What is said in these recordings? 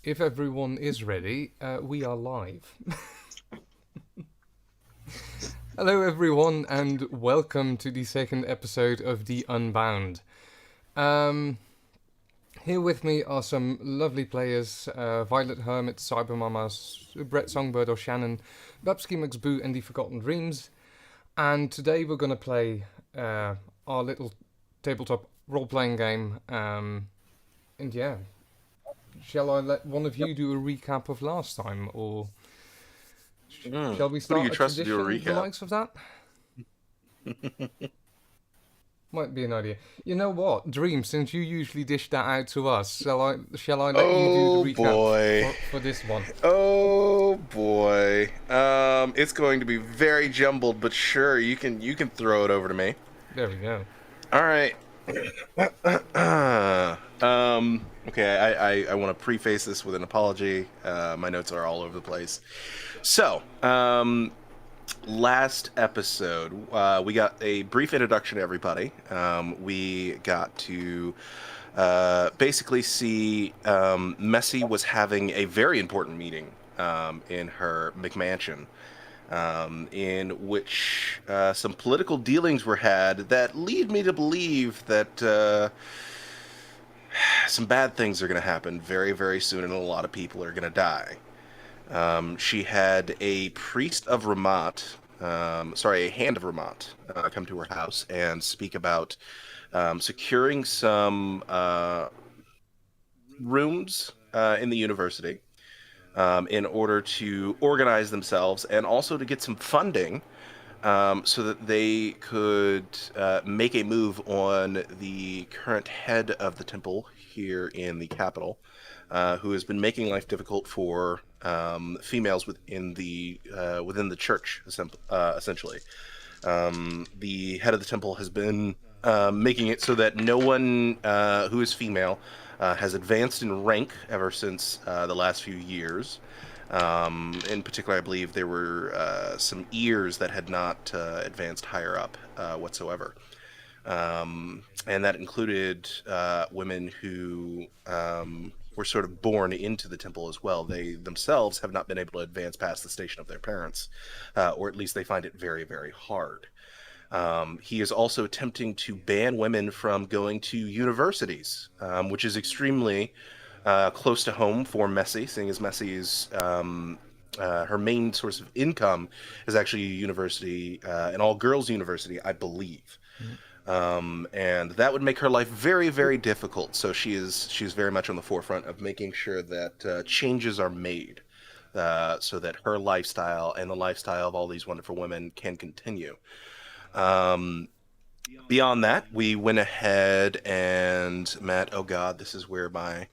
If everyone is ready, we are live. Hello, everyone, and welcome to the second episode of the Unbound. Here with me are some lovely players: Violet Hermit, Cybermamas, Brett Songbird or Shannon, Babsky McSboo, and the Forgotten Dreams. And today we're going to play our little tabletop role-playing game. And yeah, shall I let one of you do a recap of last time, or shall we Who do start you a trust to do a tradition, the recap? likes of that? Might be an idea. You know what, Dream? Since you usually dish that out to us, shall I let you do Oh the recap boy. for this one? Oh boy. It's going to be very jumbled, but sure, you can throw it over to me. There we go. All right. Okay, I want to preface this with an apology. My notes are all over the place. So, last episode, we got a brief introduction to everybody. We got to basically see Messi was having a very important meeting in her McMansion, in which some political dealings were had that lead me to believe that some bad things are going to happen very, very soon, and a lot of people are going to die. She had a priest of Ramat, a hand of Ramat, come to her house and speak about securing some rooms in the university in order to organize themselves and also to get some funding so that they could make a move on the current head of the temple here in the capital, who has been making life difficult for females within the church, essentially. The head of the temple has been making it so that no one who is female has advanced in rank ever since the last few years. In particular, I believe there were some ears that had not advanced higher up whatsoever. And that included women who were sort of born into the temple as well. They themselves have not been able to advance past the station of their parents, or at least they find it very, very hard. He is also attempting to ban women from going to universities, which is extremely close to home for Messi, seeing as Messi's her main source of income is actually a university, an all-girls university, I believe. And that would make her life very, very difficult. So she's very much on the forefront of making sure that changes are made, so that her lifestyle and the lifestyle of all these wonderful women can continue. Beyond that, we went ahead and met. Oh God, this is where I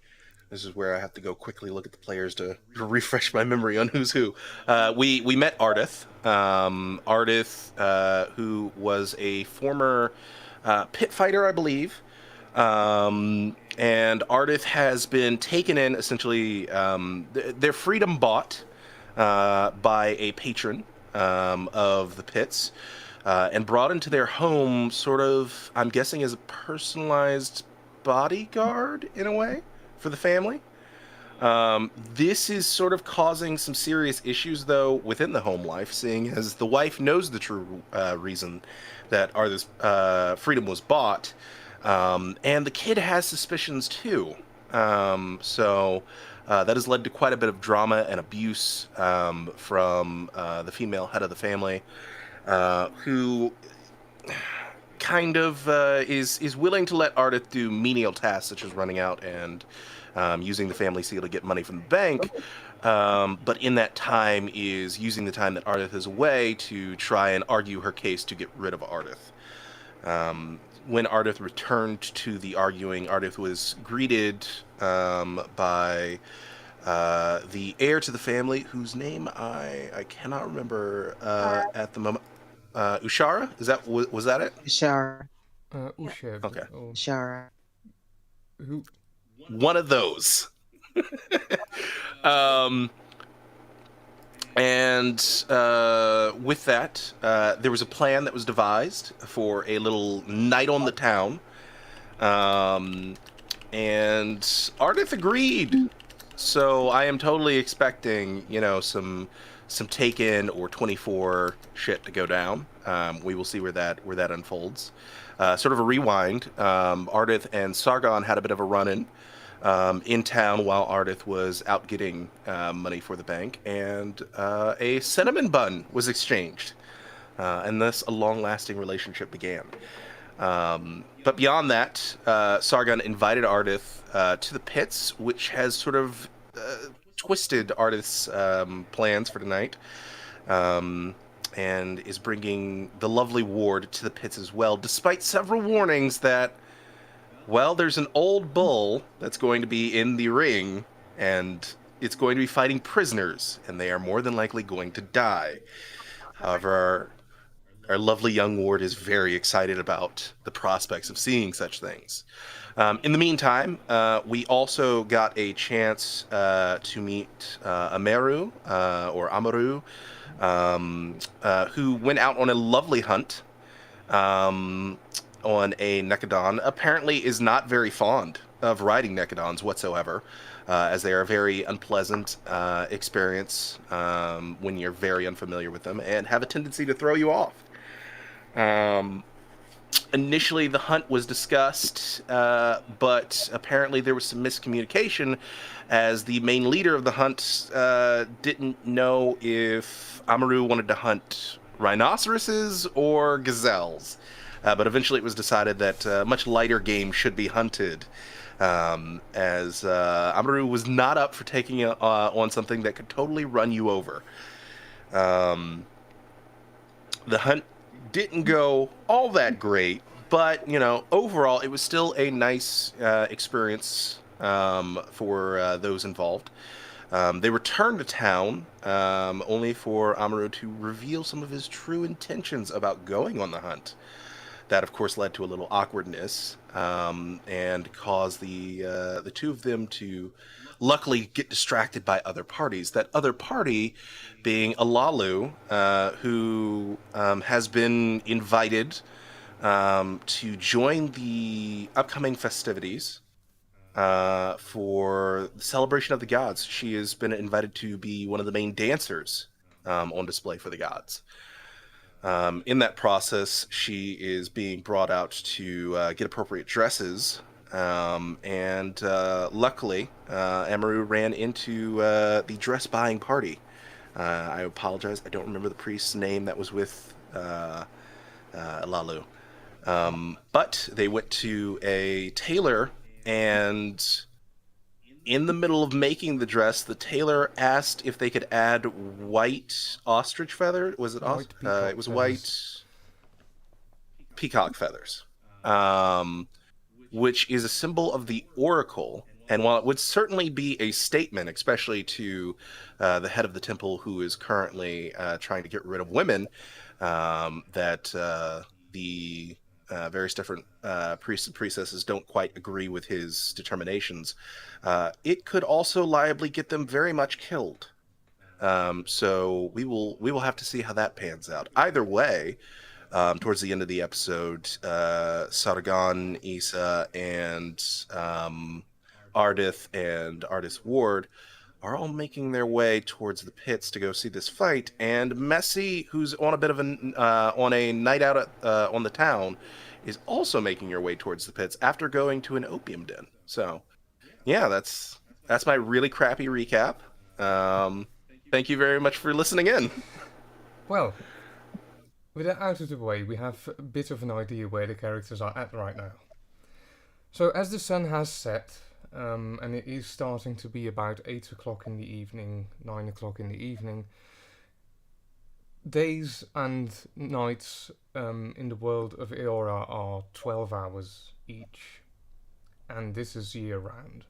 have to go quickly look at the players to refresh my memory on who's who. We met Ardith. Ardith, who was a former pit fighter, I believe. And Ardith has been taken in, essentially, their freedom bought by a patron of the pits, and brought into their home, sort of, I'm guessing, as a personalized bodyguard, in a way, for the family. This is sort of causing some serious issues, though, within the home life, seeing as the wife knows the true reason that Arthur's freedom was bought, and the kid has suspicions, too. So that has led to quite a bit of drama and abuse from the female head of the family, who kind of is willing to let Ardith do menial tasks such as running out and using the family seal to get money from the bank, but in that time is using the time that Ardith is away to try and argue her case to get rid of Ardith. When Ardith returned to the arguing, Ardith was greeted by the heir to the family, whose name I cannot remember at the moment. Ushara? Was that it? Shara. Ushev. Okay. Or Shara. who? One of those. And with that, there was a plan that was devised for a little night on the town. And Ardith agreed. So I am totally expecting, some Taken or 24 shit to go down. We will see where that unfolds. Sort of a rewind. Ardith and Sargon had a bit of a run-in in town while Ardith was out getting money for the bank, and a cinnamon bun was exchanged, and thus a long-lasting relationship began. But beyond that, Sargon invited Ardith to the pits, which has sort of twisted Ardith's plans for tonight, and is bringing the lovely ward to the pits as well, despite several warnings that, well, there's an old bull that's going to be in the ring, and it's going to be fighting prisoners, and they are more than likely going to die. However, our lovely young ward is very excited about the prospects of seeing such things. In the meantime, we also got a chance to meet Ameru, or Amaru, who went out on a lovely hunt on a Nekadon. Apparently is not very fond of riding Nekadons whatsoever, as they are a very unpleasant experience when you're very unfamiliar with them and have a tendency to throw you off. Initially, the hunt was discussed, but apparently there was some miscommunication, as the main leader of the hunt didn't know if Amaru wanted to hunt rhinoceroses or gazelles. But eventually it was decided that much lighter game should be hunted, as Amaru was not up for taking on something that could totally run you over. The hunt didn't go all that great, but, overall, it was still a nice experience for those involved. They returned to town, only for Amaru to reveal some of his true intentions about going on the hunt. That, of course, led to a little awkwardness, and caused the two of them to luckily get distracted by other parties. That other party being Alalu, who has been invited to join the upcoming festivities for the celebration of the gods. She has been invited to be one of the main dancers on display for the gods. In that process, she is being brought out to get appropriate dresses, and luckily, Amaru ran into the dress buying party. I apologize, I don't remember the priest's name that was with Lalu. But they went to a tailor, and in the middle of making the dress, the tailor asked if they could add white ostrich feather. Was it White peacock it was feathers. white peacock feathers, which is a symbol of the oracle. And while it would certainly be a statement, especially to the head of the temple, who is currently trying to get rid of women, that the various different priests and priestesses don't quite agree with his determinations, it could also liably get them very much killed. So we will have to see how that pans out. Either way, towards the end of the episode, Sargon, Issa, and Ardith and Ardith's ward are all making their way towards the pits to go see this fight, and Messi, who's on a bit of on a night out on the town, is also making her way towards the pits after going to an opium den. So, yeah, that's my really crappy recap. Thank you very much for listening in. Well, with that out of the way, we have a bit of an idea where the characters are at right now. So, as the sun has set, and it is starting to be about 8 o'clock in the evening, 9 o'clock in the evening, days and nights in the world of Eora are 12 hours each, and this is year-round.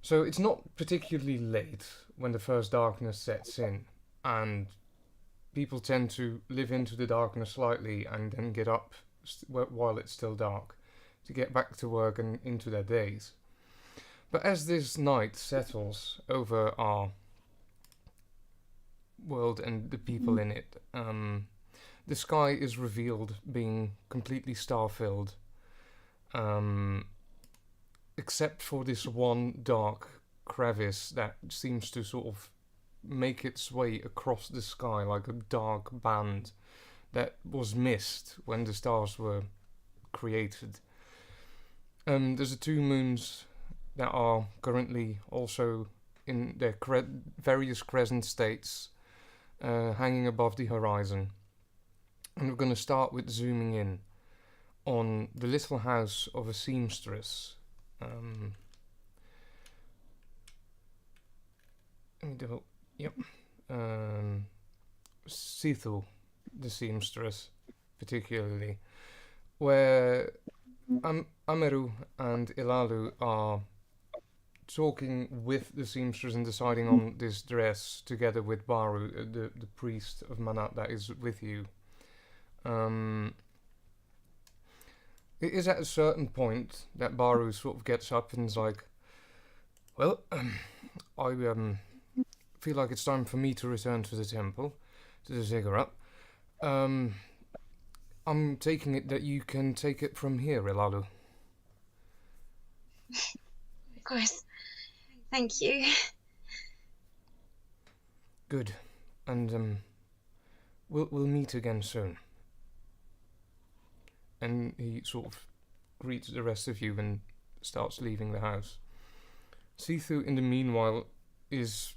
So it's not particularly late when the first darkness sets in, and people tend to live into the darkness slightly and then get up while it's still dark to get back to work and into their days. But as this night settles over our world and the people in it, the sky is revealed being completely star-filled, except for this one dark crevice that seems to sort of make its way across the sky like a dark band that was missed when the stars were created. There's the two moons that are currently also in their various crescent states, hanging above the horizon. And we're going to start with zooming in on the little house of a seamstress. Yep. Cthulhu, the seamstress, particularly, where Ameru and Ilalu are talking with the seamstress and deciding on this dress together with Baru, the priest of Manat that is with you. It is at a certain point that Baru sort of gets up and is like, well, I feel like it's time for me to return to the temple, to the ziggurat. I'm taking it that you can take it from here, Ilalu. Of course. Thank you. Good. And we'll meet again soon. And he sort of greets the rest of you and starts leaving the house. Cthulhu, in the meanwhile, is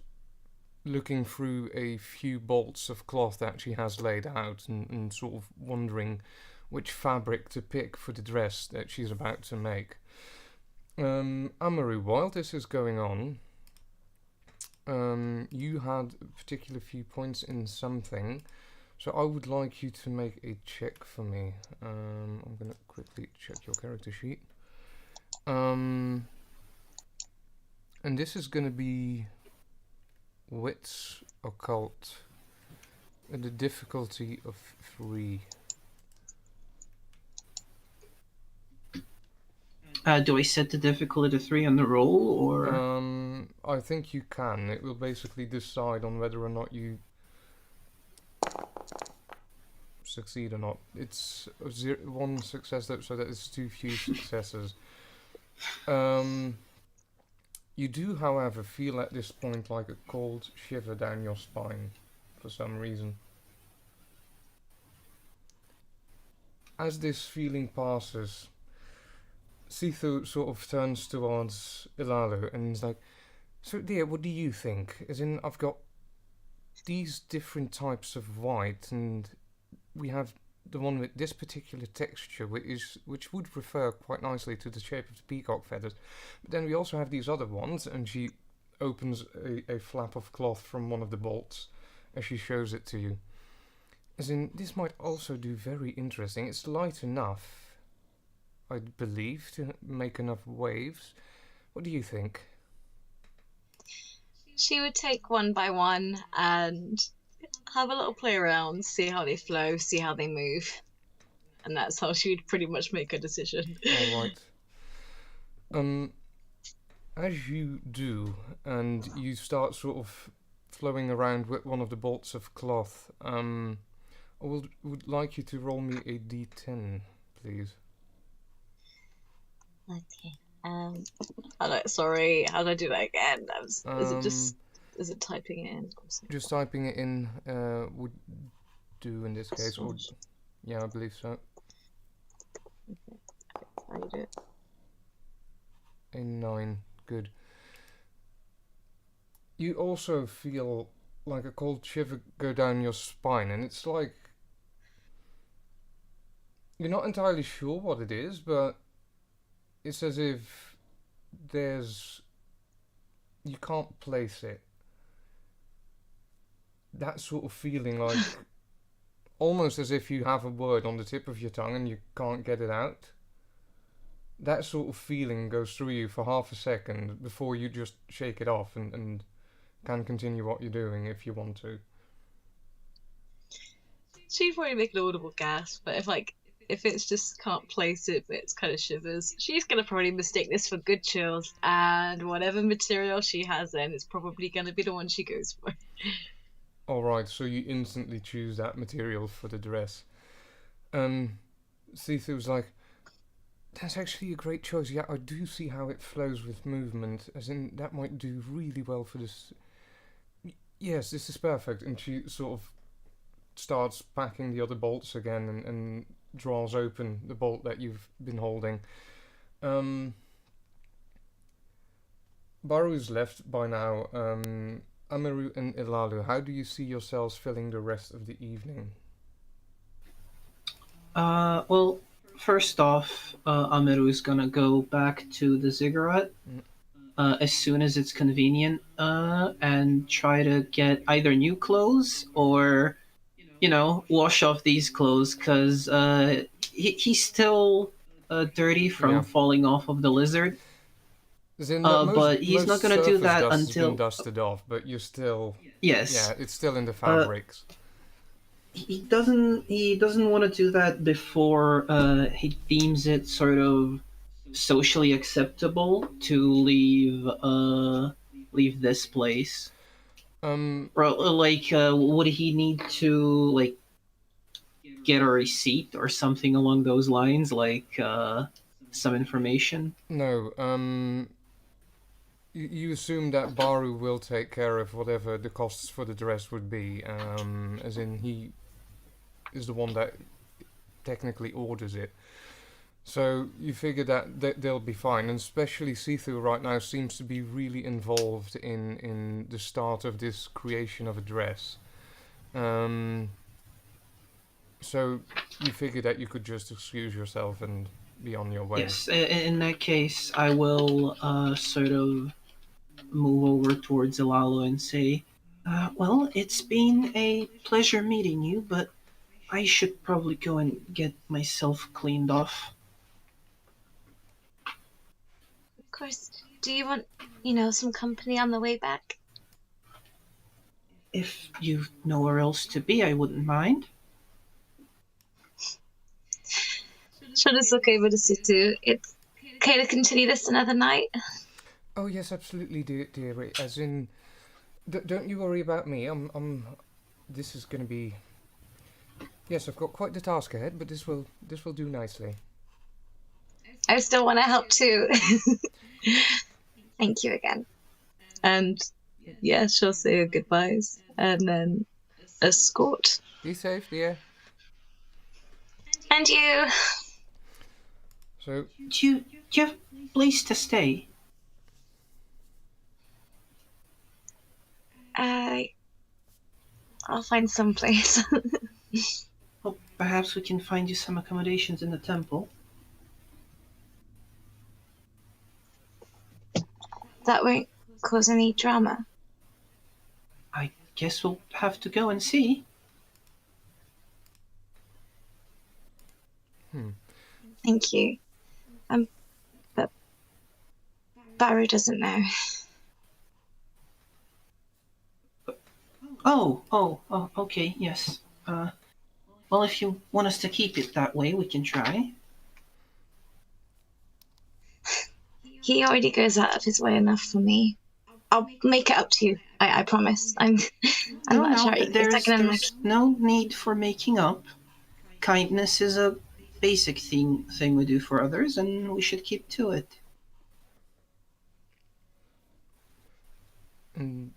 looking through a few bolts of cloth that she has laid out and sort of wondering which fabric to pick for the dress that she's about to make. Amaru, while this is going on, you had a particular few points in something, so I would like you to make a check for me. I'm going to quickly check your character sheet. And this is going to be Wits Occult, and the difficulty of 3. Do I set the difficulty to 3 on the roll, or? I think you can. It will basically decide on whether or not you succeed or not. It's 1 success, so that is too few successes. You do, however, feel at this point like a cold shiver down your spine for some reason. As this feeling passes, Cthulhu sort of turns towards Ilalu and is like, so dear, what do you think? As in, I've got these different types of white, and we have the one with this particular texture, which would refer quite nicely to the shape of the peacock feathers. But then we also have these other ones, and she opens a flap of cloth from one of the bolts as she shows it to you. As in, this might also do very interesting. It's light enough, I believe, to make enough waves. What do you think? She would take one by one and have a little play around, see how they flow, see how they move. And that's how she would pretty much make a decision. Alright. As you do, and you start sort of flowing around with one of the bolts of cloth, I would like you to roll me a d10, please. Okay. Sorry, how do I do that again? Is it typing it in? Just typing it in would do in this case. Or, yeah, I believe so. Okay. How do you do it? A 9. Good. You also feel like a cold shiver go down your spine, and it's like you're not entirely sure what it is, but it's as if you can't place it. That sort of feeling, like almost as if you have a word on the tip of your tongue and you can't get it out. That sort of feeling goes through you for half a second before you just shake it off and can continue what you're doing if you want to. She'd probably make an audible gasp, but if it's just can't place it, but it's kind of shivers, she's gonna probably mistake this for good chills, and whatever material she has in is probably gonna be the one she goes for. Alright, so you instantly choose that material for the dress. Cthulhu's like, That's actually a great choice. Yeah, I do see how it flows with movement, as in that might do really well for this. Yes, this is perfect. And she sort of starts packing the other bolts again and draws open the bolt that you've been holding. Baru's left by now. Amaru and Ilalu, how do you see yourselves filling the rest of the evening? Well, first off, Amiru is gonna go back to the ziggurat as soon as it's convenient, and try to get either new clothes or, wash off these clothes, because he's still dirty from Yeah. falling off of the lizard. As in, But he's not gonna do surface that dust has been until. dusted off, but you're still... Yes. Yeah, it's still in the fabrics. He doesn't want to do that before he deems it sort of socially acceptable to leave this place. Would he need to get a receipt or something along those lines, some information? No, you assume that Baru will take care of whatever the costs for the dress would be, as in he is the one that technically orders it. So you figure that they'll be fine, and especially Cthulhu right now seems to be really involved in the start of this creation of a dress. So you figure that you could just excuse yourself and be on your way. Yes, in that case, I will sort of move over towards Ilalo and say, well, it's been a pleasure meeting you, but I should probably go and get myself cleaned off. Of course. Do you want, some company on the way back? If you've nowhere else to be, I wouldn't mind. Sure, it's okay with us too. It's okay to continue this another night. Oh yes, absolutely, dear. As in, don't you worry about me. This is going to be. Yes, I've got quite the task ahead, but this will do nicely. I still want to help too. Thank you again. And yeah, she'll say her goodbyes and then escort. Be safe, dear. And you. Do So, you have a place to stay? I'll find some place. Well, perhaps we can find you some accommodations in the temple. That won't cause any drama. I guess we'll have to go and see. Thank you. But Baru doesn't know. Oh, okay, yes. Well, if you want us to keep it that way, we can try. He already goes out of his way enough for me. I'll make it up to you. I promise. I'm not sure. There's no need for making up. Kindness is a basic thing we do for others, and we should keep to it. and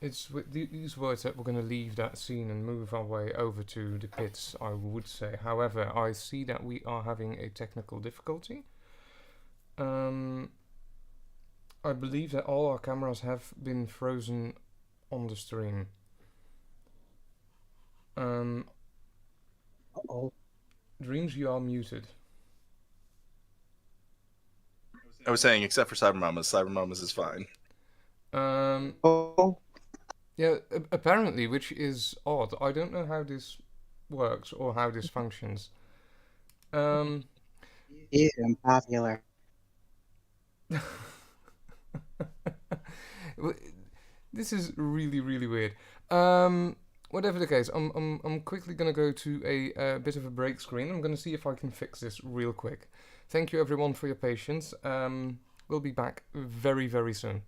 it's with these words that we're going to leave that scene and move our way over to the pits, I would say. However, I see that we are having a technical difficulty. I believe that all our cameras have been frozen on the stream. Dreams, you are muted. I was saying, except for Cybermamas. Cybermamas is fine. Yeah, apparently, which is odd. I don't know how this works or how this functions. He's unpopular. This is really, really weird. Whatever the case, I'm quickly gonna go to a bit of a break screen. I'm gonna see if I can fix this real quick. Thank you everyone for your patience. We'll be back very, very soon.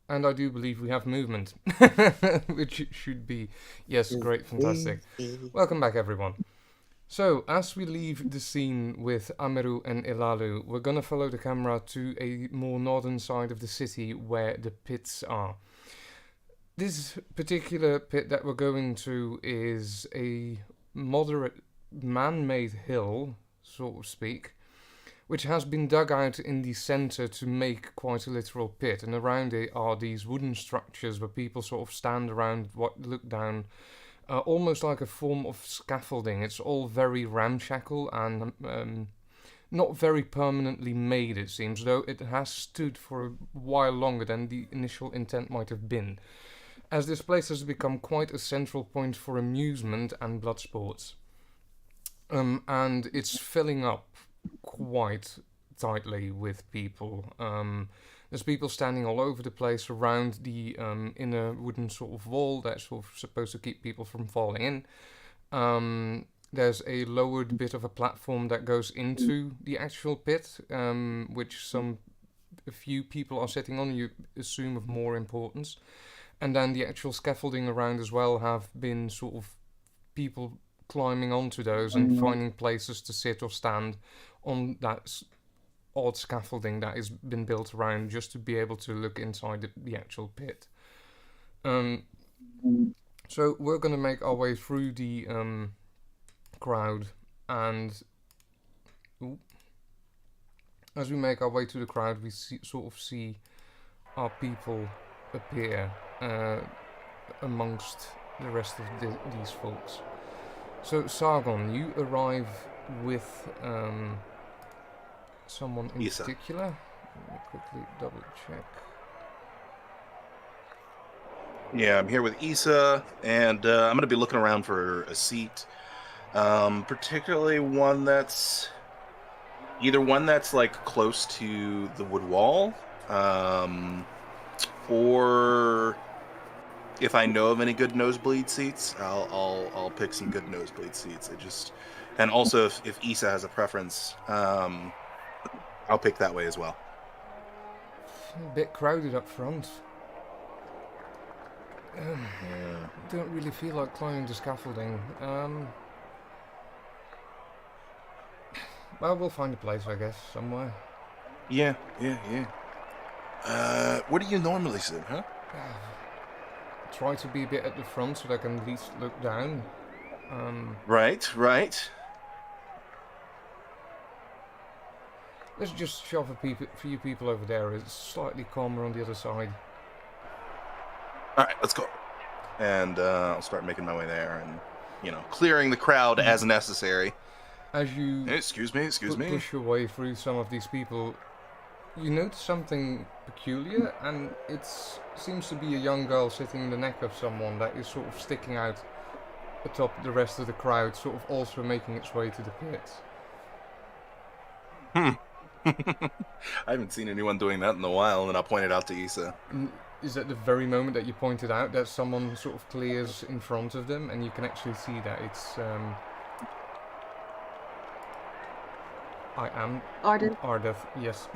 And I do believe we have movement, which it should be. Yes, great, fantastic. Welcome back, everyone. So, as we leave the scene with Ameru and Elalu, we're gonna follow the camera to a more northern side of the city where the pits are. This particular pit that we're going to is a moderate man-made hill, so to speak, which has been dug out in the center to make quite a literal pit, and around it are these wooden structures where people sort of stand around, look down, almost like a form of scaffolding. It's all very ramshackle and not very permanently made, it seems, though it has stood for a while longer than the initial intent might have been, as this place has become quite a central point for amusement and blood sports. And it's filling up quite tightly with people. There's people standing all over the place around the inner wooden sort of wall that's sort of supposed to keep people from falling in. There's a lowered bit of a platform that goes into the actual pit, which a few people are sitting on, you assume of more importance. And then the actual scaffolding around as well have been sort of people climbing onto those and finding places to sit or stand on that odd scaffolding that has been built around just to be able to look inside the actual pit. So we're going to make our way through the crowd, and as we make our way to the crowd, we sort of see our people appear amongst the rest of these folks. So Sargon, you arrive with someone in Isa. particular. Let me quickly double check. Yeah, I'm here with Isa, and I'm going to be looking around for a seat, particularly one that's like close to the wood wall, or if I know of any good nosebleed seats, I'll pick some good nosebleed seats. And also if Isa has a preference, I'll pick that way as well. A bit crowded up front. Don't really feel like climbing the scaffolding. Well, we'll find a place, I guess, somewhere. Yeah. Where do you normally sit, huh? Try to be a bit at the front so that I can at least look down. Right. Let's just shove a few people over there. It's slightly calmer on the other side. Alright, let's go. And I'll start making my way there and, clearing the crowd as necessary. As you Hey, excuse me. push your way through some of these people, you notice something peculiar, and it seems to be a young girl sitting in the neck of someone that is sort of sticking out atop the rest of the crowd, sort of also making its way to the pit. I haven't seen anyone doing that in a while, and I'll point it out to Isa. Is at the very moment that you pointed out that someone sort of clears in front of them, and you can actually see that it's I am Ardeth, yes.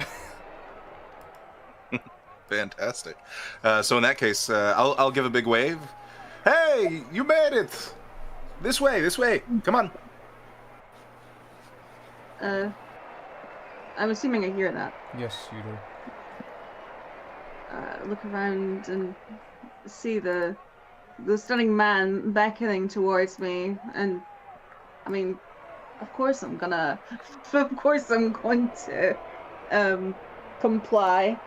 Fantastic. So in that case, I'll give a big wave. Hey, you made it! This way! Come on! I'm assuming I hear that. Yes, you do. Look around and see the stunning man beckoning towards me, and I mean, of course I'm going to comply.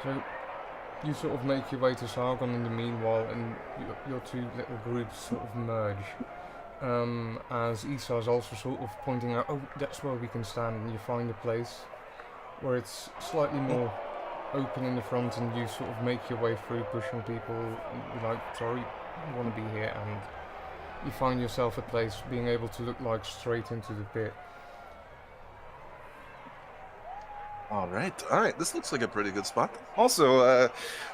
So you sort of make your way to Sargon in the meanwhile, and your two little groups sort of merge. As Isa is also sort of pointing out, oh, that's where we can stand, and you find a place where it's slightly more open in the front, and you sort of make your way through, pushing people, and be like, sorry, I want to be here, and you find yourself a place being able to look like straight into the pit. All right. This looks like a pretty good spot. Also,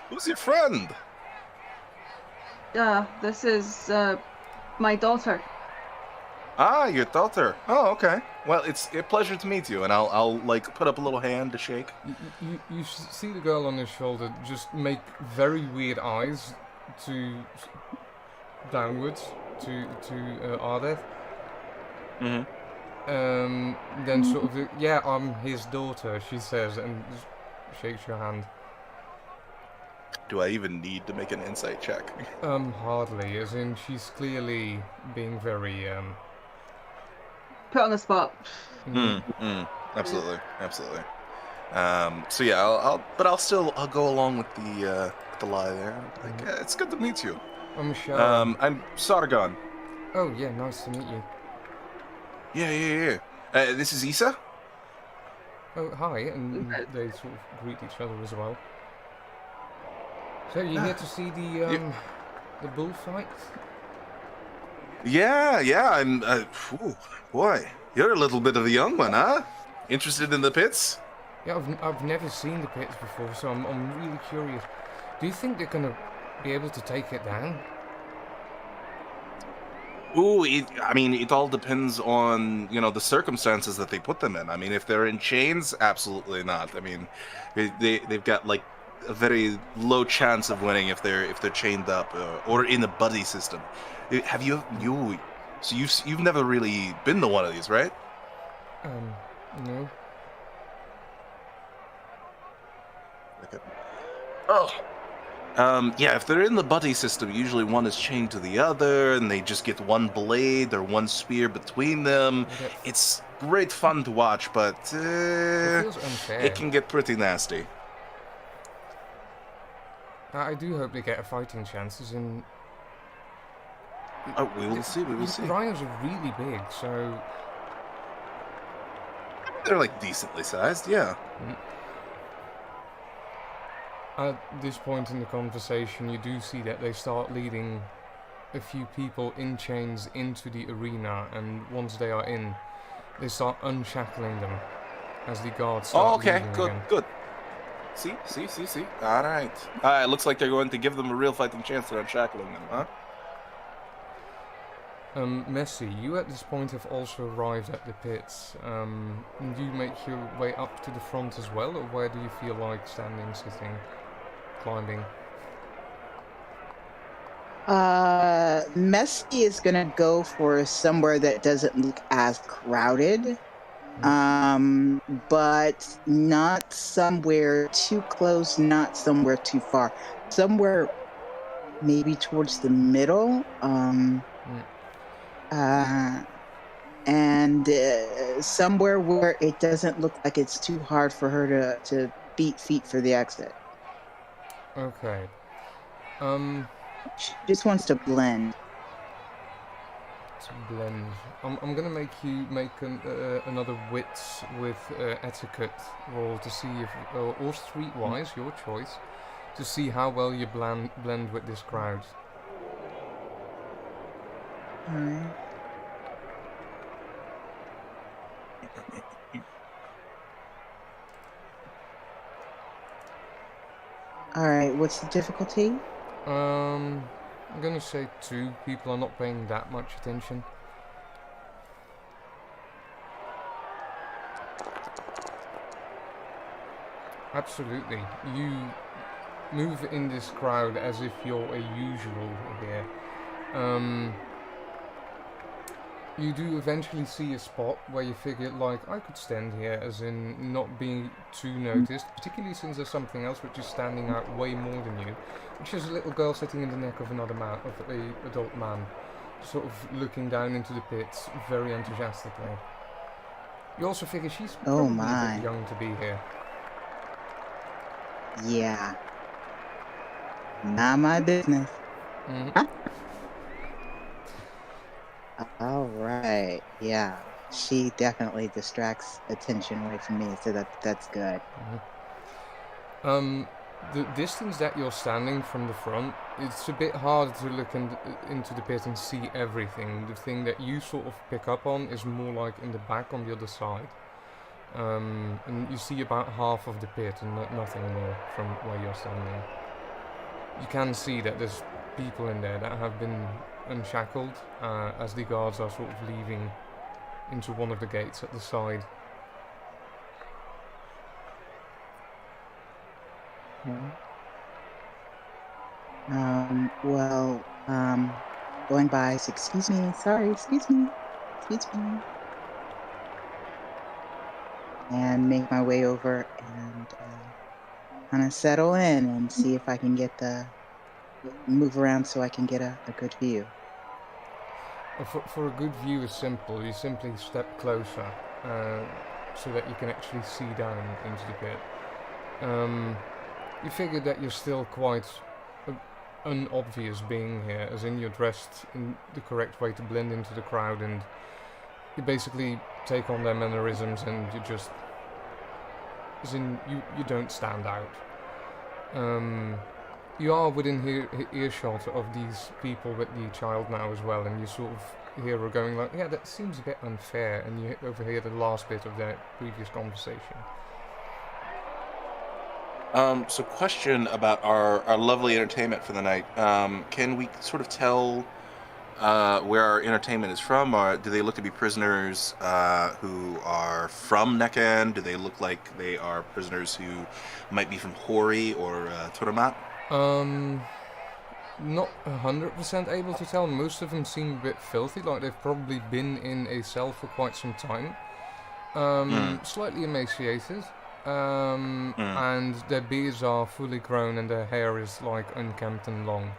who's your friend? This is my daughter. Ah, your daughter. Oh, okay. Well, it's a pleasure to meet you, and I'll like put up a little hand to shake. You see the girl on his shoulder just make very weird eyes to downwards to Ardeth. Then sort of, yeah, I'm his daughter, she says, and just shakes your hand. Do I even need to make an insight check? Hardly, as in she's clearly being very, Put on the spot. Absolutely, absolutely. So yeah, I'll go along with the lie there. Like, yeah, it's good to meet you. I'm Michelle. I'm Sargon. Oh yeah, nice to meet you. Yeah. This is Issa. Oh hi, and they sort of greet each other as well. So you're here to see the bullfight? Yeah. I'm. Boy, you're a little bit of a young one, huh? Interested in the pits? Yeah, I've never seen the pits before, so I'm really curious. Do you think they're gonna be able to take it down? Ooh, it all depends on, the circumstances that they put them in. I mean, if they're in chains, absolutely not. I mean, they've got like a very low chance of winning if they're chained up or in a buddy system. Have you? So you've never really been to one of these, right? No. Okay. Oh. Yeah, if they're in the buddy system, usually one is chained to the other, and they just get one blade or one spear between them. Okay. It's great fun to watch, but It feels unfair. it can get pretty nasty. I do hope they get a fighting chance, as in... Oh, we will see. Rhinos are really big, so... They're like decently sized, yeah. At this point in the conversation, you do see that they start leading a few people in chains into the arena, and once they are in, they start unshackling them as the guards start leaving again. Good. See. All right. It looks like they're going to give them a real fighting chance at unshackling them, huh? Messi, you at this point have also arrived at the pits. Do you make your way up to the front as well, or where do you feel like standing, sitting, climbing? Messi is gonna go for somewhere that doesn't look as crowded, but not somewhere too close, not somewhere too far. Somewhere maybe towards the middle. And somewhere where it doesn't look like it's too hard for her to beat feet for the exit. Okay. She just wants to blend. To blend. I'm gonna make you make another wits with etiquette roll to see if, or streetwise, your choice, to see how well you blend with this crowd. Alright. Alright, what's the difficulty? I'm gonna say 2. People are not paying that much attention. Absolutely. You move in this crowd as if you're a usual here. You do eventually see a spot where you figure, like, I could stand here, as in not being too noticed, particularly since there's something else which is standing out way more than you, which is a little girl sitting in the neck of another man, of a adult man, sort of looking down into the pits very enthusiastically. You also figure she's probably a bit young to be here. Yeah. Not my business. All right. Yeah. She definitely distracts attention away from me, so that's good. The distance that you're standing from the front, it's a bit hard to look into the pit and see everything. The thing that you sort of pick up on is more like in the back on the other side. And you see about half of the pit and nothing more from where you're standing. You can see that there's people in there that have been unshackled as the guards are sort of leaving into one of the gates at the side. Going by, excuse me, sorry, excuse me. And make my way over and kind of settle in and see if I can move around so I can get a good view. For a good view is simple. You simply step closer so that you can actually see down into the pit. You figure that you're still quite unobvious being here, as in you're dressed in the correct way to blend into the crowd, and you basically take on their mannerisms, and you just, as in you don't stand out. You are within earshot of these people with the child now as well, and you sort of hear her going like, yeah, that seems a bit unfair, and you overhear the last bit of their previous conversation. So question about our lovely entertainment for the night. Can we sort of tell where our entertainment is from? Or do they look to be prisoners who are from Necken? Do they look like they are prisoners who might be from Hori or Turamat? Not 100% able to tell. Most of them seem a bit filthy, like they've probably been in a cell for quite some time. Slightly emaciated. And their beards are fully grown and their hair is like unkempt and long.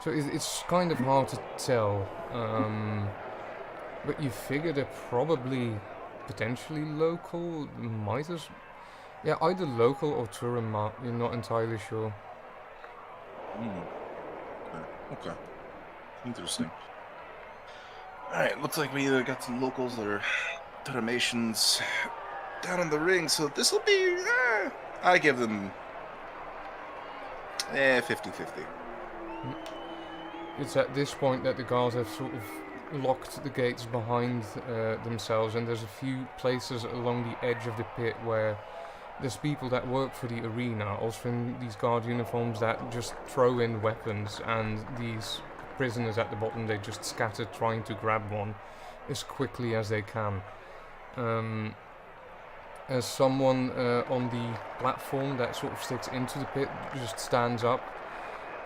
So it's kind of hard to tell. But you figure they're probably potentially local, either local or Turamat, you're not entirely sure. Okay. Interesting. Alright, looks like we either got some locals that are Dalmatians down in the ring, so this will be, I give them 50-50. It's at this point that the guards have sort of locked the gates behind themselves, and there's a few places along the edge of the pit where there's people that work for the arena, also in these guard uniforms, that just throw in weapons, and these prisoners at the bottom, they just scatter trying to grab one as quickly as they can. As someone on the platform that sort of sticks into the pit just stands up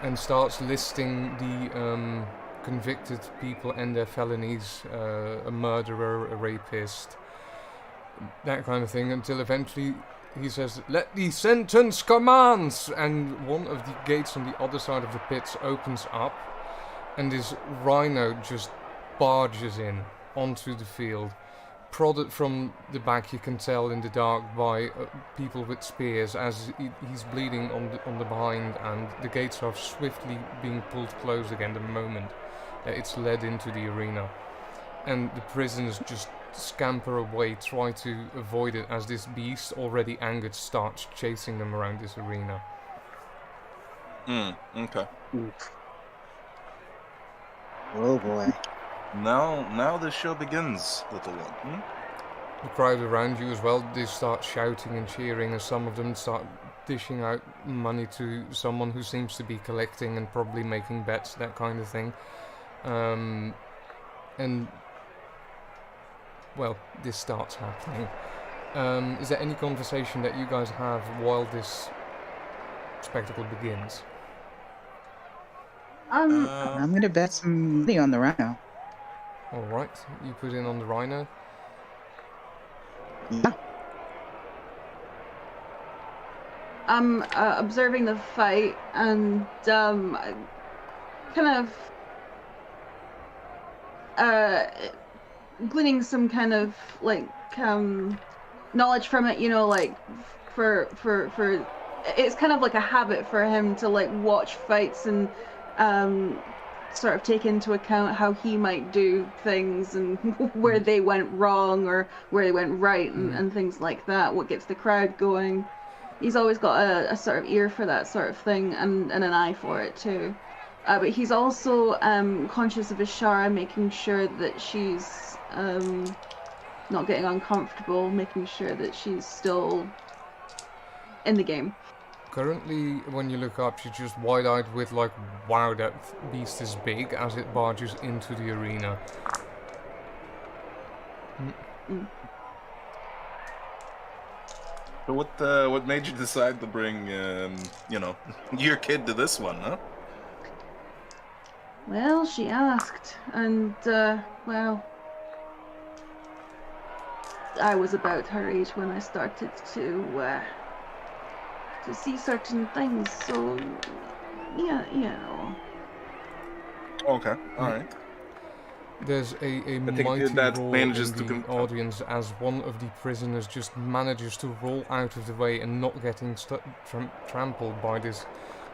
and starts listing the convicted people and their felonies, a murderer, a rapist, that kind of thing, until eventually he says, "Let the sentence commence!" And one of the gates on the other side of the pits opens up, and this rhino just barges in onto the field. Prodded from the back, you can tell in the dark, by people with spears, as he's bleeding on the behind, and the gates are swiftly being pulled closed again the moment that it's led into the arena. And the prisoners just scamper away, try to avoid it, as this beast, already angered, starts chasing them around this arena. Okay. Oh boy. Now the show begins, little one. The crowd around you as well, they start shouting and cheering, as some of them start dishing out money to someone who seems to be collecting and probably making bets, that kind of thing. And, well, this starts happening. Is there any conversation that you guys have while this spectacle begins? I'm gonna bet some money on the rhino. Alright, you put in on the rhino. Yeah. I'm observing the fight and kind of gleaning some kind of like knowledge from it, you know, like for it's kind of like a habit for him to like watch fights and sort of take into account how he might do things and where they went wrong or where they went right and things like that, what gets the crowd going. He's always got a sort of ear for that sort of thing and an eye for it too. But he's also conscious of Ishara, making sure that she's not getting uncomfortable, making sure that she's still in the game. Currently, when you look up, she's just wide-eyed with like, wow, that beast is big as it barges into the arena. So what made you decide to bring, your kid to this one, huh? Well, she asked, and, well, I was about her age when I started to see certain things, so, yeah, you know. Okay, alright. There's a think mighty that roar manages in to the audience as one of the prisoners just manages to roll out of the way and not getting trampled by this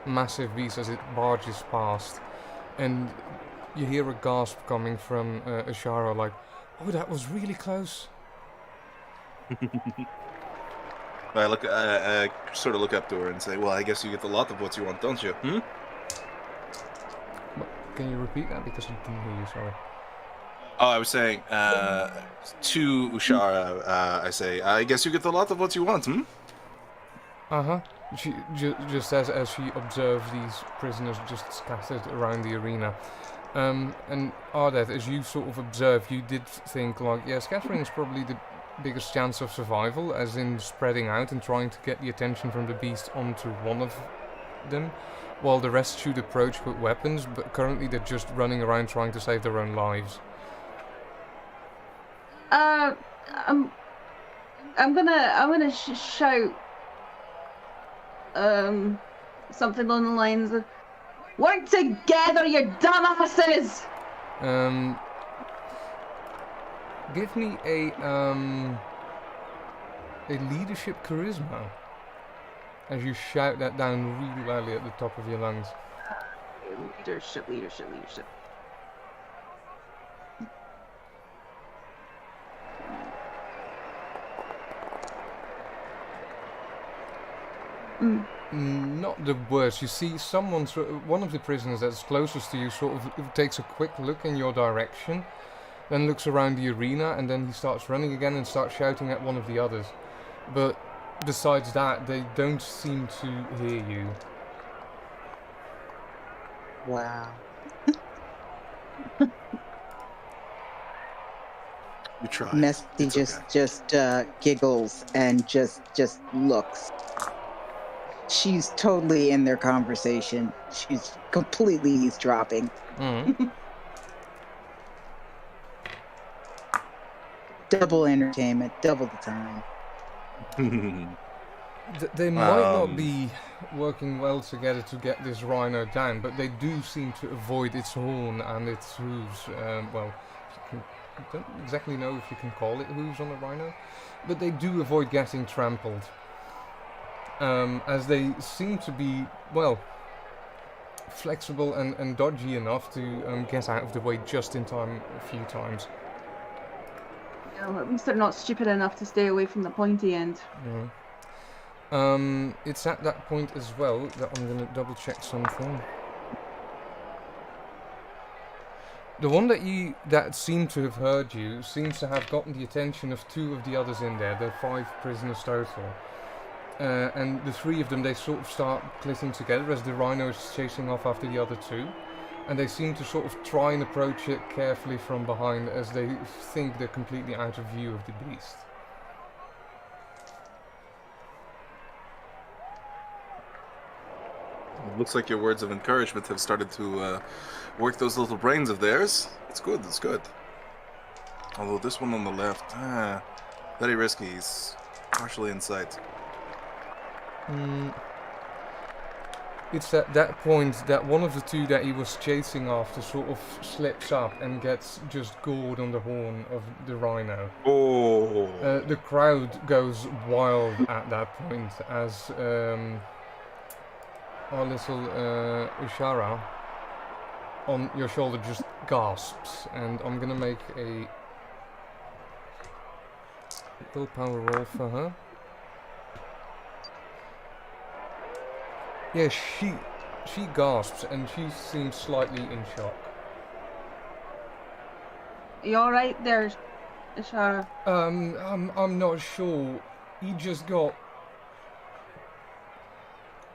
massive beast as it barges past. And you hear a gasp coming from Ashara, like, oh, that was really close. I sort of look up to her and say, well, I guess you get a lot of what you want, don't you? Hmm? Can you repeat that? Because I didn't hear you, sorry. Oh, I was saying, to Ushara, I say, I guess you get a lot of what you want, hmm? Uh-huh. She just as she observes these prisoners just scattered around the arena. And Ardeth, as you sort of observe, you did think, like, yeah, scattering is probably the biggest chance of survival, as in spreading out and trying to get the attention from the beast onto one of them, while the rest should approach with weapons, but currently they're just running around trying to save their own lives. I'm gonna shout something along the lines of, "Work together, you dumbasses!" Give me a leadership charisma as you shout that down really loudly at the top of your lungs. Leadership. Not the worst. You see one of the prisoners that's closest to you sort of takes a quick look in your direction, then looks around the arena, and then he starts running again and starts shouting at one of the others. But besides that, they don't seem to hear you. Wow. You try. Mesty It's just giggles and just looks. She's totally in their conversation. She's completely eavesdropping. Double entertainment, double the time. They might not be working well together to get this rhino down, but they do seem to avoid its horn and its hooves. Well, I don't exactly know if you can call it hooves on a rhino, but they do avoid getting trampled. As they seem to be, well, flexible and dodgy enough to get out of the way just in time a few times. Well, at least they're not stupid enough to stay away from the pointy end. It's at that point as well that I'm going to double check something. The one that seemed to have heard you seems to have gotten the attention of two of the others in there. There are 5 prisoners total. And the 3 of them, they sort of start clicking together as the rhino is chasing off after the other 2. And they seem to sort of try and approach it carefully from behind as they think they're completely out of view of the beast. It looks like your words of encouragement have started to work those little brains of theirs. It's good, it's good. Although this one on the left, very risky. He's partially in sight. It's at that point that one of the 2 that he was chasing after sort of slips up and gets just gored on the horn of the rhino. Oh! The crowd goes wild at that point as our little Ushara on your shoulder just gasps, and I'm gonna make a willpower roll for her. Yeah, she gasps and she seems slightly in shock. You alright there, Ishara? I'm not sure. He just got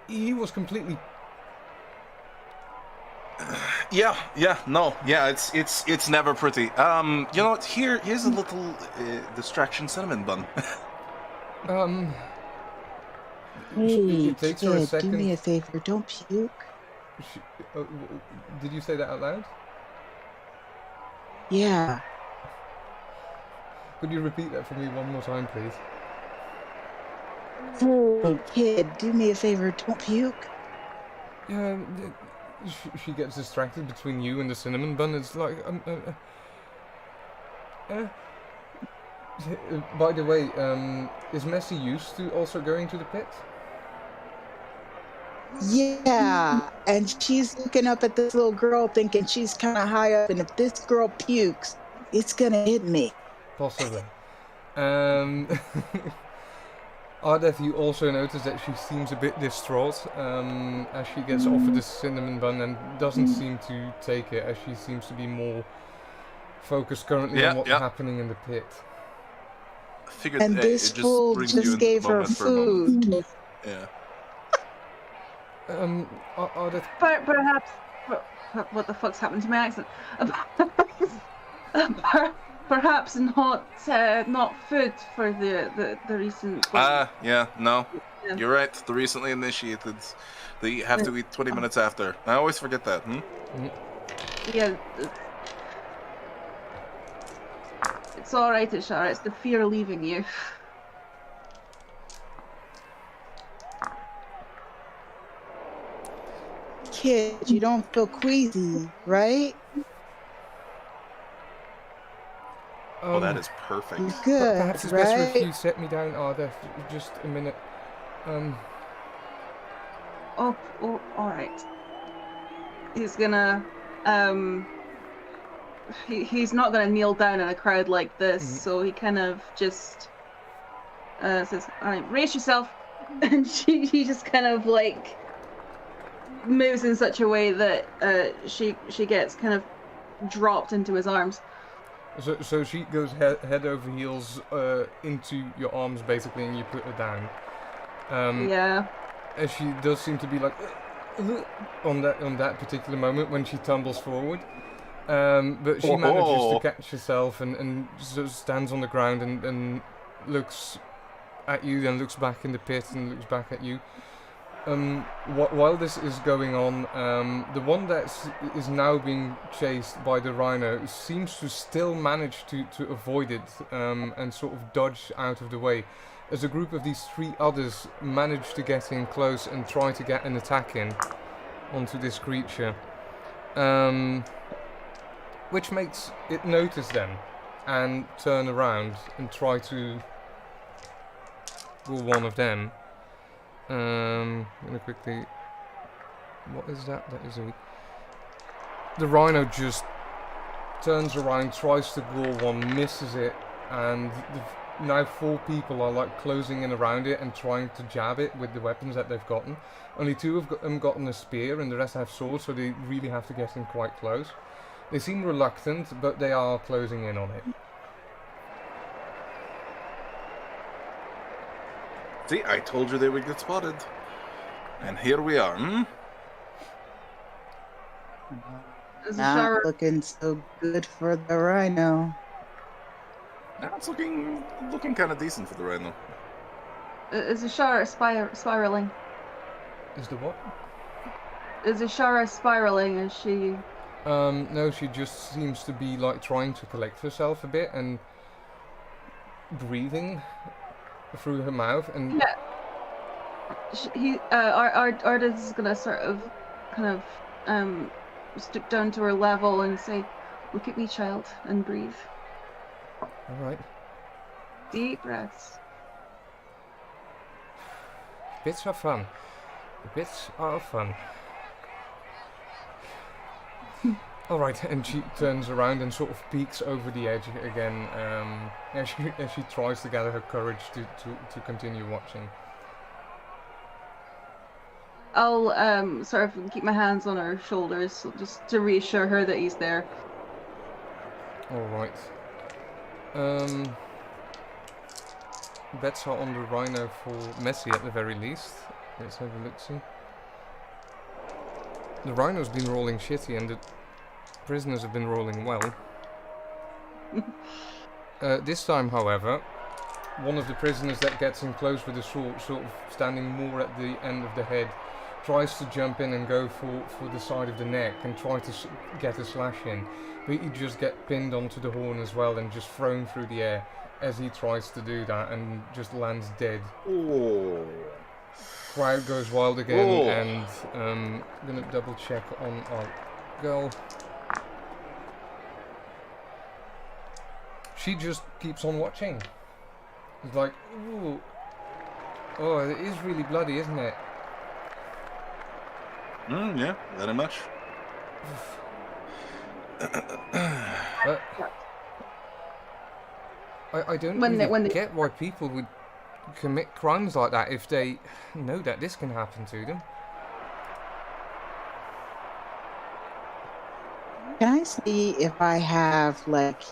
he was completely. Yeah, no, yeah, it's never pretty. You know what? Here's a little distraction cinnamon bun. Hey, It takes her a kid, do second. me a favor. Don't puke. Did you say that out loud? Yeah. Could you repeat that for me one more time, please? Hey, kid, do me a favor. Don't puke. Yeah, she gets distracted between you and the cinnamon bun. It's like, by the way, is Messi used to also going to the pit? Yeah, and she's looking up at this little girl thinking she's kind of high up, and if this girl pukes, it's gonna hit me. Possibly. Ardeth, you also notice that she seems a bit distraught as she gets offered the cinnamon bun and doesn't seem to take it, as she seems to be more focused currently on what's happening in the pit. I figured, And this it fool brings you just into the gave her moment for a moment. food. Yeah. Ardeth, Perhaps. What the fuck's happened to my accent? Perhaps not food for the recent. Yeah, no. Yeah. You're right. The recently initiated, they have to eat 20 minutes after. I always forget that. Yeah. It's all right, Ishara. It's the fear leaving you. Kid, you don't feel queasy, right? Oh, that is perfect. You're good, perhaps it's better if right? you set me down, Ardeth, just a minute. Oh, all right. He's gonna he's not gonna kneel down in a crowd like this, so he kind of just says, "All right, brace yourself," and he just kind of like moves in such a way that she gets kind of dropped into his arms. So she goes head over heels into your arms basically, and you put her down. Yeah. And she does seem to be like on that particular moment when she tumbles forward. But she manages to catch herself and sort of stands on the ground and looks at you, then looks back in the pit and looks back at you. While this is going on, the one that is now being chased by the rhino seems to still manage to avoid it and sort of dodge out of the way, as a group of these three others manage to get in close and try to get an attack in onto this creature, which makes it notice them and turn around and try to pull one of them. I'm gonna quickly. What is that? That is a. The rhino just turns around, tries to gore one, misses it, and now 4 people are like closing in around it and trying to jab it with the weapons that they've gotten. Only 2 of them gotten a spear, and the rest have swords, so they really have to get in quite close. They seem reluctant, but they are closing in on it. See, I told you they would get spotted. And here we are, Not looking so good for the rhino. Now it's looking kind of decent for the rhino. Is Ishara spiraling? Is the what? Is Ishara spiraling? Is she? No, she just seems to be like trying to collect herself a bit and breathing through her mouth, and Ardith is gonna sort of kind of stoop down to her level and say, "Look at me, child, and breathe. All right. Deep breaths." Bits are fun. Bits are fun. All right, and she turns around and sort of peeks over the edge again as she tries to gather her courage to continue watching. I'll sort of keep my hands on her shoulders just to reassure her that he's there. All right. Bets are on the rhino for Messi at the very least. Let's have a look see. The rhino's been rolling shitty and the prisoners have been rolling well. This time, however, one of the prisoners that gets in close with the sword, sort of standing more at the end of the head, tries to jump in and go for the side of the neck and try to get a slash in. But you just get pinned onto the horn as well and just thrown through the air as he tries to do that and just lands dead. Oh. Crowd goes wild again, Oh. and I'm gonna double check on our girl. She just keeps on watching. It's like, ooh, oh, it is really bloody, isn't it? Yeah, very much. I don't When really they- get why people would commit crimes like that if they know that this can happen to them. Can I see if I have, like,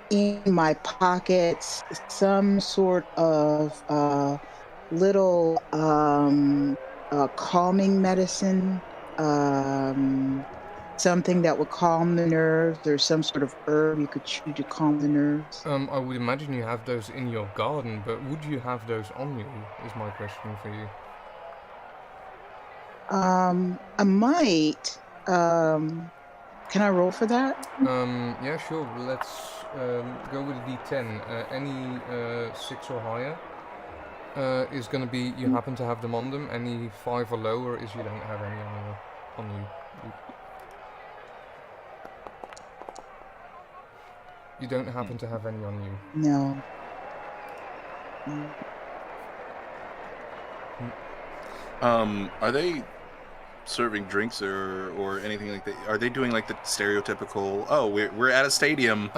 in my pockets some sort of little calming medicine? Something that would calm the nerves, or some sort of herb you could chew to calm the nerves? I would imagine you have those in your garden, but would you have those on you, is my question for you. I might. Can I roll for that? Yeah, sure, let's go with a D10. Any 6 or higher is going to be you happen to have them on them. Any 5 or lower is you don't have any on you. You don't happen to have any on you. No. Are they serving drinks or anything like that? Are they doing like the stereotypical, oh, we're at a stadium,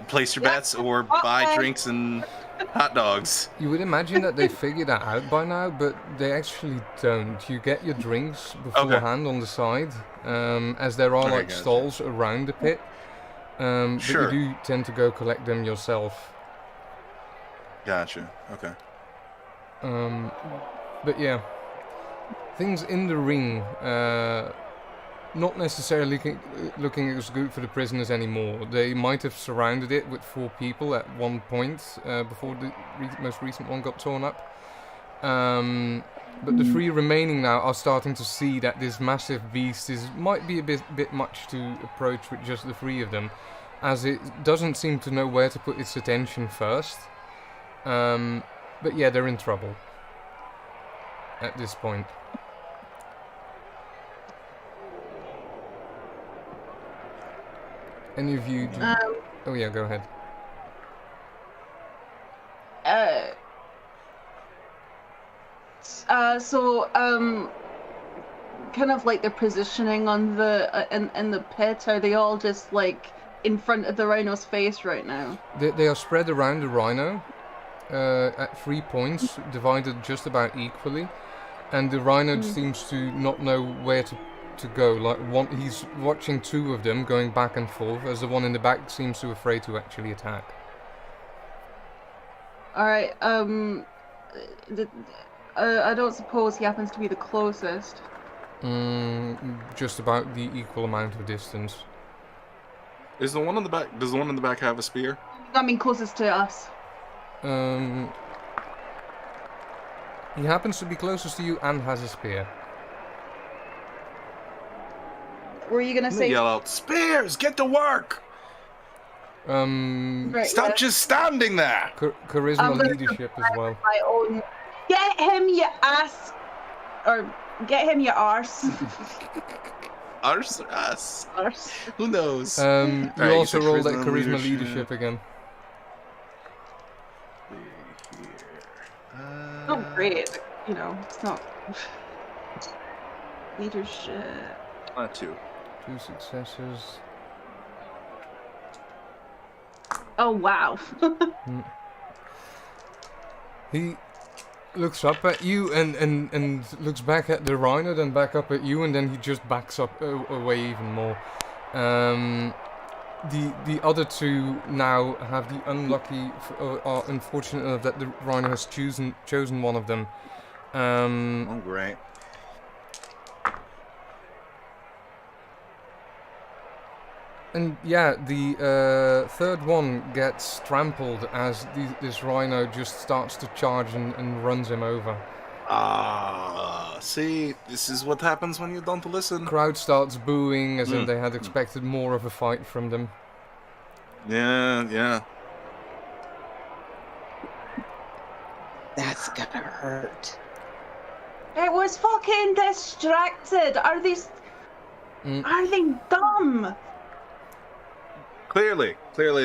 place your bets or buy drinks and hot dogs? You would imagine that they figured that out by now, but they actually don't. You get your drinks beforehand on the side, as there are Okay, like gotcha. stalls around the pit. Sure. But you do tend to go collect them yourself. Gotcha. Okay. But yeah, things in the ring, not necessarily looking as good for the prisoners anymore. They might have surrounded it with 4 people at one point before the most recent one got torn up. But the 3 remaining now are starting to see that this massive beast might be a bit much to approach with just the 3 of them, as it doesn't seem to know where to put its attention first. But yeah, they're in trouble at this point. Any of you do... Oh yeah, go ahead. Kind of like the positioning on the in the pit. Are they all just like in front of the rhino's face right now? They are spread around the rhino at 3 points, divided just about equally, and the rhino seems to not know where to go. Like he's watching 2 of them going back and forth, as the one in the back seems too afraid to actually attack. All right. I don't suppose he happens to be the closest. Just about the equal amount of distance. Is the one in the back? Does the one in the back have a spear? I mean, closest to us. He happens to be closest to you and has a spear. Were you gonna I'm gonna say? yell out, "Spears, get to work! Right, Stop yeah. just standing there!" Charisma I'm gonna leadership as well. My own. Get him, you ass, or get him, you arse. Arse or us? Arse. Who knows? You Alright, you also said rolled that charisma charisma leadership. leadership again. Not great, you know. It's not leadership. 2. 2 successes. Oh wow. He looks up at you and looks back at the rhino, then back up at you, and then he just backs up away even more. The other 2 now have the unlucky, are unfortunate enough that the rhino has chosen one of them. Oh, great. And yeah, the third one gets trampled as this rhino just starts to charge and runs him over. See, this is what happens when you don't listen. Crowd starts booing as if they had expected more of a fight from them. Yeah. That's gonna hurt. It was fucking distracted. Are they dumb? Clearly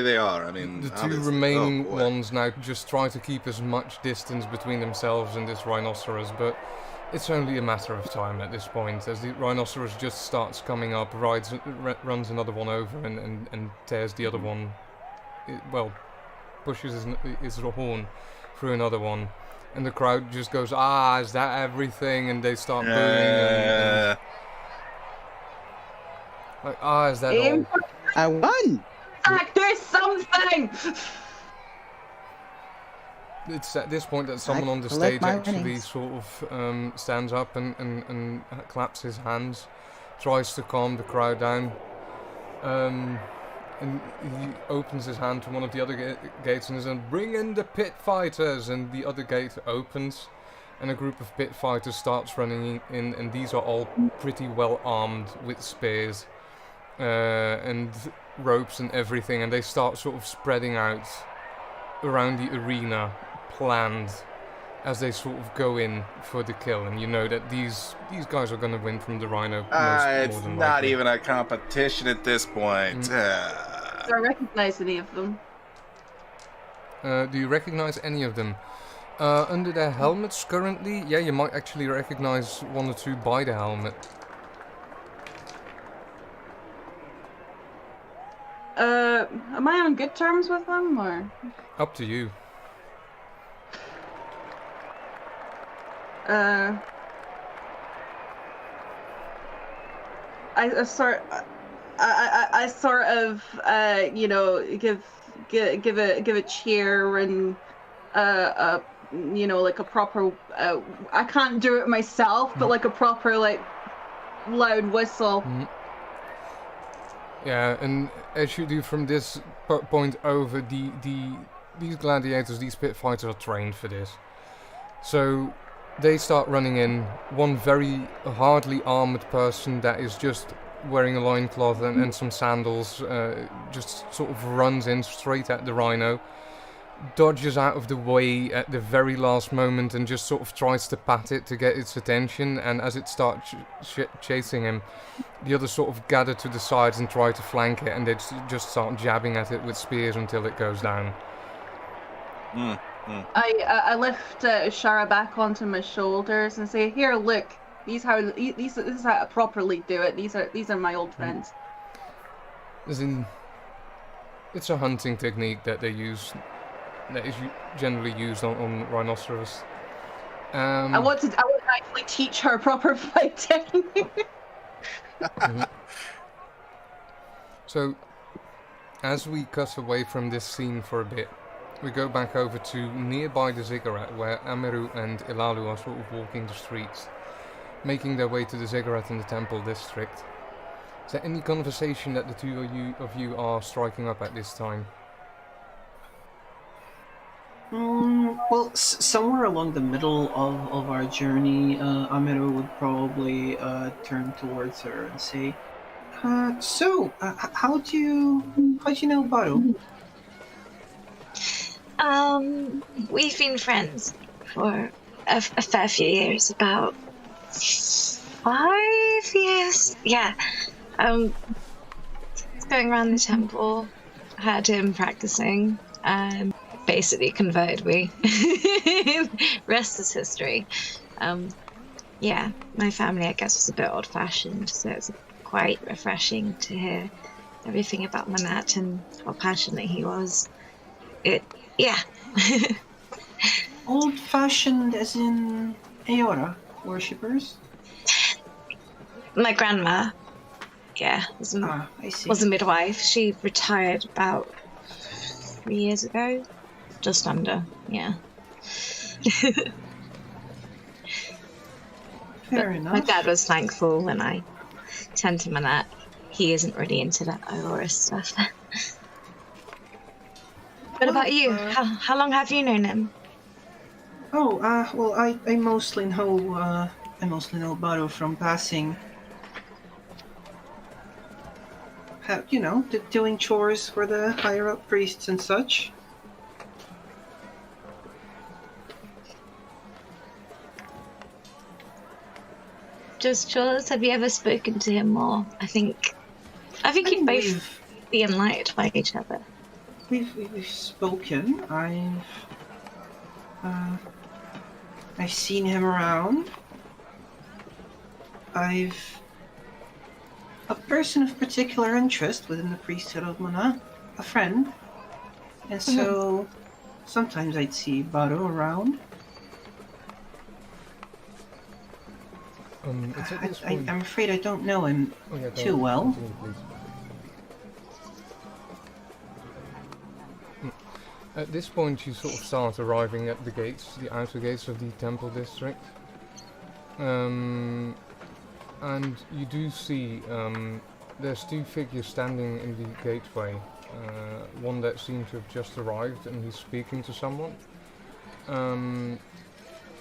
they are. I mean, The two obviously. remaining Oh, boy. ones now just try to keep as much distance between themselves and this rhinoceros, but it's only a matter of time at this point, as the rhinoceros just starts coming up, runs another one over, and tears the other one, pushes his horn through another one. And the crowd just goes, is that everything? And they start booing. And like, is that all? I won! Zach, do something! It's at this point that someone on the collect stage my actually winnings. sort of stands up and claps his hands, tries to calm the crowd down. And he opens his hand to one of the other gates and says, "Bring in the pit fighters!" And the other gate opens, and a group of pit fighters starts running in, and these are all pretty well armed with spears and ropes and everything, and they start sort of spreading out around the arena, planned as they sort of go in for the kill. And you know that these guys are going to win from the rhino. It's more than not likely. even a competition at this point. Do I recognize any of them? Do you recognize any of them? Under their helmets currently, yeah, you might actually recognize one or two by the helmet. Am I on good terms with them, or? Up to you. I sort of you know, give a cheer and you know, like a proper I can't do it myself, but like a proper like loud whistle. Yeah, and as you do from this point over, these gladiators, these pit fighters are trained for this. So they start running in. One very hardly armored person that is just wearing a loincloth and some sandals just sort of runs in straight at the rhino, dodges out of the way at the very last moment and just sort of tries to pat it to get its attention. And as it starts chasing him, the others sort of gather to the sides and try to flank it, and they just start jabbing at it with spears until it goes down. I lift Shara back onto my shoulders and say, "Here, look. This is how I properly do it. These are my old friends." As in, it's a hunting technique that they use, that is generally used on rhinoceros. I want to actually teach her proper fighting. So, as we cut away from this scene for a bit, we go back over to nearby the ziggurat, where Ameru and Ilalu are sort of walking the streets, making their way to the ziggurat in the temple district. Is there any conversation that the two of you are striking up at this time? Well, somewhere along the middle of our journey, Amiro would probably turn towards her and say, "So, how'd you know Baru?" We've been friends for a fair few years, about 5 years. Yeah. Going around the temple, heard him practicing, and basically converted me. Rest is history. Yeah, my family, I guess, was a bit old-fashioned, so it's quite refreshing to hear everything about Manat and how passionate he was. Yeah. Old-fashioned as in Aora worshippers? My grandma, yeah, I see. was a midwife. She retired about 3 years ago. Just under, yeah. Fair enough. My dad was thankful when I turned to Manat. he isn't really into that Aurora stuff. What about you? How long have you known him? Well, I mostly know Baro from passing. Doing chores for the higher up priests and such. Just chores? Have you ever spoken to him more? I think you both be enlightened by each other. We've spoken. I've seen him around. A person of particular interest within the priesthood of Mana, a friend. And so sometimes I'd see Baro around. I'm afraid I don't know him too well. Continue, please. At this point you sort of start arriving at the gates, the outer gates of the temple district. And you do see there's two figures standing in the gateway. One that seems to have just arrived and he's speaking to someone.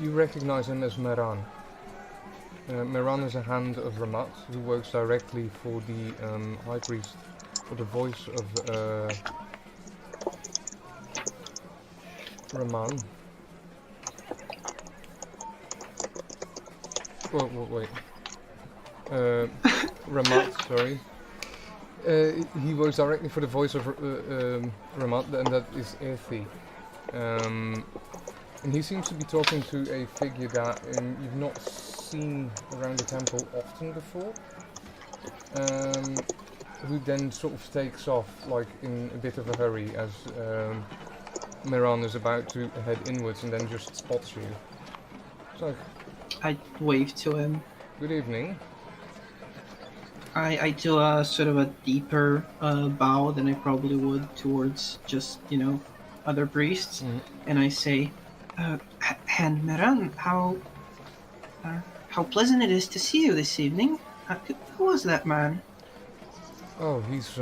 You recognize him as Meran. Meran is a hand of Ramat who works directly for the High Priest, for the voice of Raman. Wait. Ramat, sorry. He works directly for the voice of Ramat, and that is Ethi. And he seems to be talking to a figure that you've not seen around the temple often before. Who then sort of takes off, like in a bit of a hurry, as Meran is about to head inwards and then just spots you. So, I wave to him. good evening. I do a sort of a deeper bow than I probably would towards just, other priests. And I say, Hand Meran, how pleasant it is to see you this evening. Who was that man? Oh, he's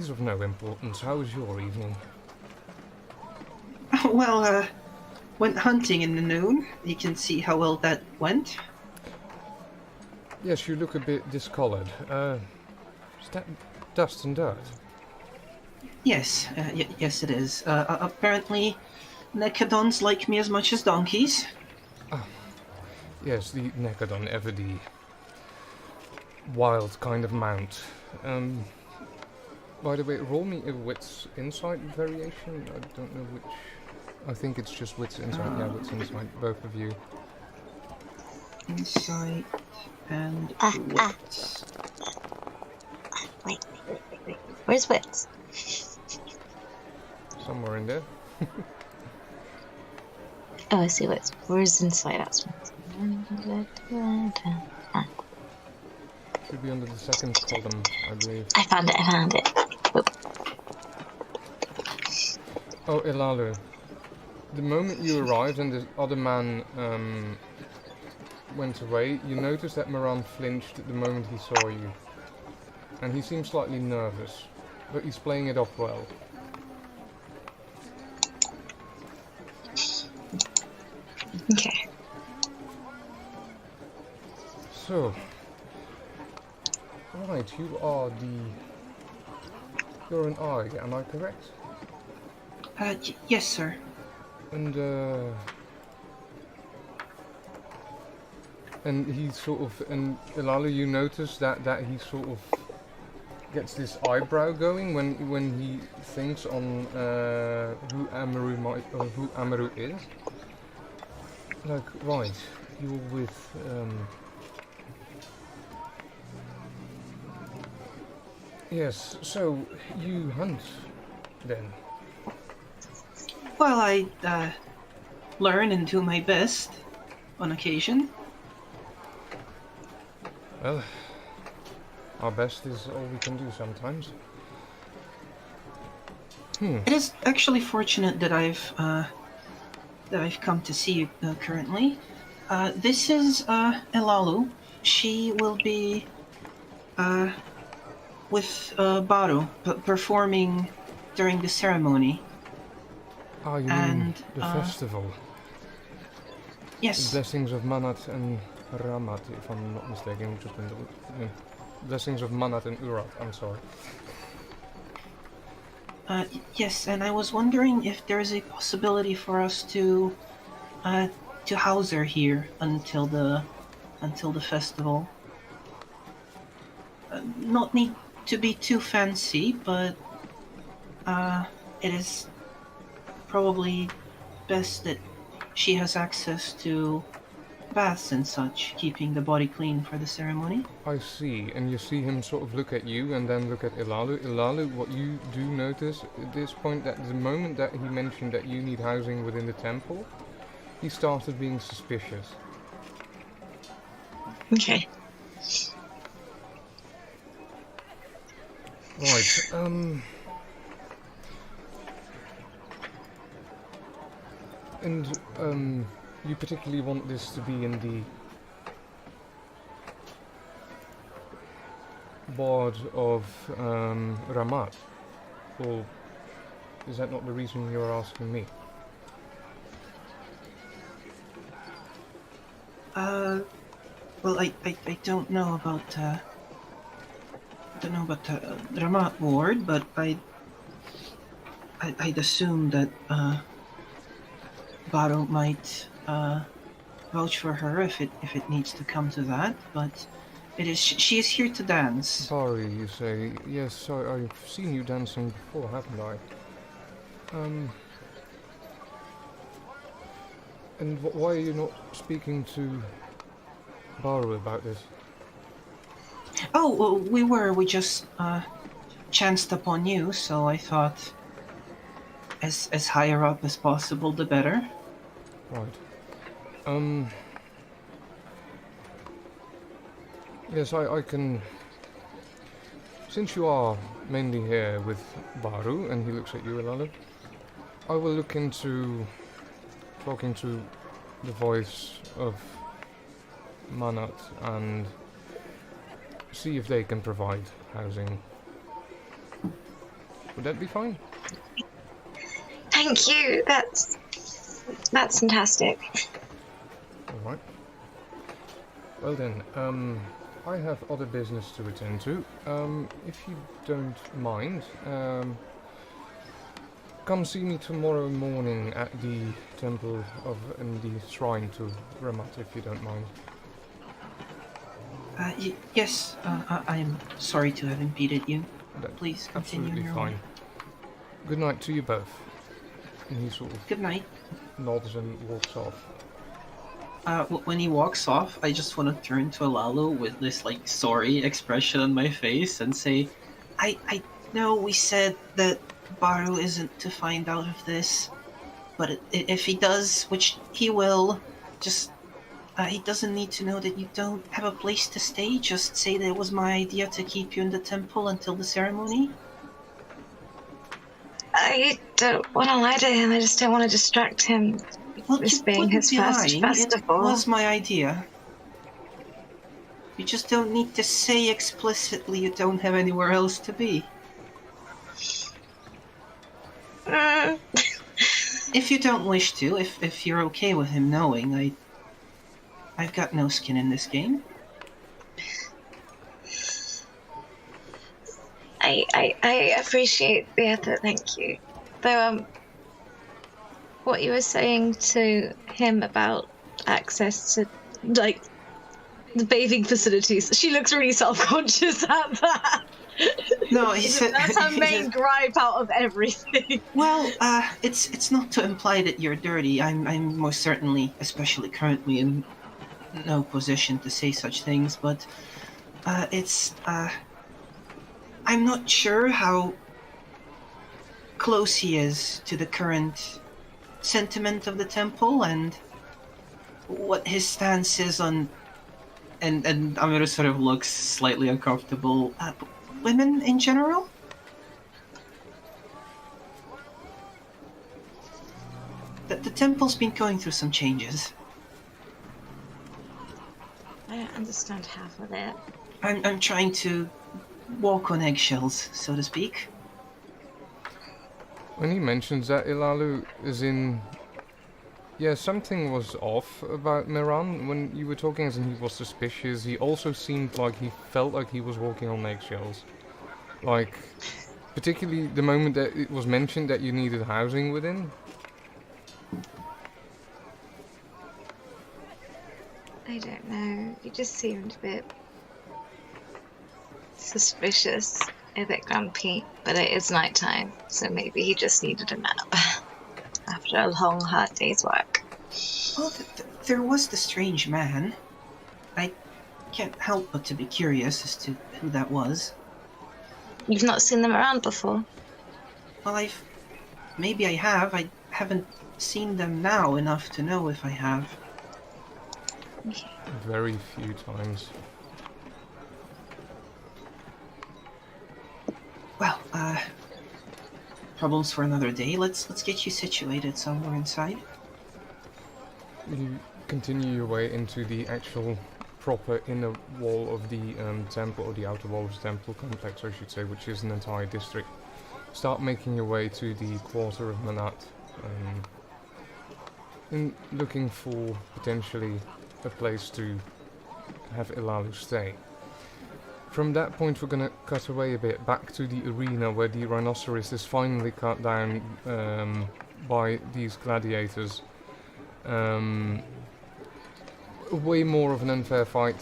of no importance. How was your evening? Well, went hunting in the noon. You can see how well that went. Yes, you look a bit discolored. Is that dust and dirt? Yes, yes it is. Apparently, Necadons like me as much as donkeys. Yes, the Necadon, ever the wild kind of mount. By the way, roll me a wits insight variation. I don't know which. I think it's just wits insight. Yeah, wits insight, both of you. Insight and wits. Wait. Where's wits? Somewhere in there. Oh, I see wits. Where's insight? That's Should be under the second column, I believe. I found it. Whoop. Oh, Elalu. The moment you arrived and the other man went away, you noticed that Meran flinched the moment he saw you. And he seemed slightly nervous, but he's playing it off well. Okay. So, right, you're an eye, am I correct? Yes, sir. And he sort of, and Elalu, you notice that he sort of gets this eyebrow going when he thinks on who Amaru is. Like, right, you're with yes, so you hunt then? Well, I learn and do my best on occasion. Well, our best is all we can do sometimes. It is actually fortunate that I've come to see you currently. This is Elalu. she will be with Baru performing during the ceremony. Ah, you mean And, the festival? Yes. Blessings of Manat and Ramat, if I'm not mistaken, which has been the blessings of Manat and Urat, I'm sorry. Yes, and I was wondering if there is a possibility for us to house her here until the festival. Not need to be too fancy, but it is probably best that she has access to baths and such, keeping the body clean for the ceremony. I see, and you see him sort of look at you and then look at Ilalu. Ilalu, what you do notice at this point, that the moment that he mentioned that you need housing within the temple, he started being suspicious. Okay. Right, and, you particularly want this to be in the ward of, Ramat? Or is that not the reason you're asking me? Well, I don't know about, Ramat ward, but I'd assume that, Baru might vouch for her if it needs to come to that. But she is here to dance. Sorry, you say. Yes, I've seen you dancing before, haven't I? And why are you not speaking to Baru about this? Oh, well, we just chanced upon you, so I thought as higher up as possible, the better. Right. Yes, I can... Since you are mainly here with Baru, and he looks at you, Ilalu, I will look into talking to the voice of Manat and see if they can provide housing. Would that be fine? Thank you. That's fantastic. Alright. Well then, I have other business to attend to. If you don't mind, come see me tomorrow morning at the temple and the shrine to Ramat, if you don't mind. Yes, I'm sorry to have impeded you. That's Please continue absolutely your fine. way. Good night to you both. And he sort of Good night. nods and walks off. When he walks off, I just want to turn to Alalu with this sorry expression on my face and say, I know we said that Baru isn't to find out of this, but if he does, which he will, just he doesn't need to know that you don't have a place to stay. Just say that it was my idea to keep you in the temple until the ceremony. I don't want to lie to him. I just don't want to distract him. Well, This you being wouldn't his be first lying. festival. It was my idea. You just don't need to say explicitly you don't have anywhere else to be. If you don't wish to, if you're okay with him knowing, I've got no skin in this game. I appreciate the effort, thank you. Though, what you were saying to him about access to, the bathing facilities, she looks really self-conscious at that. No, he said... That's her main gripe out of everything. Well, it's not to imply that you're dirty. I'm most certainly, especially currently, in no position to say such things, but I'm not sure how close he is to the current sentiment of the temple and what his stance is on, and Amiru sort of looks slightly uncomfortable, women in general? The temple's been going through some changes. I don't understand half of it. I'm trying to walk on eggshells, so to speak. When he mentions that, Ilalu is in... Yeah, something was off about Miran when you were talking, as in he was suspicious. He also seemed like he felt like he was walking on eggshells. Like, particularly the moment that it was mentioned that you needed housing within. I don't know. He just seemed a bit suspicious, a bit grumpy. But it is nighttime, so maybe he just needed a nap after a long, hard day's work. Well, there was the strange man. I can't help but to be curious as to who that was. You've not seen them around before? Well, maybe I have. I haven't seen them now enough to know if I have. Okay. Very few times. Well, problems for another day. Let's get you situated somewhere inside. You continue your way into the actual proper inner wall of the temple, or the outer wall of the temple complex, I should say, which is an entire district. Start making your way to the quarter of Manat, in looking for potentially a place to have Ilalu stay. From that point we're going to cut away a bit back to the arena where the rhinoceros is finally cut down by these gladiators. Way more of an unfair fight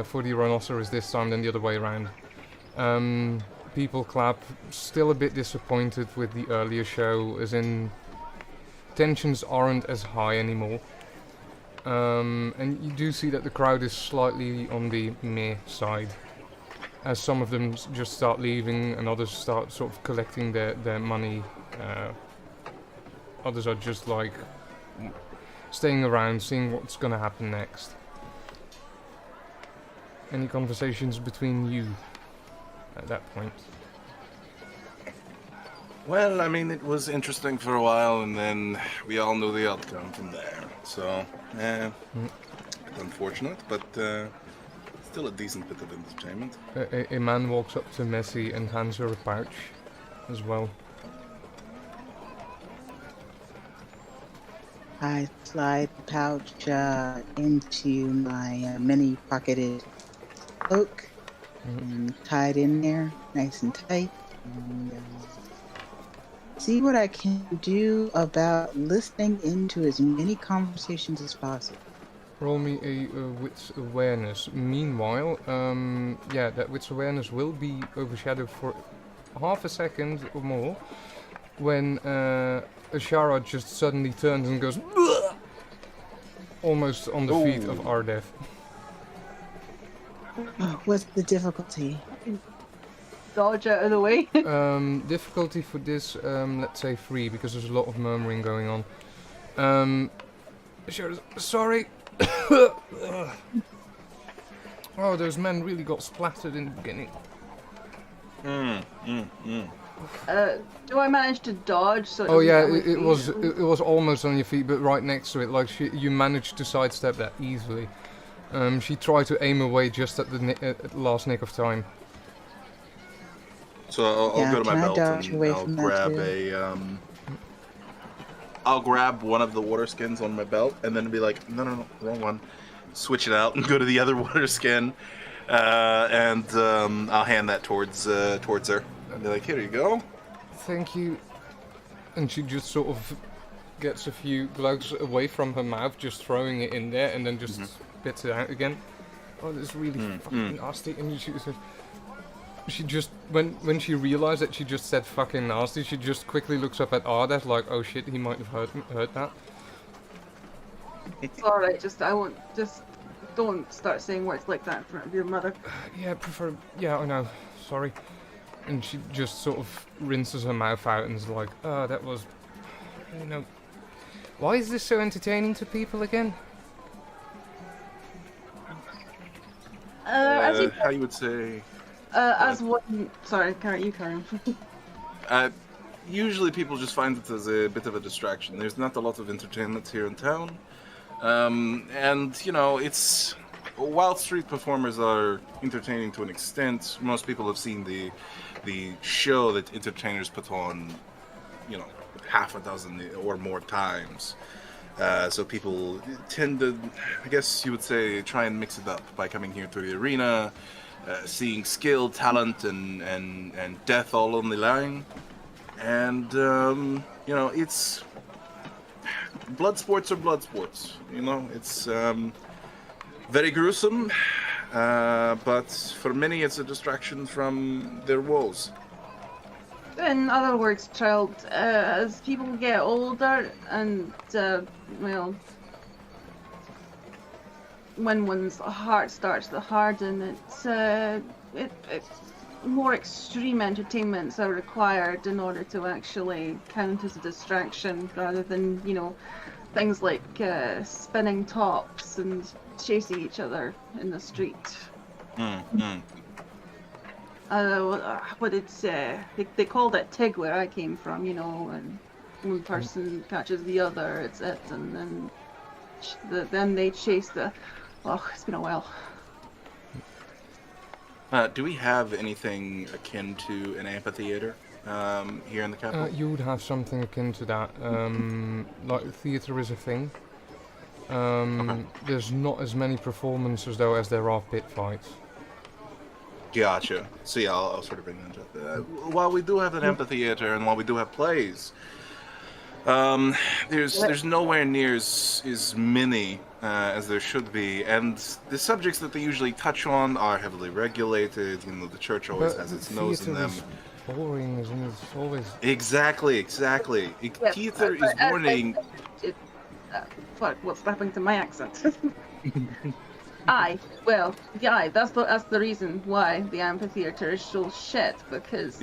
for the rhinoceros this time than the other way around. People clap, still a bit disappointed with the earlier show, as in tensions aren't as high anymore. And you do see that the crowd is slightly on the meh side, as some of them just start leaving and others start sort of collecting their money. Others are just like staying around, seeing what's going to happen next. Any conversations between you at that point? Well, I mean, it was interesting for a while, and then we all knew the outcome from there. So, unfortunate, but still a decent bit of entertainment. A man walks up to Messi and hands her a pouch as well. I slide the pouch into my many-pocketed cloak and tie it in there nice and tight. And see what I can do about listening into as many conversations as possible. Roll me a wits awareness. Meanwhile, yeah, that wits awareness will be overshadowed for half a second or more when Ashara just suddenly turns and goes "Bleh!" almost on the feet of Ardeth. What's the difficulty? Dodge out of the way. Difficulty for this, let's say 3, because there's a lot of murmuring going on. Ashara's, sorry. Oh, those men really got splattered in the beginning. Do I manage to dodge? So Oh yeah, it was almost on your feet, but right next to it. Like you managed to sidestep that easily. She tried to aim away just at the last nick of time. So I'll go to my belt and I'll grab one of the water skins on my belt and then be like, no, wrong one. Switch it out and go to the other water skin, and I'll hand that towards her. And be like, here you go. Thank you. And she just sort of gets a few glugs away from her mouth, just throwing it in there, and then just spits it out again. Oh, that's really fucking nasty. And she just, when she realized that she just said fucking nasty, she just quickly looks up at Ardeth like, oh shit, he might have heard that. It's alright, don't start saying words like that in front of your mother. Yeah, I know, sorry. And she just sort of rinses her mouth out and is like, that was, why is this so entertaining to people again? How you would say... as one... Sorry, you carry on. Usually people just find it as a bit of a distraction. There's not a lot of entertainment here in town. And, it's while street performers are entertaining to an extent, most people have seen the show that entertainers put on, half a dozen or more times. So people tend to, I guess you would say, try and mix it up by coming here to the arena, seeing skill, talent, and death all on the line. And, it's... Blood sports are blood sports, It's very gruesome, but for many it's a distraction from their woes. In other words, child, as people get older and, when one's heart starts to harden, it's more extreme entertainments are required in order to actually count as a distraction, rather than, things like spinning tops and chasing each other in the street. What it's they called it TIG where I came from, and one person catches the other, it's it, and then they chase the. Oh, it's been a while. Do we have anything akin to an amphitheater here in the capital? You would have something akin to that. Like theatre is a thing. Okay. There's not as many performances though as there are pit fights. Gotcha. So yeah, I'll sort of bring that up. While we do have an amphitheater and while we do have plays, there's nowhere near as many as there should be, and the subjects that they usually touch on are heavily regulated. The church always has its nose in them. Boring, isn't it? It's always Exactly. Theater is boring. Fuck, what's happening to my accent? That's the reason why the amphitheater is so shit, because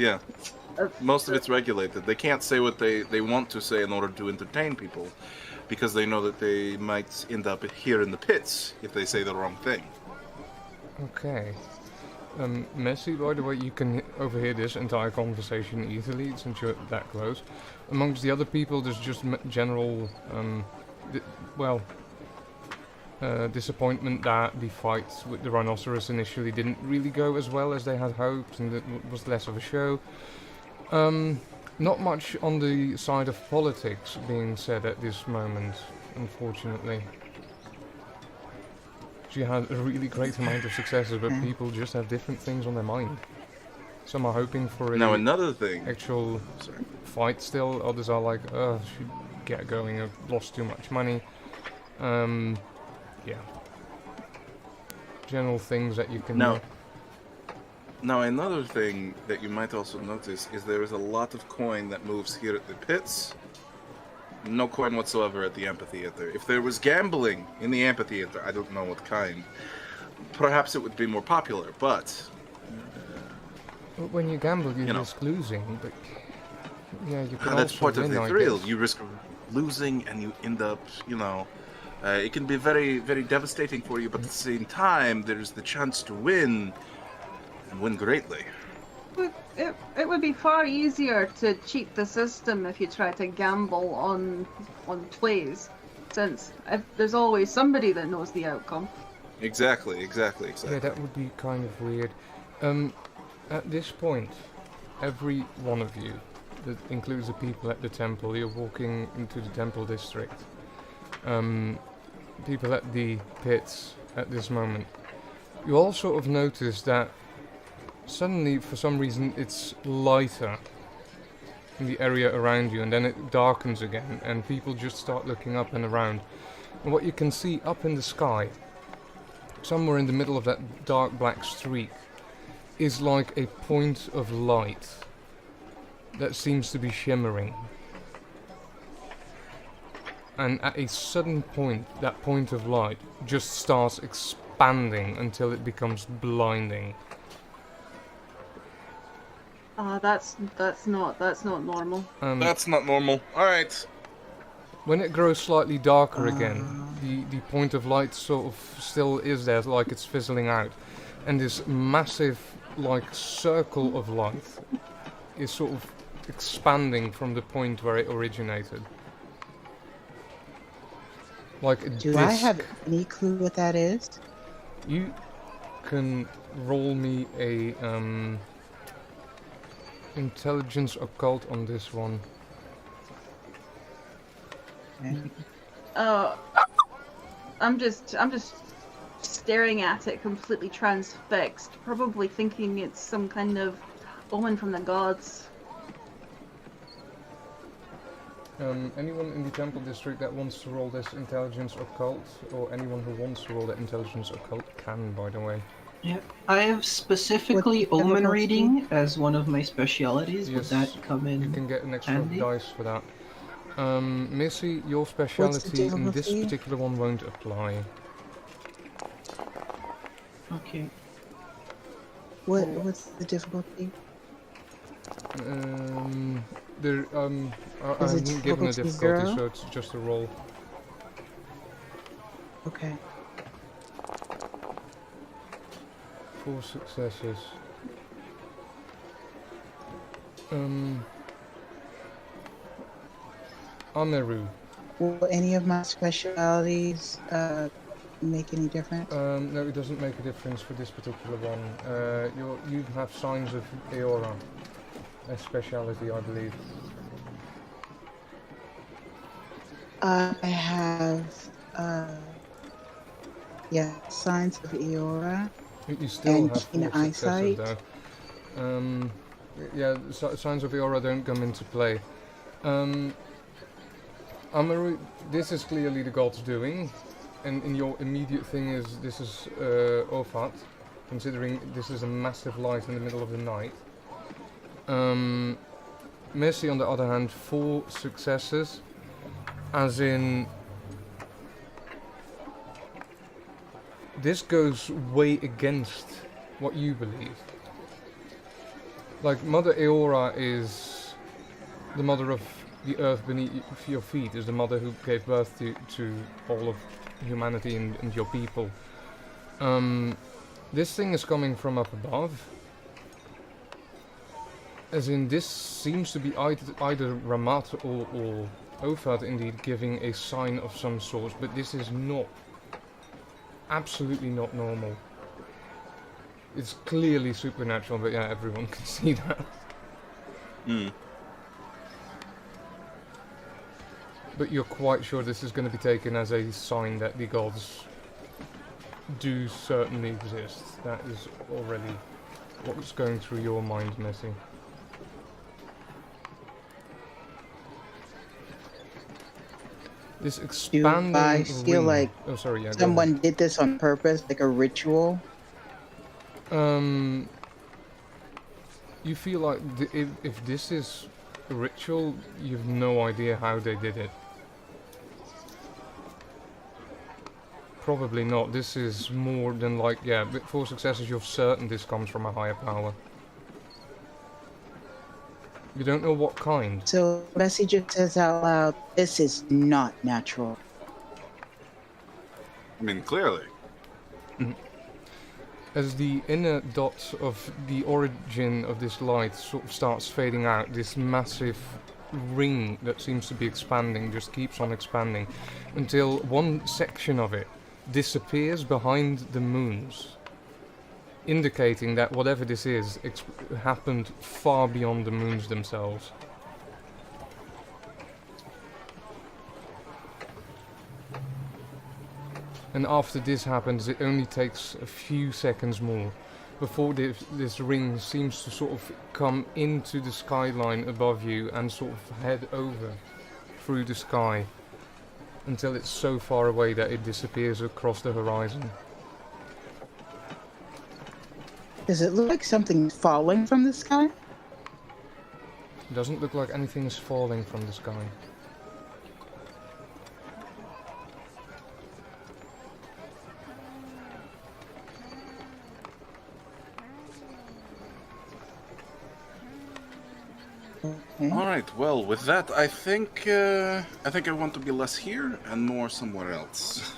most of it's regulated. They can't say what they want to say in order to entertain people, because they know that they might end up here in the pits if they say the wrong thing. okay. Messi, by the way, you can overhear this entire conversation easily since you're that close. Amongst the other people, there's just general, disappointment that the fight with the rhinoceros initially didn't really go as well as they had hoped, and it was less of a show. Not much on the side of politics being said at this moment, unfortunately. She had a really great amount of successes, but people just have different things on their mind. Some are hoping for Now another thing. actual fight still, others are like, should get going, I've lost too much money. Yeah. General things that you can do. Now another thing that you might also notice is there is a lot of coin that moves here at the pits. No coin whatsoever at the amphitheater. If there was gambling in the amphitheater, I don't know what kind, perhaps it would be more popular, but... When you gamble, you risk losing, but... Yeah, you can that's also part win, of the I thrill. guess. You risk losing and you end up, it can be very, very devastating for you, but at the same time, there's the chance to win, and win greatly. It would be far easier to cheat the system if you try to gamble on plays, since there's always somebody that knows the outcome. Exactly. Yeah, that would be kind of weird. At this point, every one of you, that includes the people at the temple, you're walking into the temple district. People at the pits at this moment. You all sort of notice that suddenly, for some reason, it's lighter in the area around you, and then it darkens again, and people just start looking up and around. And what you can see up in the sky, somewhere in the middle of that dark black streak, is like a point of light that seems to be shimmering. And at a sudden point, that point of light just starts expanding until it becomes blinding. That's not normal. That's not normal. Alright. When it grows slightly darker again, the point of light sort of still is there, like it's fizzling out. And this massive, circle of light is sort of expanding from the point where it originated. Like a Do disc. I have any clue what that is? You can roll me a intelligence occult on this one. Oh, I'm just staring at it, completely transfixed, probably thinking it's some kind of omen from the gods. Anyone in the temple district that wants to roll this intelligence occult, or anyone who wants to roll that intelligence occult can, by the way. Yeah, I have specifically What's the omen difficulty? reading as one of my specialities. Would Yes, that come in? You can get an extra handy? dice for that. Missy, your speciality in this difficulty? particular one won't apply. Okay. What's the difficulty? I Is it haven't given a difficulty difficulty, 0? so it's just a roll. Okay. 4 successes. Ameru. Will any of my specialities make any difference? No, it doesn't make a difference for this particular one. You have signs of Eora, a speciality, I believe. I have, signs of Eora. You still And have keen 4 successes, eyesight. though. Yeah, signs of Eora don't come into play. Amaru, this is clearly the gods doing, and your immediate thing is this is Ofat, considering this is a massive light in the middle of the night. Mercy, on the other hand, 4 successes, as in this goes way against what you believe. Like, Mother Eora is the mother of the earth beneath your feet, is the mother who gave birth to all of humanity and your people. This thing is coming from up above. As in, this seems to be either Ramat or Ofat indeed giving a sign of some sort, but this is not, absolutely not normal. It's clearly supernatural, but yeah, everyone can see that. Hmm. But you're quite sure this is going to be taken as a sign that the gods do certainly exist. That is already what's going through your mind, Missy. This expanding I feel ring. like Oh, sorry, yeah. go ahead. someone did this on purpose, like a ritual? You feel like if this is a ritual, you've no idea how they did it. Probably not. This is more than like, yeah, with 4 successes, you're certain this comes from a higher power. You don't know what kind. So Bessie just says out loud, this is not natural. I mean, clearly. As the inner dot of the origin of this light sort of starts fading out, this massive ring that seems to be expanding just keeps on expanding until one section of it disappears behind the moons, indicating that whatever this is happened far beyond the moons themselves. And after this happens, it only takes a few seconds more before this ring seems to sort of come into the skyline above you and sort of head over through the sky until it's so far away that it disappears across the horizon. Does it look like something's falling from the sky? It doesn't look like anything is falling from the sky. Okay. All right. Well, with that, I think I want to be less here and more somewhere else.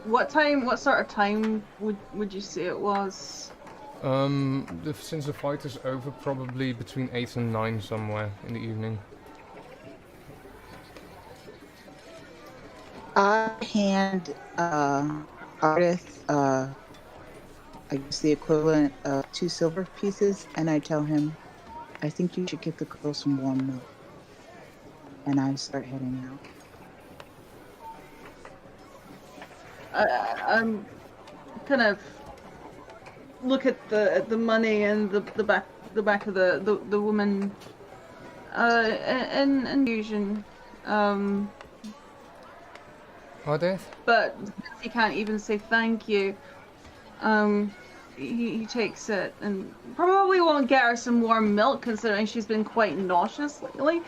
What time? What sort of time would you say it was? Since the fight is over, probably between 8 and 9 somewhere in the evening. I hand Ardith, I guess the equivalent of 2 silver pieces, and I tell him, I think you should give the girl some warm milk. And I start heading out. I'm kind of look at the money and the back of the woman in fusion. Ardith? But he can't even say thank you. He takes it and probably won't get her some warm milk, considering she's been quite nauseous lately.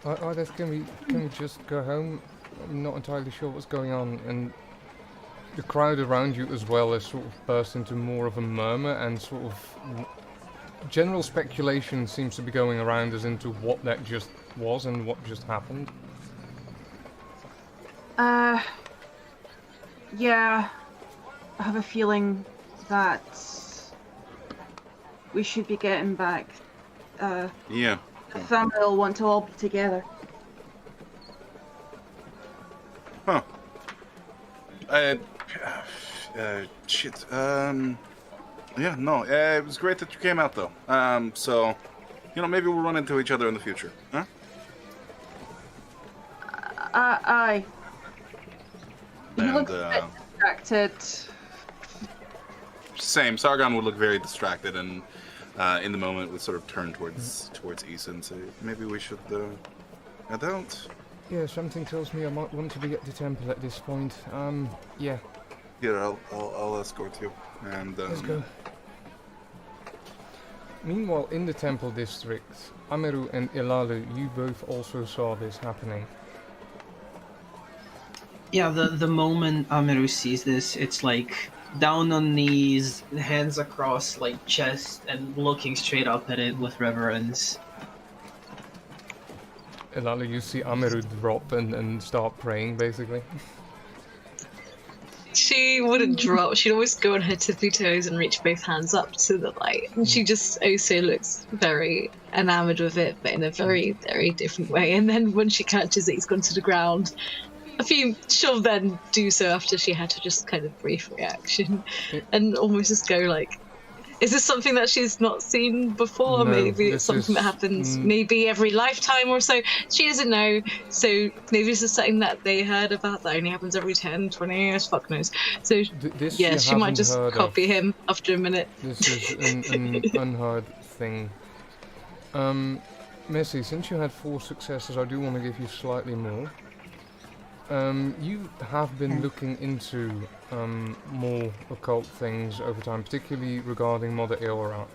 Ardith, can we just go home? I'm not entirely sure what's going on, and the crowd around you as well has sort of burst into more of a murmur, and sort of general speculation seems to be going around as into what that just was and what just happened. Yeah, I have a feeling that we should be getting back. Yeah. The family will want to all be together. Huh. Shit. Yeah, no. It was great that you came out, though. So, maybe we'll run into each other in the future, huh? Aye. He And, looks a bit distracted. Same. Sargon would look very distracted, and in the moment would sort of turn towards Issa and say, maybe we should head out. Yeah, something tells me I might want to be at the temple at this point. Yeah. Here, I'll escort you. And Let's go. Meanwhile, in the temple district, Ameru and Ilalu, you both also saw this happening. Yeah, the moment Ameru sees this, it's like down on knees, hands across like chest, and looking straight up at it with reverence. Ilalu, you see Ameru drop and start praying, basically. She wouldn't drop. She'd always go on her tippy toes and reach both hands up to the light. And she just also looks very enamored with it, but in a very, very different way. And then when she catches it, it's gone to the ground. She'll then do so after she had to just kind of brief reaction and almost just go like, is this something that she's not seen before? No, Maybe it's something that happens maybe every lifetime or so. She doesn't know, so maybe this is something that they heard about that only happens every 10, 20 years, fuck knows. So yeah, she might just copy him after a minute. This is an unheard thing. Missy, since you had 4 successes, I do want to give you slightly more. You have been looking into more occult things over time, particularly regarding Mother Eora.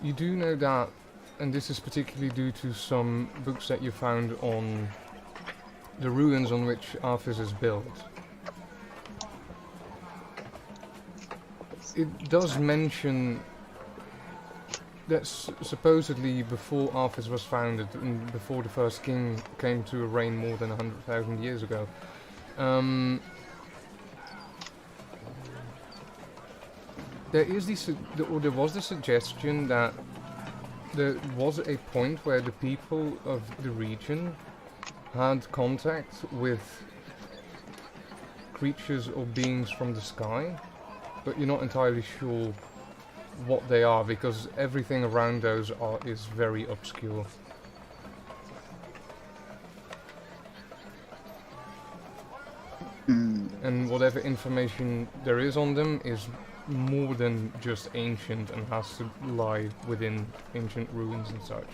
You do know that, and this is particularly due to some books that you found on the ruins on which Arthas is built. It does mention that supposedly before Arthas was founded and before the first king came to reign more than 100,000 years ago, there was the suggestion that there was a point where the people of the region had contact with creatures or beings from the sky, but you're not entirely sure what they are, because everything around those is very obscure. And whatever information there is on them is more than just ancient and has to lie within ancient ruins and such.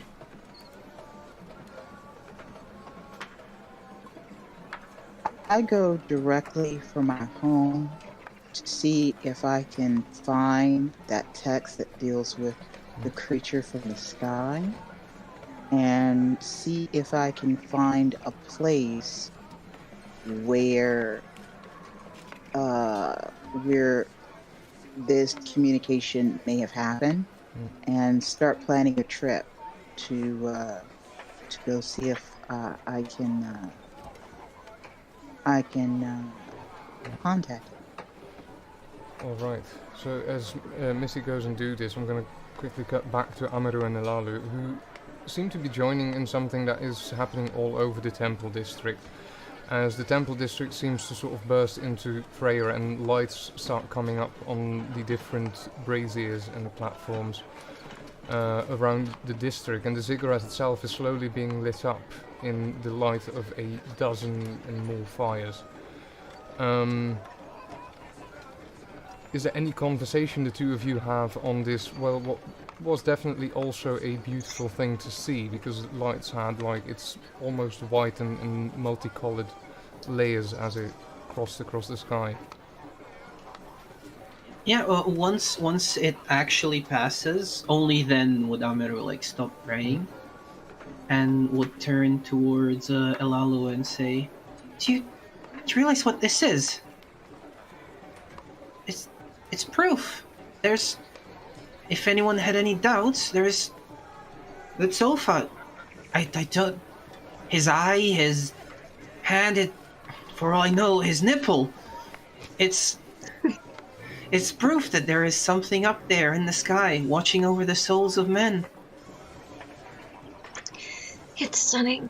I go directly for my home to see if I can find that text that deals with the creature from the sky, and see if I can find a place where this communication may have happened, and start planning a trip to go see if I can contact it. Alright, so as Missy goes and do this, I'm going to quickly cut back to Ameru and Ilalu, who seem to be joining in something that is happening all over the temple district. as the temple district seems to sort of burst into prayer and lights start coming up on the different braziers and the platforms around the district, and the ziggurat itself is slowly being lit up in the light of a dozen and more fires. Is there any conversation the two of you have on this, well, what was definitely also a beautiful thing to see, because lights had, like, it's almost white and multicolored layers as it crossed across the sky? Yeah, once it actually passes, only then would Ameru like stop praying, and would turn towards Elalu and say, "Do you realize what this is? It's proof. There's, if anyone had any doubts, there's the Tophat. I don't. His eye, his hand, it, for all I know, his nipple. It's proof that there is something up there in the sky, watching over the souls of men." It's stunning.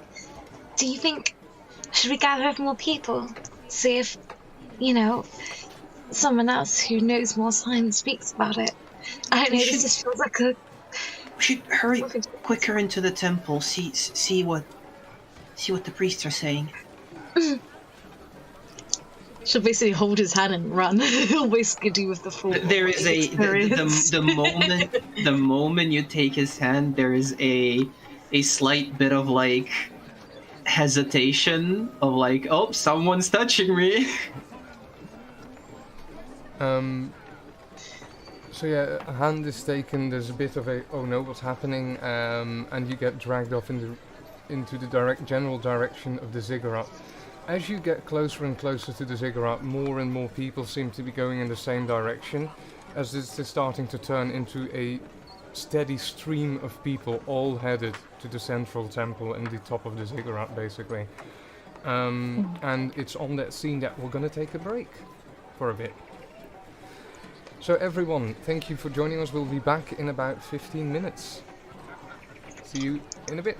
Do you think, should we gather up more people? See if, someone else who knows more science speaks about it. I don't know, this just feels like a... We should hurry quicker into the temple, see what the priests are saying. She'll basically hold his hand and run. He'll basically do with the full. There is the moment you take his hand, there is a slight bit of like hesitation of like, oh, someone's touching me. So yeah, a hand is taken, there's a bit of a, oh no, what's happening, and you get dragged off into the general direction of the ziggurat. As you get closer and closer to the ziggurat, more and more people seem to be going in the same direction, as this is starting to turn into a steady stream of people all headed to the central temple and the top of the ziggurat, basically. And it's on that scene that we're going to take a break for a bit. So everyone, thank you for joining us. We'll be back in about 15 minutes. See you in a bit.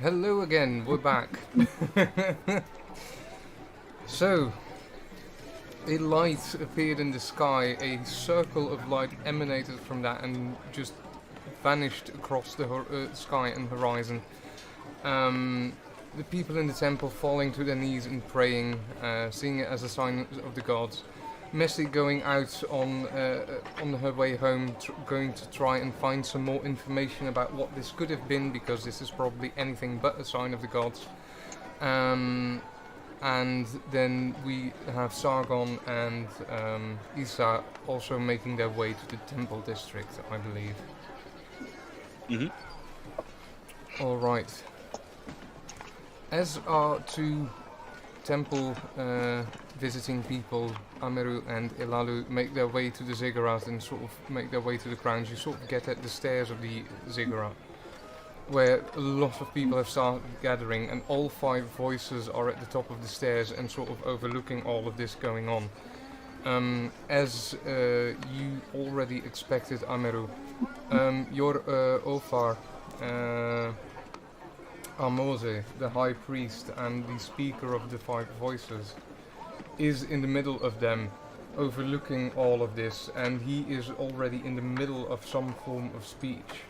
Hello again, we're back. So, a light appeared in the sky, a circle of light emanated from that and just vanished across the sky and horizon. The people in the temple falling to their knees and praying, seeing it as a sign of the gods. Messi going out on her way home, going to try and find some more information about what this could have been, because this is probably anything but a sign of the gods. And then we have Sargon and Isa also making their way to the temple district, I believe. Mm-hmm. All right. As our two temple visiting people, Ameru and Elalu, make their way to the ziggurat and sort of make their way to the grounds, you sort of get at the stairs of the ziggurat, where a lot of people have started gathering, and all 5 voices are at the top of the stairs and sort of overlooking all of this going on. As you already expected, Ameru, your Ofar, Amose, the high priest and the speaker of the 5 voices, is in the middle of them, overlooking all of this, and he is already in the middle of some form of speech.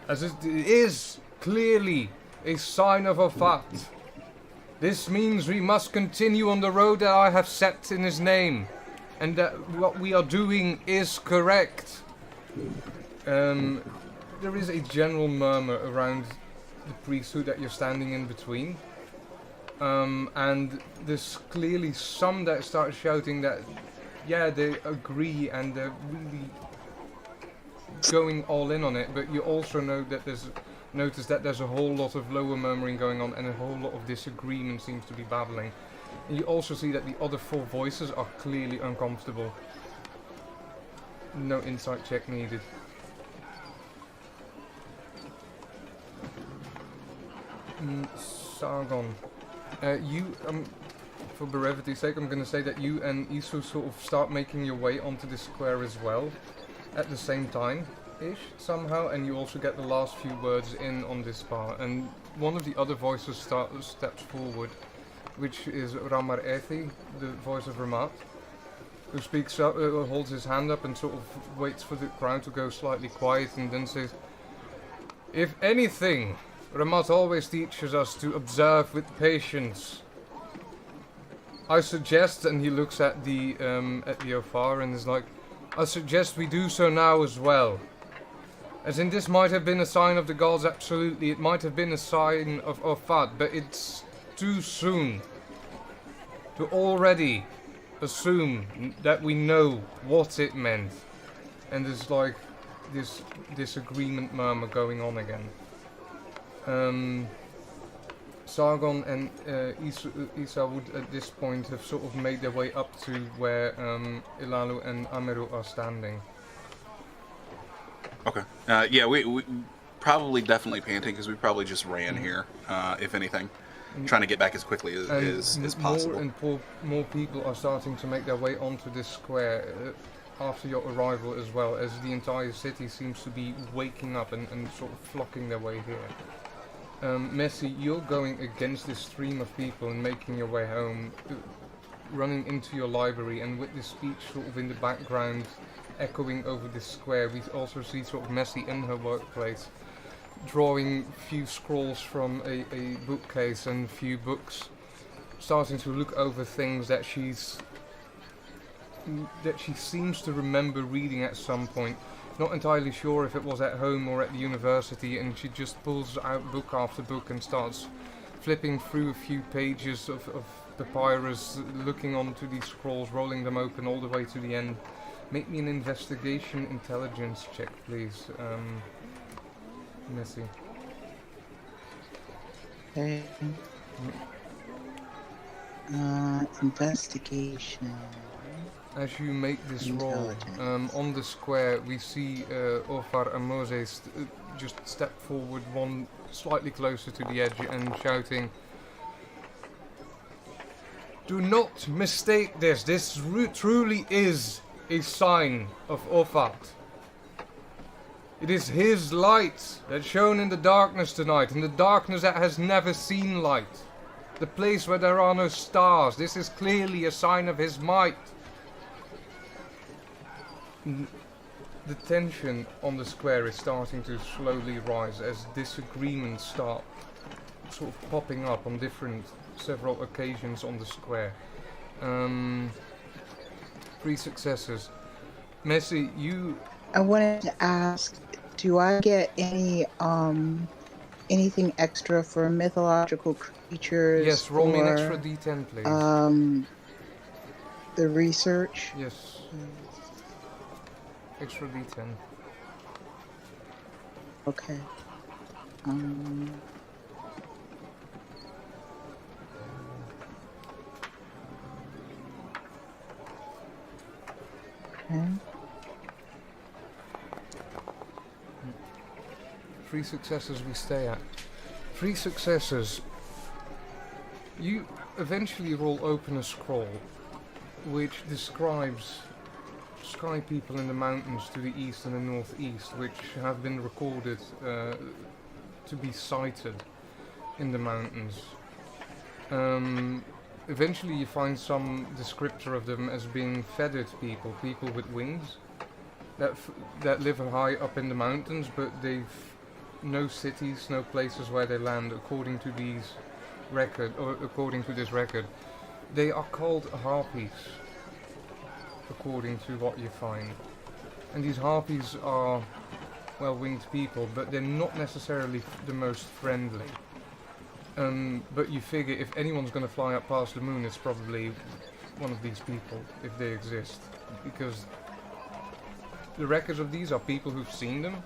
As it is clearly a sign of Ofat. This means we must continue on the road that I have set in his name, and that what we are doing is correct. There is a general murmur around the priesthood that you're standing in between, and there's clearly some that start shouting that, yeah, they agree and they're really going all in on it, but you also know that notice that there's a whole lot of lower murmuring going on and a whole lot of disagreement seems to be babbling. And you also see that the other 4 voices are clearly uncomfortable. No insight check needed. Sargon, you, for brevity's sake, I'm going to say that you and Isu sort of start making your way onto the square as well, at the same time-ish, somehow, and you also get the last few words in on this part, and one of the other voices steps forward, which is Ramar Ethi, the voice of Ramat, who speaks up, holds his hand up and sort of waits for the crowd to go slightly quiet, and then says, "If anything, Ramat always teaches us to observe with patience. I suggest," and he looks at the Ofar and is like, "I suggest we do so now as well. As in, this might have been a sign of the gods, absolutely. It might have been a sign of Ofat, but it's too soon to already assume that we know what it meant." And there's like this disagreement murmur going on again. Sargon and Isa would at this point have sort of made their way up to where Ilalu and Ameru are standing. Okay. Yeah, we probably definitely panting because we probably just ran here, if anything. Trying to get back as quickly as possible. More people are starting to make their way onto this square after your arrival as well, as the entire city seems to be waking up and sort of flocking their way here. Messi, you're going against this stream of people and making your way home, running into your library, and with this speech sort of in the background echoing over this square, we also see sort of Messi in her workplace, drawing a few scrolls from a bookcase and a few books, starting to look over things that she seems to remember reading at some point. Not entirely sure if it was at home or at the university, and she just pulls out book after book and starts flipping through a few pages of papyrus, looking onto these scrolls, rolling them open all the way to the end. Make me an investigation intelligence check, please, Messi. Okay. Investigation. As you make this roll, on the square, we see Ofar and Moses just step forward one slightly closer to the edge and shouting, "Do not mistake this. This truly is a sign of Ofat. It is his light that shone in the darkness tonight, in the darkness that has never seen light. The place where there are no stars. This is clearly a sign of his might. The tension on the square is starting to slowly rise as disagreements start sort of popping up on several occasions on the square. 3 successes. Messi, I wanted to ask, do I get anything extra for mythological creatures? Yes, roll me an extra d10, please. The research? Yes. Extra d10. Okay. Okay. 3 successes we stay at. 3 successes. You eventually roll open a scroll which describes sky people in the mountains to the east and the northeast, which have been recorded to be sighted in the mountains. Eventually you find some descriptor of them as being feathered people, people with wings, that live high up in the mountains, but they've no cities, no places where they land, according to this record. They are called harpies, according to what you find. And these harpies are, well, winged people, but they're not necessarily the most friendly. But you figure if anyone's going to fly up past the moon, it's probably one of these people, if they exist. Because the records of these are people who've seen them,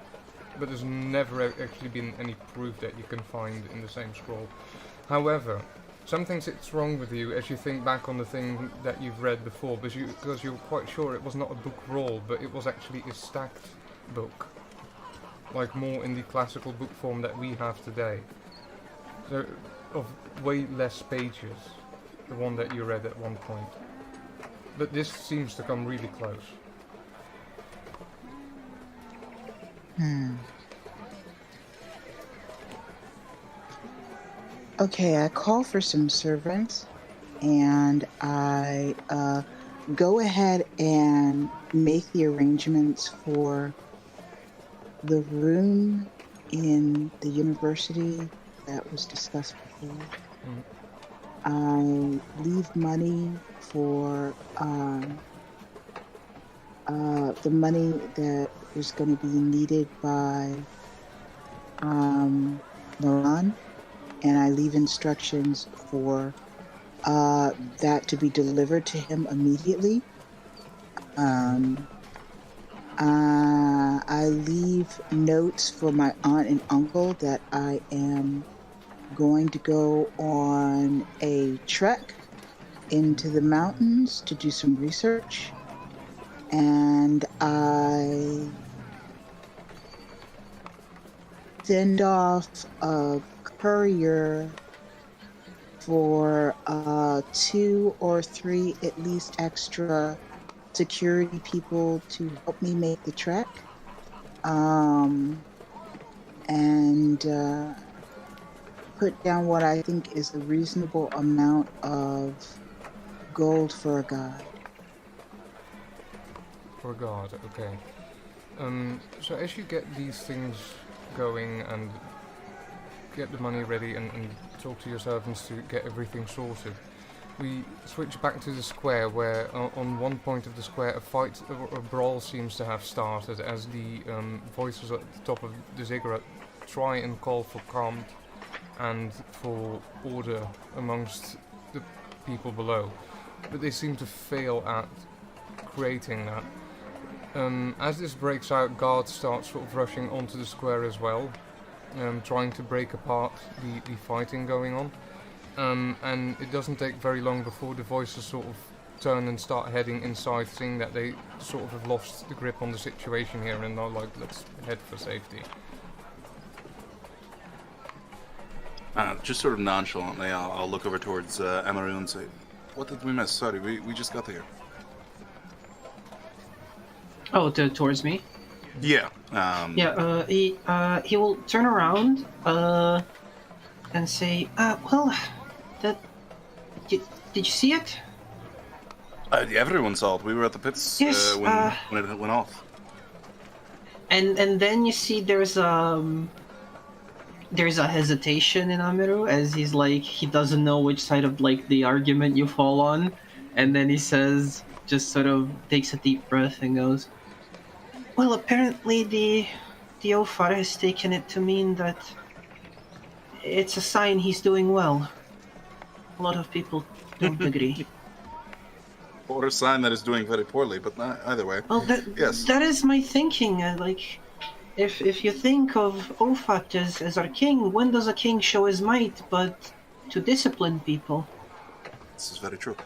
but there's never actually been any proof that you can find in the same scroll. However, something sits wrong with you as you think back on the thing that you've read before, because you're quite sure it was not a book roll, but it was actually a stacked book. Like more in the classical book form that we have today. So, of way less pages, the one that you read at one point. But this seems to come really close. Okay, I call for some servants, and I go ahead and make the arrangements for the room in the university that was discussed before. I leave money for the money that is going to be needed by Moran, and I leave instructions for that to be delivered to him immediately. I leave notes for my aunt and uncle that I am going to go on a trek into the mountains to do some research, and I send off a courier for 2 or 3 at least extra security people to help me make the trek, and put down what I think is a reasonable amount of gold for a guide. For a guard, okay. So as you get these things going and get the money ready and talk to your servants to get everything sorted, we switch back to the square where on one point of the square a fight or a brawl seems to have started as the voices at the top of the ziggurat try and call for calm and for order amongst the people below, but they seem to fail at creating that. As this breaks out, guards start sort of rushing onto the square as well, trying to break apart the fighting going on. And it doesn't take very long before the voices sort of turn and start heading inside, seeing that they sort of have lost the grip on the situation here and are like, let's head for safety. Just sort of nonchalantly, I'll look over towards Amaru and say, "What did we miss? Sorry, we just got here." Oh, towards me? Yeah. He will turn around and say, well, that did you see it? Everyone saw it. We were at the pits Yes, when it went off. And then you see there's a hesitation in Amiru as he's like, he doesn't know which side of like the argument you fall on, and then he says, just sort of takes a deep breath and goes, well, apparently the Ofar has taken it to mean that it's a sign he's doing well. A lot of people don't agree. Or a sign that is doing very poorly, but not either way. Well, yes. That is my thinking. If you think of Ofat as our king, when does a king show his might but to discipline people? This is very true.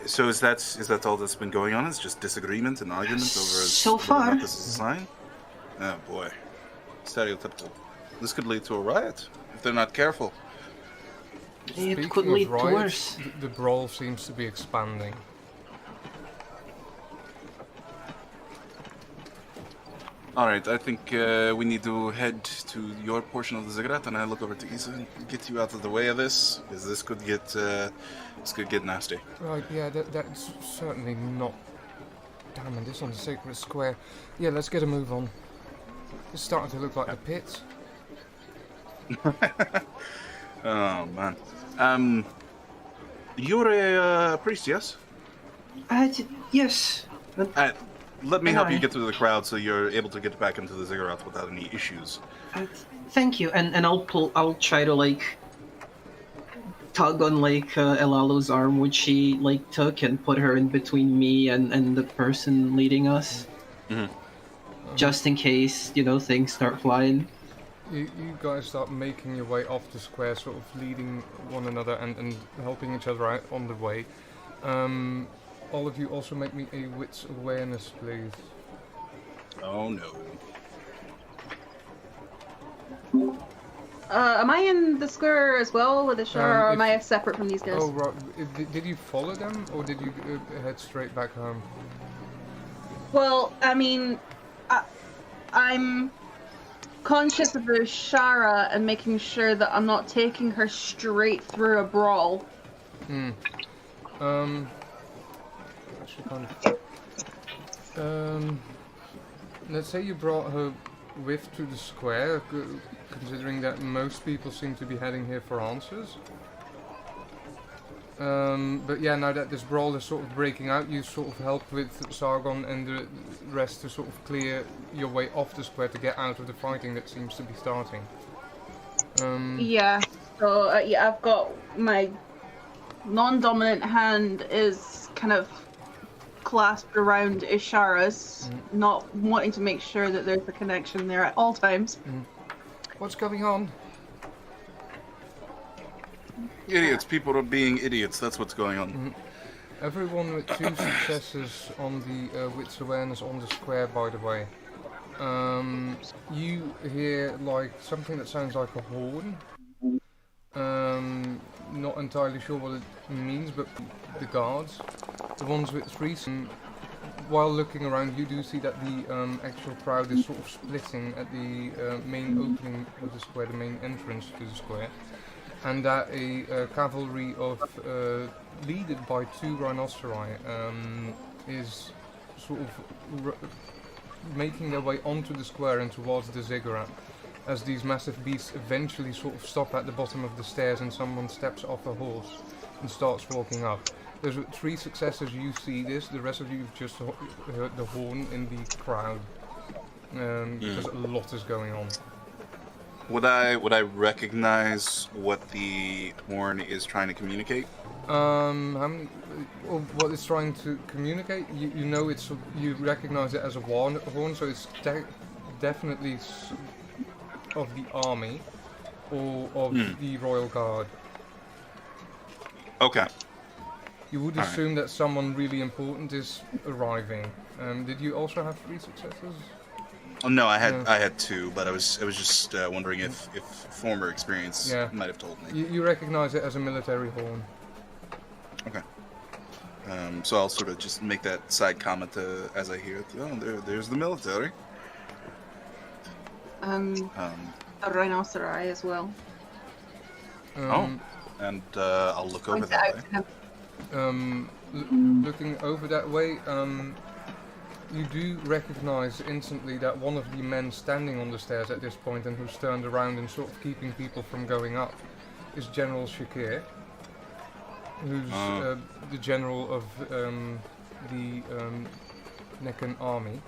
So is that all that's been going on? It's just disagreement and arguments over so far. This is a sign? Oh boy. Stereotypical. This could lead to a riot if they're not careful. It could lead to worse. The brawl seems to be expanding. Alright, I think we need to head to your portion of the ziggurat, and I look over to Isa and get you out of the way of this, because this could get nasty. Right, yeah, that's certainly not... Damn, and this on the sacred square. Yeah, let's get a move on. It's starting to look like the pits. Oh, man. You're a priest, yes? Yes. Let me help you get through the crowd so you're able to get back into the ziggurat without any issues. Thank you, and I'll try to like tug on like Elalo's arm, which she like took, and put her in between me and the person leading us, just in case things start flying. You guys start making your way off the square, sort of leading one another and helping each other out on the way. All of you also make me a wits awareness, please. Oh no. Am I in the square as well with the Shara, or am I separate from these guys? Oh, right. Did you follow them, or did you head straight back home? Well, I mean, I'm conscious of the Shara and making sure that I'm not taking her straight through a brawl. Let's say you brought her with to the square, considering that most people seem to be heading here for answers. But yeah, now that this brawl is sort of breaking out, you sort of help with Sargon and the rest to sort of clear your way off the square to get out of the fighting that seems to be starting. Yeah, so yeah, I've got my non-dominant hand is kind of clasped around Ishara's, not wanting to make sure that there's a connection there at all times. What's going on? Idiots. People are being idiots. That's what's going on. Everyone with 2 successes on the wits awareness on the square, by the way. You hear like something that sounds like a horn. Not entirely sure what it means, but the guards, the ones with 3, while looking around, you do see that the actual crowd is sort of splitting at the main opening of the square, the main entrance to the square, and that a cavalry of leaded by 2 rhinoceri is sort of making their way onto the square and towards the ziggurat, as these massive beasts eventually sort of stop at the bottom of the stairs and someone steps off a horse and starts walking up. There's 3 successes, you see this, the rest of you have just heard the horn in the crowd, because a lot is going on. Would I recognize what the horn is trying to communicate? What it's trying to communicate, you know, you recognize it as a horn, so it's definitely of the army or of the royal guard. Okay. You would assume that someone really important is arriving. Did you also have 3 successes? Oh, no, I had 2, but I was just wondering if former experience might have told me. You recognize it as a military horn. Okay. So I'll sort of just make that side comment as I hear it. Oh, there's the military. A rhinoceri as well. Um, and I'll look over Point it that out way. to him. Looking over that way, you do recognize instantly that one of the men standing on the stairs at this point and who's turned around and sort of keeping people from going up is General Shakir, who's the general of the Neccan army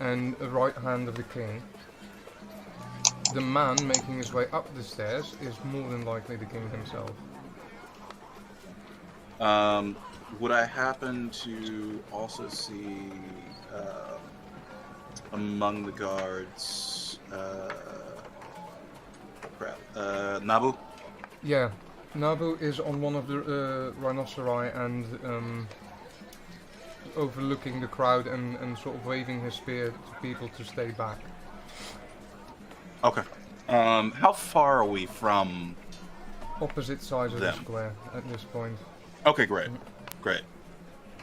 and a right hand of the king. The man making his way up the stairs is more than likely the king himself. Would I happen to also see among the guards Nabu? Yeah, Nabu is on one of the rhinoceri and overlooking the crowd and sort of waving his spear to people to stay back. Okay. How far are we from Opposite sides of the them? square at this point. Okay, great. Great.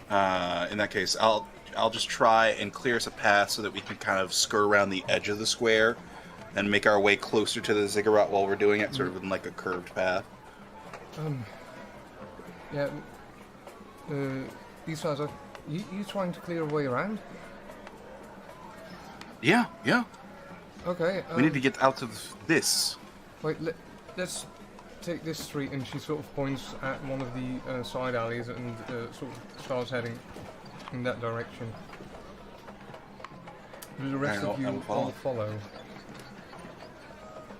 In that case, I'll just try and clear us a path so that we can kind of skirt around the edge of the square and make our way closer to the ziggurat while we're doing it, sort of in like a curved path. Yeah. Besides, you trying to clear a way around? Yeah. Okay. We need to get out of this. Wait, let's take this street, and she sort of points at one of the side alleys and sort of starts heading in that direction. The rest of you all follow.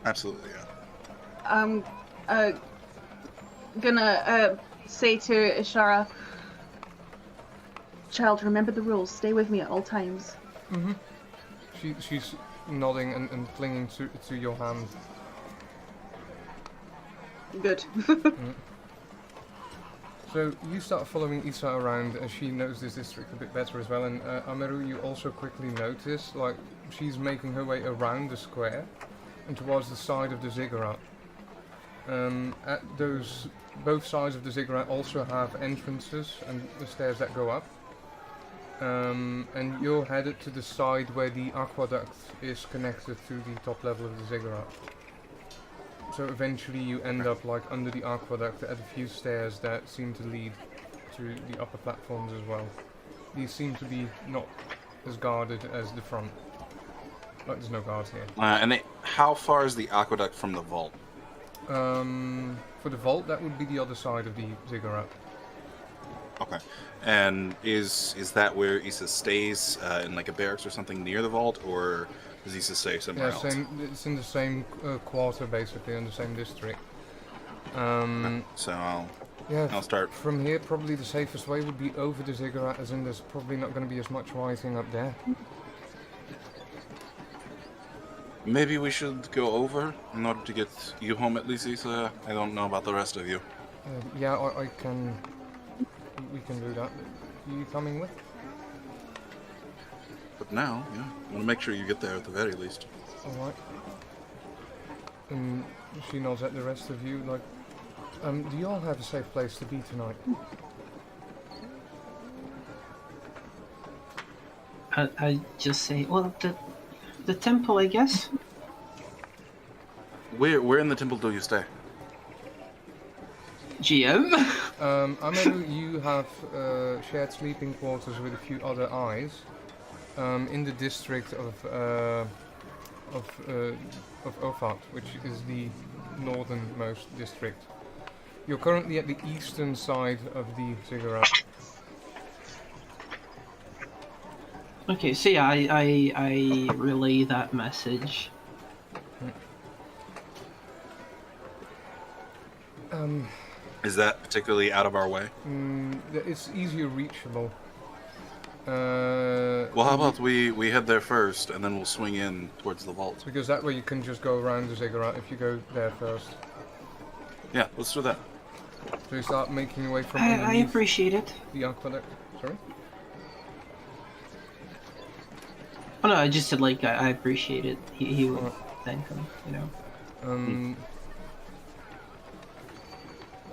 Absolutely, yeah. I'm gonna say to Ishara, child, remember the rules. Stay with me at all times. Mm-hmm. She's nodding and clinging to your hand. Good. So you start following Isa around as she knows this district a bit better as well, and Ameru, you also quickly notice, like, she's making her way around the square and towards the side of the ziggurat. At those, both sides of the ziggurat also have entrances and the stairs that go up. And you're headed to the side where the aqueduct is connected to the top level of the ziggurat. So eventually you end up like under the aqueduct at a few stairs that seem to lead to the upper platforms as well. These seem to be not as guarded as the front. Like there's no guards here. How far is the aqueduct from the vault? For the vault, that would be the other side of the ziggurat. Okay. And is that where Issa stays, in like a barracks or something near the vault, or does Issa stay somewhere else? It's in the same quarter, basically, in the same district. So I'll start. From here, probably the safest way would be over the ziggurat, as in there's probably not going to be as much writing up there. Maybe we should go over in order to get you home at least, Issa. I don't know about the rest of you. Yeah, I can. We can do that. Are you coming with? But now, yeah, I want to make sure you get there at the very least. Alright. And she nods at the rest of you, like, do you all have a safe place to be tonight? I just say, well, the temple, I guess. Where in the temple do you stay? GM? Ameru, you have shared sleeping quarters with a few other eyes in the district of Ofat, which is the northernmost district. You're currently at the eastern side of the ziggurat. Okay, so yeah, I relay that message. Is that particularly out of our way? It's easier reachable. Well, how about we head there first, and then we'll swing in towards the vault. Because that way you can just go around the ziggurat if you go there first. Yeah, let's do that. So you start making your way from I underneath appreciate it. the aqueduct. Sorry? Oh no, I just said like I appreciate it. He would thank him, you know.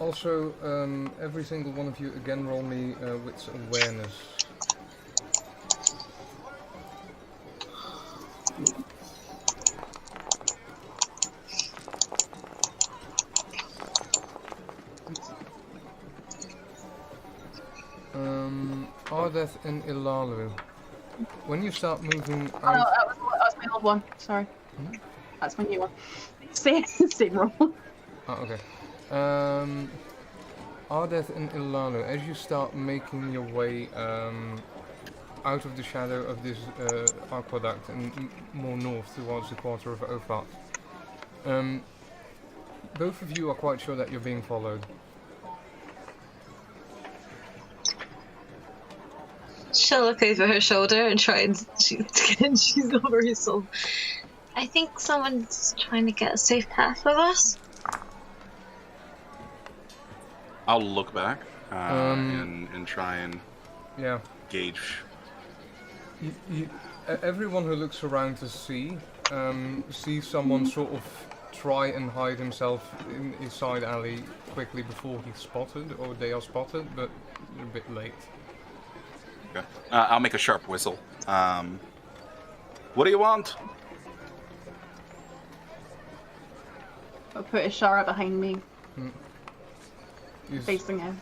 Also, every single one of you again roll me wits awareness. Ardeth and Ilalu. When you start moving Oh, no, out... that was my old one. Sorry. Hmm? That's my new one. Same roll. Oh, okay. Ardeth and Ilalu, as you start making your way out of the shadow of this aqueduct and more north towards the quarter of Ofat, both of you are quite sure that you're being followed. She'll look over her shoulder and try and she's not very soft. I think someone's trying to get a safe path with us. I'll look back and try and gauge. Everyone who looks around to see sees someone sort of try and hide himself in a side alley quickly before he's spotted, or they are spotted, but a bit late. Okay. I'll make a sharp whistle. What do you want? I'll put Ishara behind me, facing him.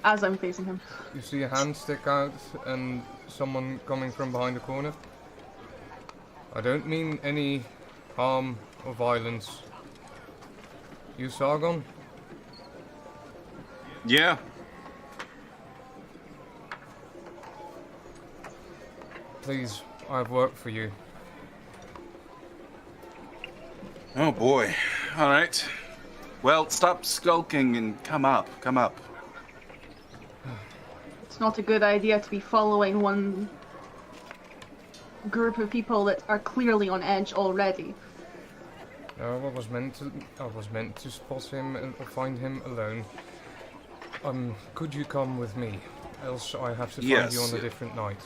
As I'm facing him. You see a hand stick out and someone coming from behind the corner. I don't mean any harm or violence. You Sargon? Yeah. Please, I have work for you. Oh boy. All right. Well, stop skulking and come up. Come up. It's not a good idea to be following one group of people that are clearly on edge already. I was meant to spot him or find him alone. Could you come with me? Else I have to find you on a different night.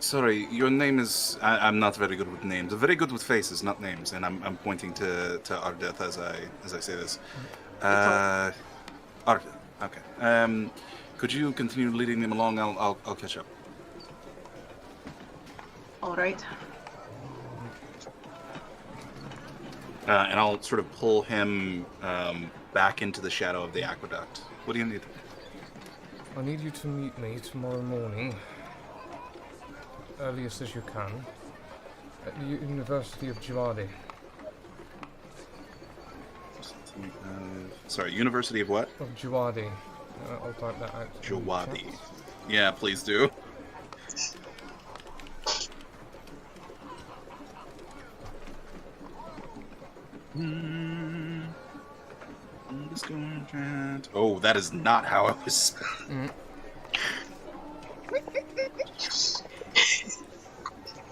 Sorry, your name is... I'm not very good with names. I'm very good with faces, not names. And I'm pointing to Ardeth as I say this. Ardeth, okay. Could you continue leading them along? I'll catch up. All right. And I'll sort of pull him back into the shadow of the aqueduct. What do you need? I need you to meet me tomorrow morning, earliest as you can, at the University of Jawadi. Sorry, University of what? Of Jawadi. I'll type that out. Jawadi. Yeah, please do. Oh, that is not how I was.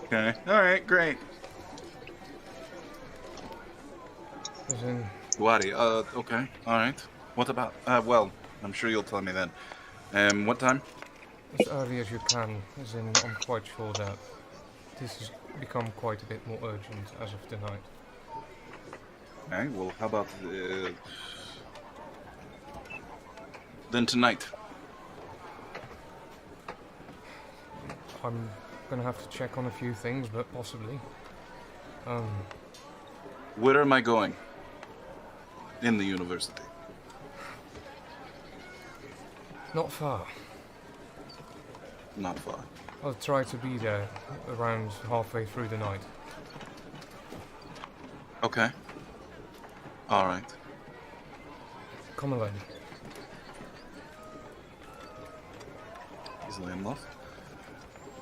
Okay. All right. Great. As in, Wadi. Okay. All right. What about? Well, I'm sure you'll tell me then. What time? as early as you can, as in I'm quite sure that this has become quite a bit more urgent as of tonight. Okay. Well, how about then tonight? I'm gonna have to check on a few things, but possibly. Where am I going? In the university. Not far. Not far. I'll try to be there around halfway through the night. Okay. All right. Come along. Easily enough.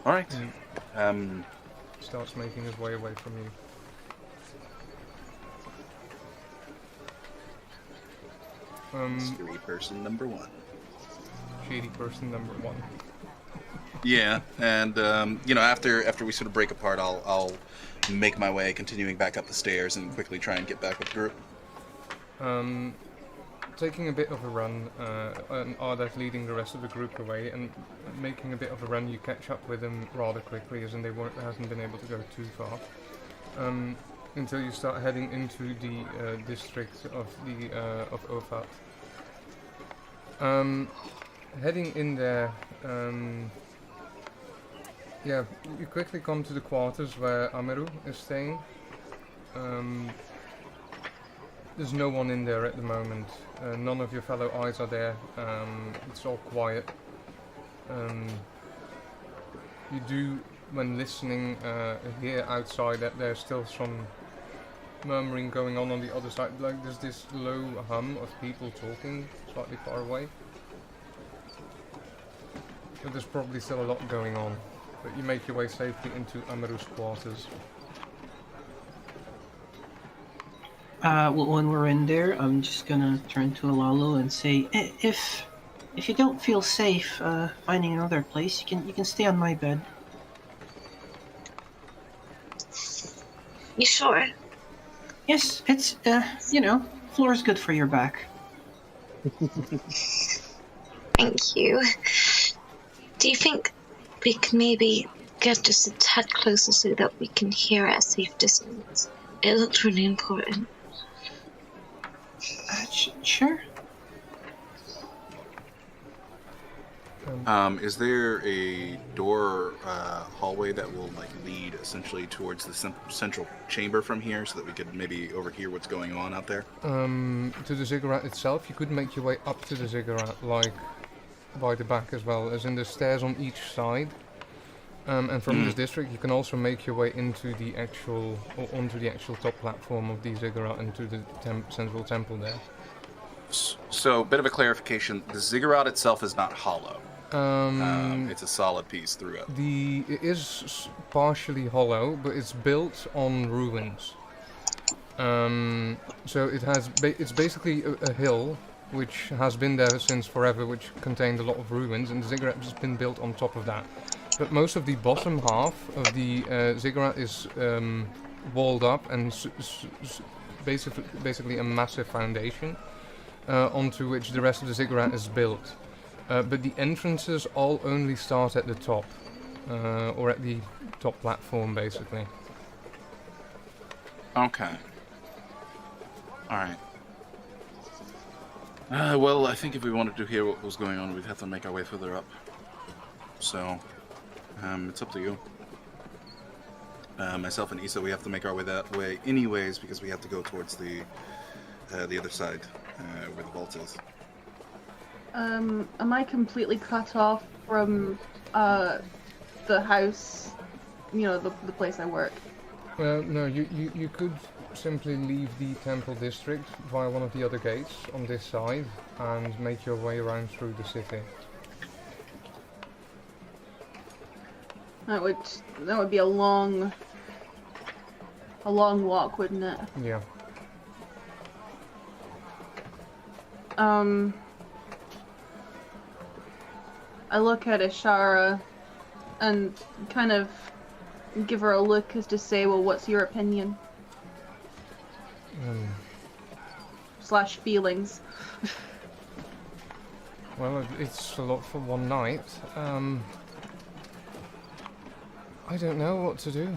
All right. Starts making his way away from you. Scary person number one. Shady person number one. Yeah, and after we sort of break apart, I'll make my way, continuing back up the stairs, and quickly try and get back with the group. Taking a bit of a run, and Ardeth leading the rest of the group away, and making a bit of a run, you catch up with them rather quickly, as in they hasn't been able to go too far, until you start heading into the district of the of Ofat. Heading in there, yeah, you quickly come to the quarters where Amiru is staying. There's no one in there at the moment. None of your fellow eyes are there. It's all quiet. you do, when listening, hear outside that there's still some murmuring going on the other side. Like there's this low hum of people talking slightly far away. But there's probably still a lot going on. But you make your way safely into Amaru's quarters. Well, when we're in there, I'm just gonna turn to Alalo and say, if you don't feel safe finding another place, you can stay on my bed. You sure? Yes, it's floor's good for your back. Thank you. Do you think we can maybe get just a tad closer so that we can hear at a safe distance? It looks really important. Sure. Is there a door hallway that will lead essentially towards the central chamber from here, so that we could maybe overhear what's going on out there? To the ziggurat itself, you could make your way up to the ziggurat, by the back as well, as in the stairs on each side. And from this district, you can also make your way into the onto the actual top platform of the ziggurat and to the central temple there. So, bit of a clarification: the ziggurat itself is not hollow. It's a solid piece throughout. It is partially hollow, but it's built on ruins. So it's basically a hill which has been there since forever, which contained a lot of ruins, and the ziggurat has been built on top of that. But most of the bottom half of the ziggurat is walled up and basically a massive foundation onto which the rest of the ziggurat is built. But the entrances all only start at the top, or at the top platform, basically. Okay. Alright. Well, I think if we wanted to hear what was going on, we'd have to make our way further up. So, it's up to you. Myself and Issa, we have to make our way that way anyways, because we have to go towards the other side, where the vault is. Am I completely cut off from the house, the place I work? No, you could simply leave the temple district via one of the other gates on this side and make your way around through the city. That would be a long walk, wouldn't it? Yeah. I look at Ishara and kind of give her a look as to say, well, what's your opinion? / feelings. Well, it's a lot for one night. I don't know what to do.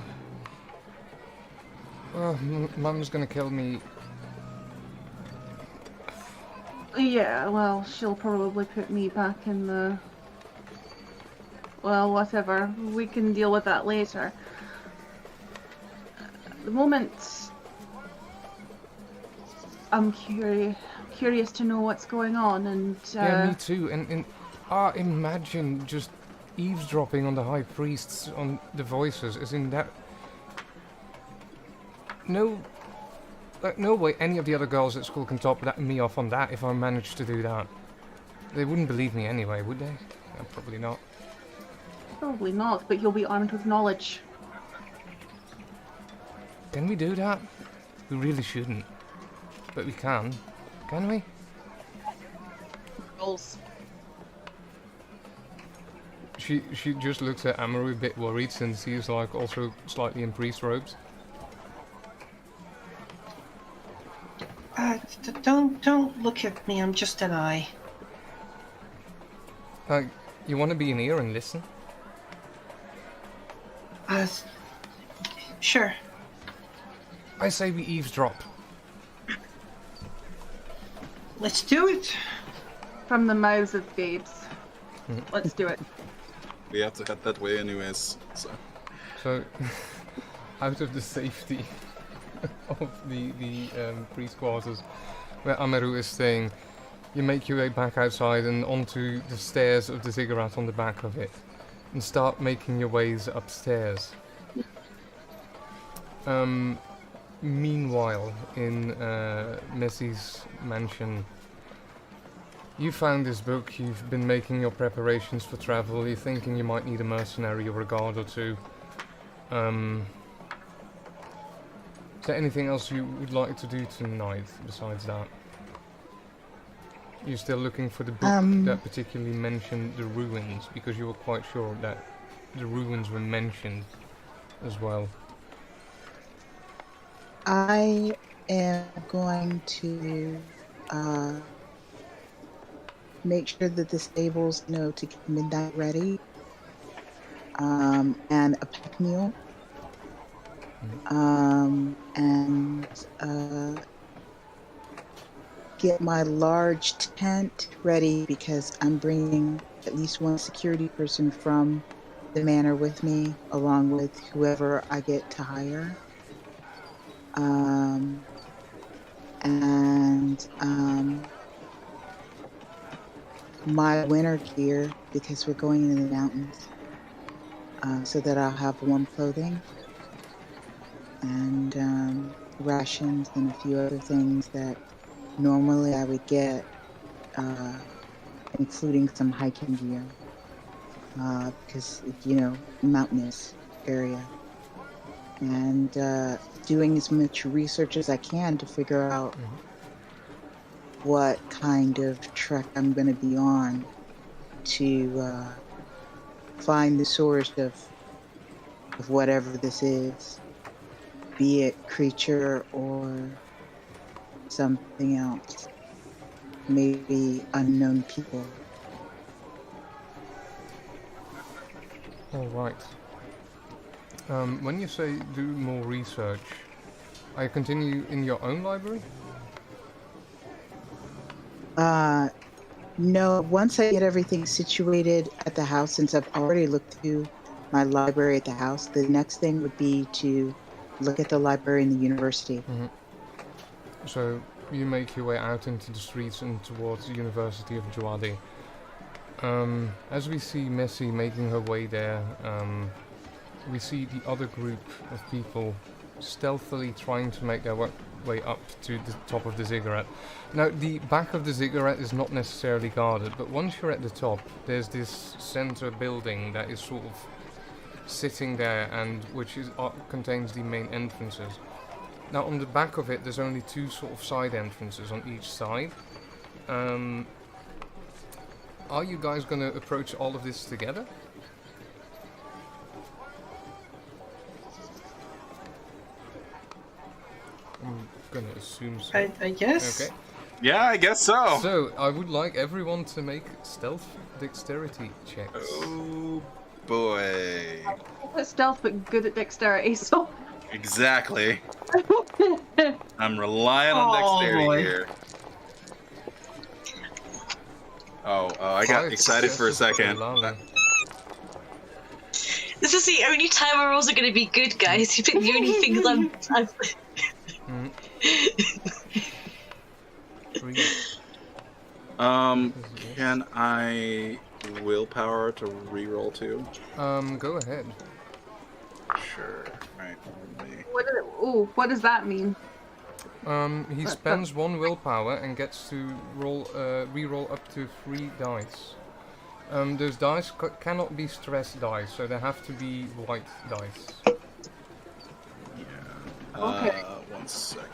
Well, Mum's gonna kill me. Yeah, well, she'll probably put me back in the... Well, whatever. We can deal with that later. At the moment, I'm curious to know what's going on, and... Yeah, me too. And imagine just eavesdropping on the high priests, on the voices, as in that... No way any of the other girls at school can top me off on that if I managed to do that. They wouldn't believe me anyway, would they? Probably not. Probably not, but you'll be armed with knowledge. Can we do that? We really shouldn't. But we can we? Rules. She just looks at Amaru a bit worried, since he's also slightly in priest robes. Don't look at me, I'm just an eye. You want to be an ear and listen? Sure. I say we eavesdrop. Let's do it. From the mouths of babes. Let's do it. We have to head that way anyways, so... So, out of the safety of the priest quarters, where Amaru is staying, You make your way back outside and onto the stairs of the ziggurat on the back of it, and start making your ways upstairs. Meanwhile, in Messy's mansion, you found this book, you've been making your preparations for travel, you're thinking you might need a mercenary or a guard or two. Is there anything else you would like to do tonight besides that? You're still looking for the book that particularly mentioned the ruins, because you were quite sure that the ruins were mentioned as well. I am going to make sure that the stables know to get midnight ready, and a pack mule, and get my large tent ready, because I'm bringing at least one security person from the manor with me, along with whoever I get to hire. My winter gear, because we're going into the mountains, so that I'll have warm clothing, and rations and a few other things that normally I would get, including some hiking gear, because, you know, mountainous area. And doing as much research as I can to figure out what kind of trek I'm going to be on to find the source of whatever this is, be it creature or something else, maybe unknown people. All right. When you say do more research, are you continue in your own library? No, once I get everything situated at the house, since I've already looked through my library at the house, the next thing would be to look at the library in the university. Mm-hmm. So you make your way out into the streets and towards the University of Juadi. As we see Messy making her way there, we see the other group of people stealthily trying to make their way up to the top of the ziggurat. Now, the back of the ziggurat is not necessarily guarded, but once you're at the top, there's this center building that is sort of sitting there, and which is contains the main entrances. Now, on the back of it, there's only two sort of side entrances on each side. Are you guys going to approach all of this together? I'm going to assume so. I guess. Okay. Yeah, I guess so. So, I would like everyone to make stealth dexterity checks. Oh boy. Good stealth, but good at dexterity, so. Exactly. I'm relying on dexterity here. Oh, I got excited for a second. This is the only time our rolls are going to be good, guys. You pick the only things I've... Can I willpower to reroll too? Go ahead. Sure. Alright, What does that mean? He spends one willpower and gets to re-roll up to 3 dice. Those dice cannot be stress dice, so they have to be white dice. Yeah. Okay. 1 second.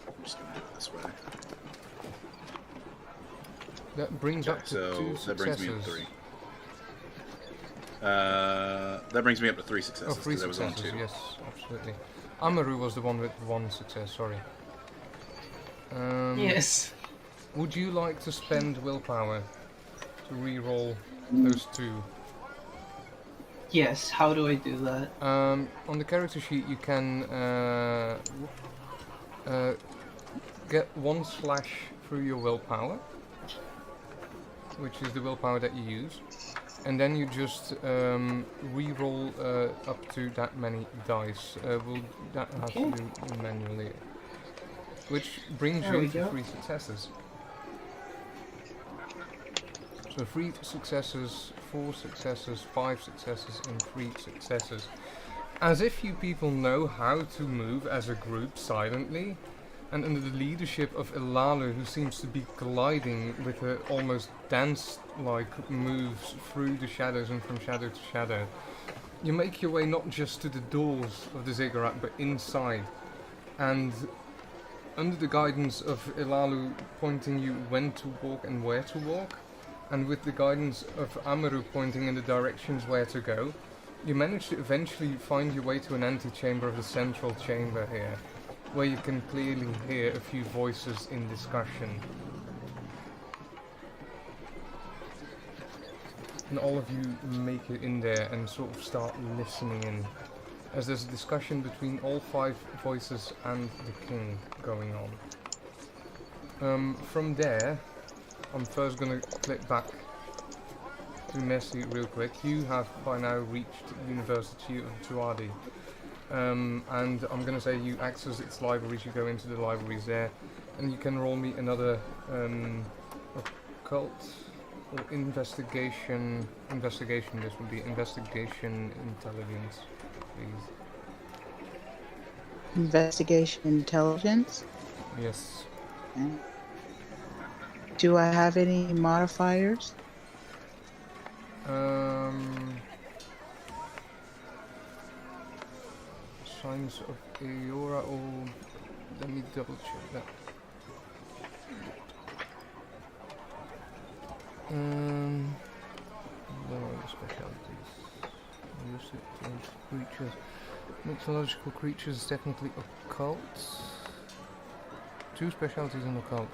I'm just gonna do it this way. That brings up to 2 successes. That brings me up to 3. That brings me up to 3 successes. Oh, 3 'cause I was on successes, 2. yes, absolutely. Amaru was the one with 1 success, sorry. Yes. Would you like to spend willpower to re-roll those 2? Yes, how do I do that? On the character sheet you can get 1 slash through your willpower, which is the willpower that you use, and then you just re-roll up to that many dice. That has to do manually, which brings There you we to go. 3 successes. So 3 successes, 4 successes, 5 successes, and 3 successes. As if you people know how to move as a group silently, and under the leadership of Ilalu, who seems to be gliding with her almost dance-like moves through the shadows and from shadow to shadow. You make your way not just to the doors of the ziggurat, but inside. And under the guidance of Ilalu pointing you when to walk and where to walk, and with the guidance of Amaru pointing in the directions where to go, you manage to eventually find your way to an antechamber of the central chamber here, where you can clearly hear a few voices in discussion. And all of you make it in there and sort of start listening in, as there's a discussion between all 5 voices and the king going on. From there, I'm first going to click back to Messi real quick. You have by now reached the University of Tuadi. And I'm going to say you access its libraries, you go into the libraries there, and you can roll me another occult or investigation. This would be investigation intelligence, please. Investigation intelligence? Yes. Okay. Do I have any modifiers? Signs of Aurora, or let me double check that. Lower specialties. Use it to creatures. Mythological creatures, technically occult. 2 specialties in occult.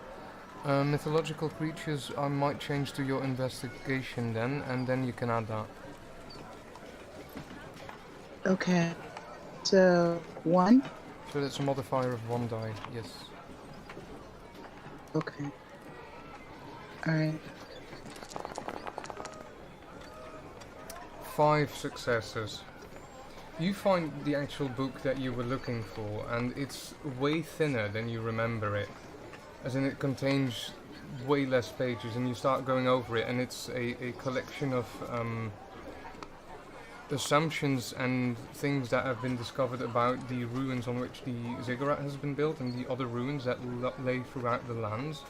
Mythological creatures I might change to your investigation then, and then you can add that. Okay. So, 1? So that's a modifier of 1 die, yes. Okay. Alright. 5 successes. You find the actual book that you were looking for, and it's way thinner than you remember it. As in, it contains way less pages, and you start going over it, and it's a collection of assumptions and things that have been discovered about the ruins on which the ziggurat has been built, and the other ruins that lay throughout the lands.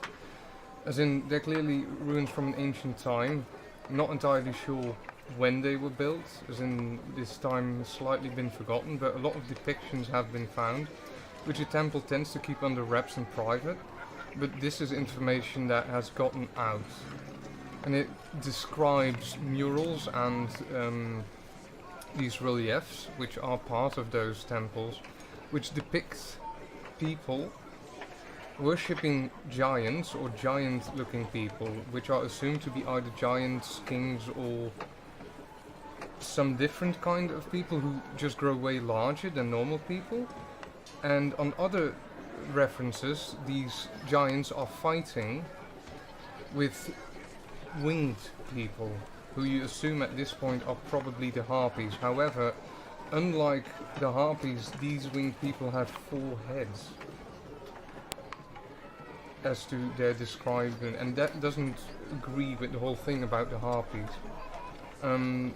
As in, they're clearly ruins from an ancient time. Not entirely sure when they were built, as in this time has slightly been forgotten, but a lot of depictions have been found, which the temple tends to keep under wraps and private. But this is information that has gotten out, and it describes murals and these reliefs, which are part of those temples, which depict people worshipping giants or giant-looking people, which are assumed to be either giants, kings, or some different kind of people who just grow way larger than normal people. And on other references, these giants are fighting with winged people, who you assume at this point are probably the harpies. However, unlike the harpies, these winged people have 4 heads, as to their describing, and that doesn't agree with the whole thing about the harpies. And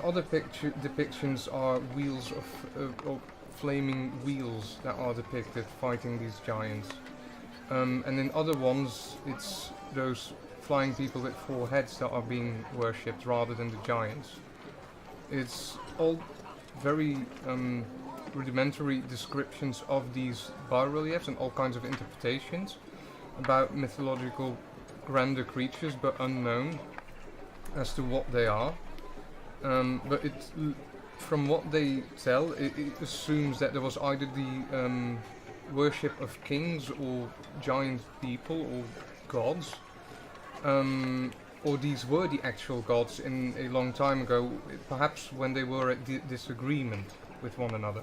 other depictions are wheels of flaming wheels that are depicted fighting these giants. And in other ones, it's those flying people with 4 heads that are being worshipped rather than the giants. It's all very rudimentary descriptions of these bas-reliefs and all kinds of interpretations about mythological grander creatures, but unknown as to what they are. But from what they tell, it assumes that there was either the worship of kings or giant people or gods, or these were the actual gods in a long time ago, perhaps when they were at disagreement with one another.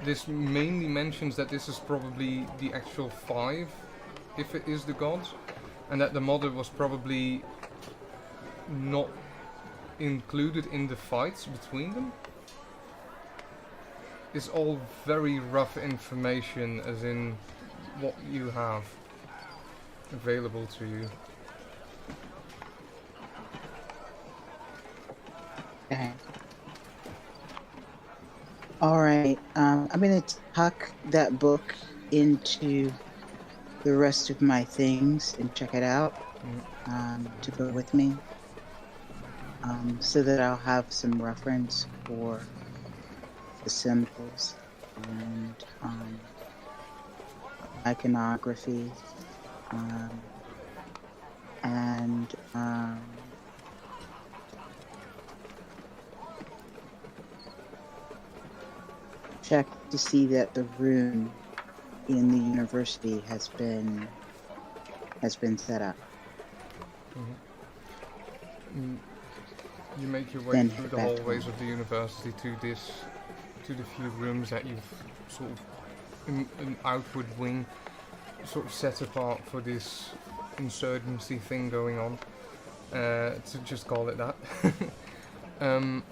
This mainly mentions that this is probably the actual 5, if it is the gods, and that the mother was probably not included in the fights between them. It's all very rough information, as in what you have available to you. All right. I'm gonna tuck that book into the rest of my things and check it out to go with me, so that I'll have some reference for the symbols and iconography, and check to see that the room in the university has been set up. You make your way Then through head the back hallways home. of the university to the few rooms that you've sort of an outward wing sort of set apart for this insurgency thing going on, to just call it that.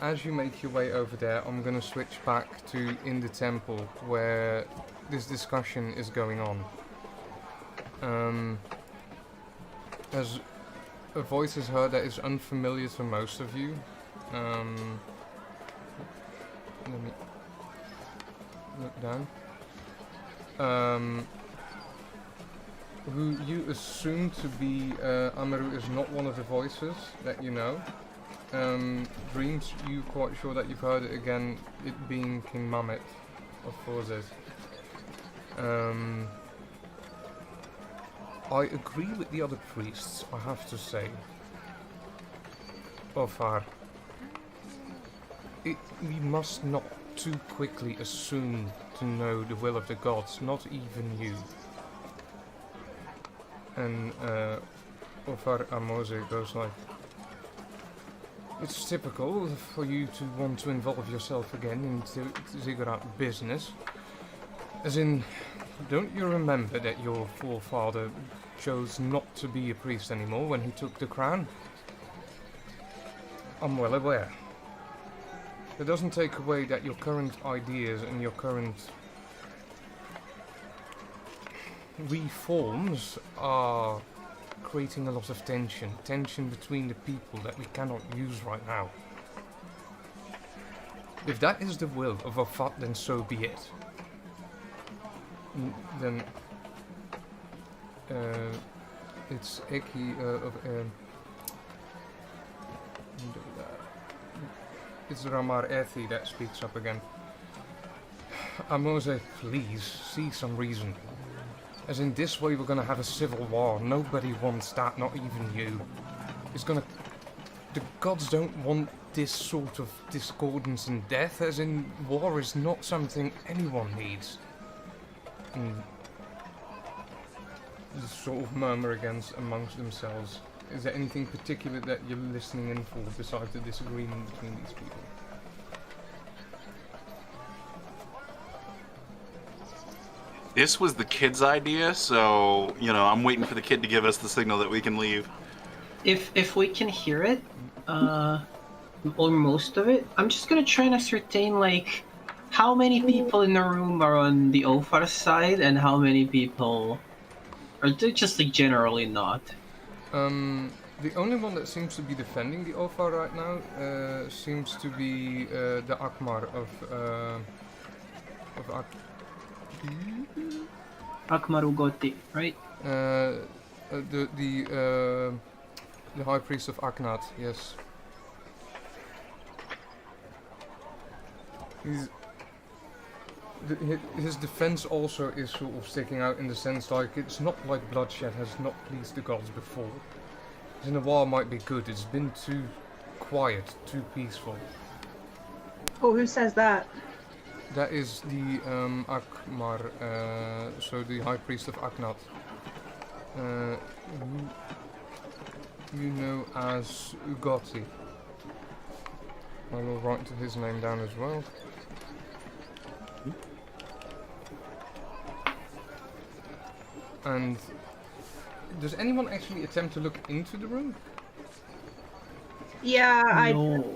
As you make your way over there, I'm going to switch back to in the temple where this discussion is going on. As a voice is heard that is unfamiliar to most of you. Let me look down. Who you assume to be Amaru is not one of the voices that you know. Dreams, you quite sure that you've heard it again, it being King Mamet of Forzes. I agree with the other priests, I have to say. Ofar. We must not too quickly assume to know the will of the gods, not even you. And Ofar Amose goes like, it's typical for you to want to involve yourself again into ziggurat business. As in, don't you remember that your forefather chose not to be a priest anymore when he took the crown? I'm well aware. It doesn't take away that your current ideas and your current reforms are creating a lot of tension between the people that we cannot use right now. If that is the will of Afat, then so be it. Then it's Eki of it's Ramar Ethi that speaks up again. Amose, please see some reason. As in this way we're gonna have a civil war. Nobody wants that, not even you. The gods don't want this sort of discordance and death, as in war is not something anyone needs. And they sort of murmur amongst themselves. Is there anything particular that you're listening in for besides the disagreement between these people? This was the kid's idea, so, I'm waiting for the kid to give us the signal that we can leave. If we can hear it, or most of it, I'm just gonna try and ascertain, like, how many people in the room are on the Ofar side and how many people are just, like, generally not. The only one that seems to be defending the Ofar right now seems to be the Akmar of Akmar Ugoti, right? The High Priest of Aknat, yes. His defense also is sort of sticking out in the sense like it's not like bloodshed has not pleased the gods before. In a war might be good, it's been too quiet, too peaceful. Oh, who says that? That is the Akmar, so the High Priest of Aknat. You know as Ugoti. I will write his name down as well. And does anyone actually attempt to look into the room? Yeah, No.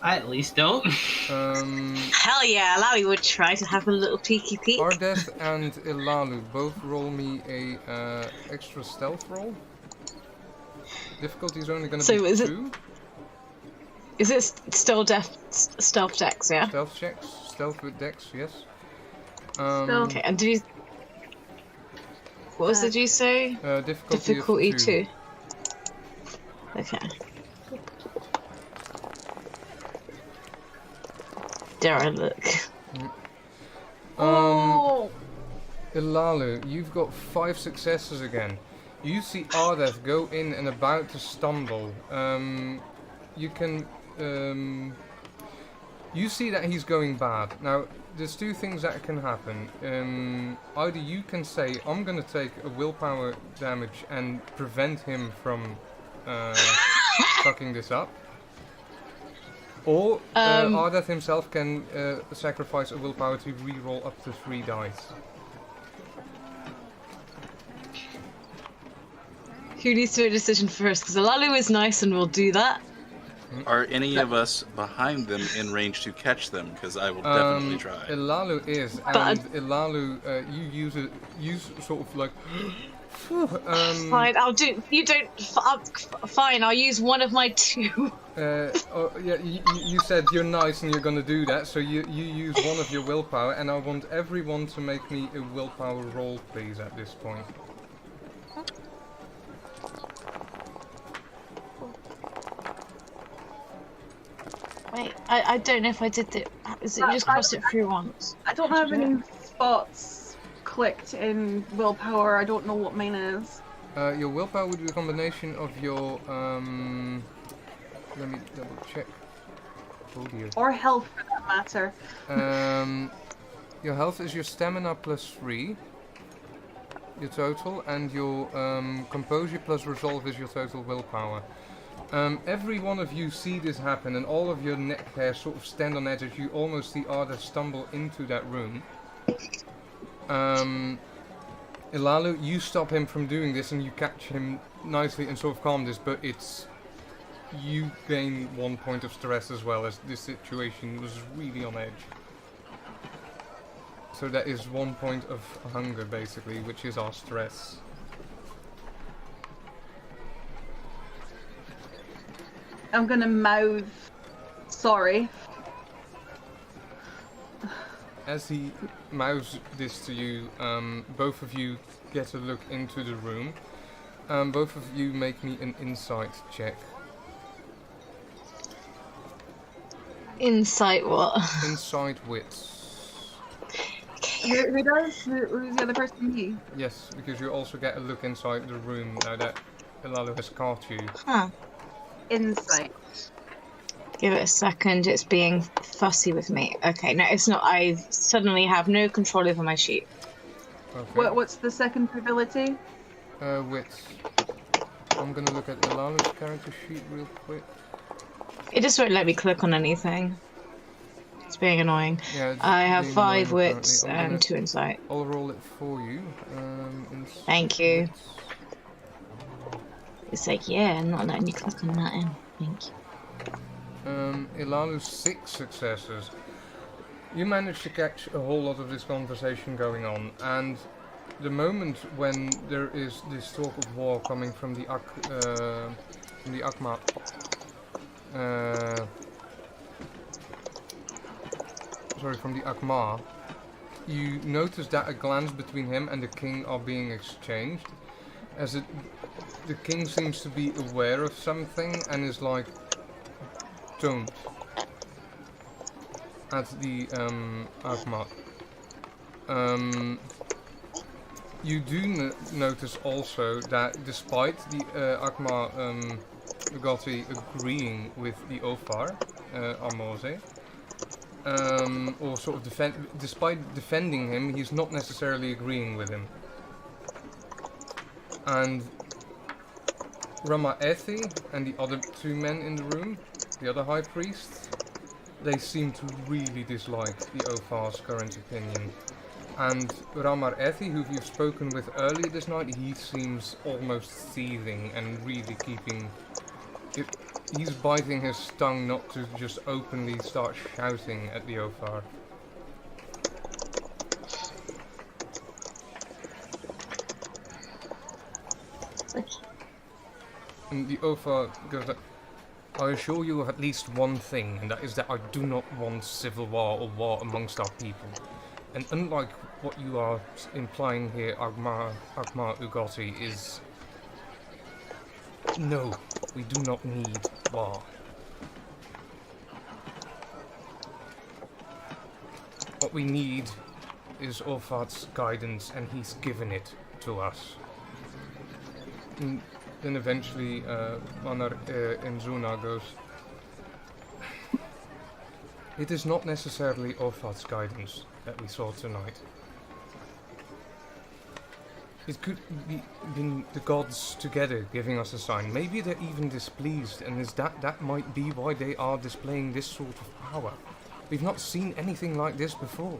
I at least don't. Hell yeah, Lally would try to have a little peeky peek. Ardeth and Ilalu both roll me a extra stealth roll. Difficulty is only going to So be is it- 2. Is it still stealth decks? Yeah. Stealth checks, stealth with dex, yes. Stealth. Okay, and did you? What did you say? Difficulty of 2. 2. Okay. Dare I look? Oh! Ilalu, you've got 5 successes again. You see Ardeth go in and about to stumble. You can... you see that he's going bad. Now, there's 2 things that can happen. Either you can say, I'm going to take a willpower damage and prevent him from fucking this up. Or Ardeth himself can sacrifice a willpower to reroll up to 3 dice. Who needs to make a decision first? Because Alalu is nice and will do that. Are any of us behind them in range to catch them? Because I will definitely try. Ilalu is, and Ilalu, you use sort of like... Fine, I'll do. You don't. Fine, I'll use one of my 2. Yeah, you said you're nice and you're gonna do that, so you use one of your willpower, and I want everyone to make me a willpower roll, please, at this point. Wait, I don't know if I did it. Is it just crossed it through once? I don't have any spots clicked in willpower. I don't know what mine is. Your willpower would be a combination of your let me double check. Oh dear. Or health, for that matter. Your health is your stamina plus 3, your total, and your composure plus resolve is your total willpower. Every one of you see this happen, and all of your neck hairs sort of stand on edge as you almost see Arda stumble into that room. Ilalu, you stop him from doing this, and you catch him nicely and sort of calm this, but it's... You gain 1 point of stress as well, as this situation was really on edge. So that is 1 point of hunger, basically, which is our stress. I'm gonna mouth sorry. As he mouths this to you, both of you get a look into the room. Both of you make me an insight check. Insight what? Insight wits. Who does? Who's the other person? Me? Yes, because you also get a look inside the room now that Ilalu has caught you. Huh. Insight. Give it a second, it's being fussy with me. Okay, no, it's not. I suddenly have no control over my sheet. Okay. What's the second ability? Wits. I'm gonna look at Ilalu's character sheet real quick. It just won't let me click on anything. It's being annoying. Yeah, I have being 5 annoying, wits apparently. and 2 insight. I'll roll it for you. Thank you. Wits. It's like, yeah, I'm not letting you click on that in. Thank you. Ilalu's 6 successes. You managed to catch a whole lot of this conversation going on, and the moment when there is this talk of war coming from the Akma, from the Akma, you notice that a glance between him and the king are being exchanged, as the king seems to be aware of something and is like, don't, at the Akma. You do notice also that despite the Akma Gotti agreeing with the Ofar, Amose, or sort of despite defending him, he's not necessarily agreeing with him. And Rama Ethi and the other 2 men in the room, the other high priests, they seem to really dislike the Ofar's current opinion. And Ramar Ethi, who you've spoken with earlier this night, he seems almost seething and really keeping... He's biting his tongue not to just openly start shouting at the Ofar. And the Ofar goes like, I assure you of at least one thing, and that is that I do not want civil war or war amongst our people. And unlike what you are implying here, Agmar Ugoti, is... No, we do not need war. What we need is Orfat's guidance, and he's given it to us. And then eventually, Manar Enzuna goes... It is not necessarily Orfat's guidance that we saw tonight. It could be been the gods together giving us a sign. Maybe they're even displeased, and that might be why they are displaying this sort of power. We've not seen anything like this before.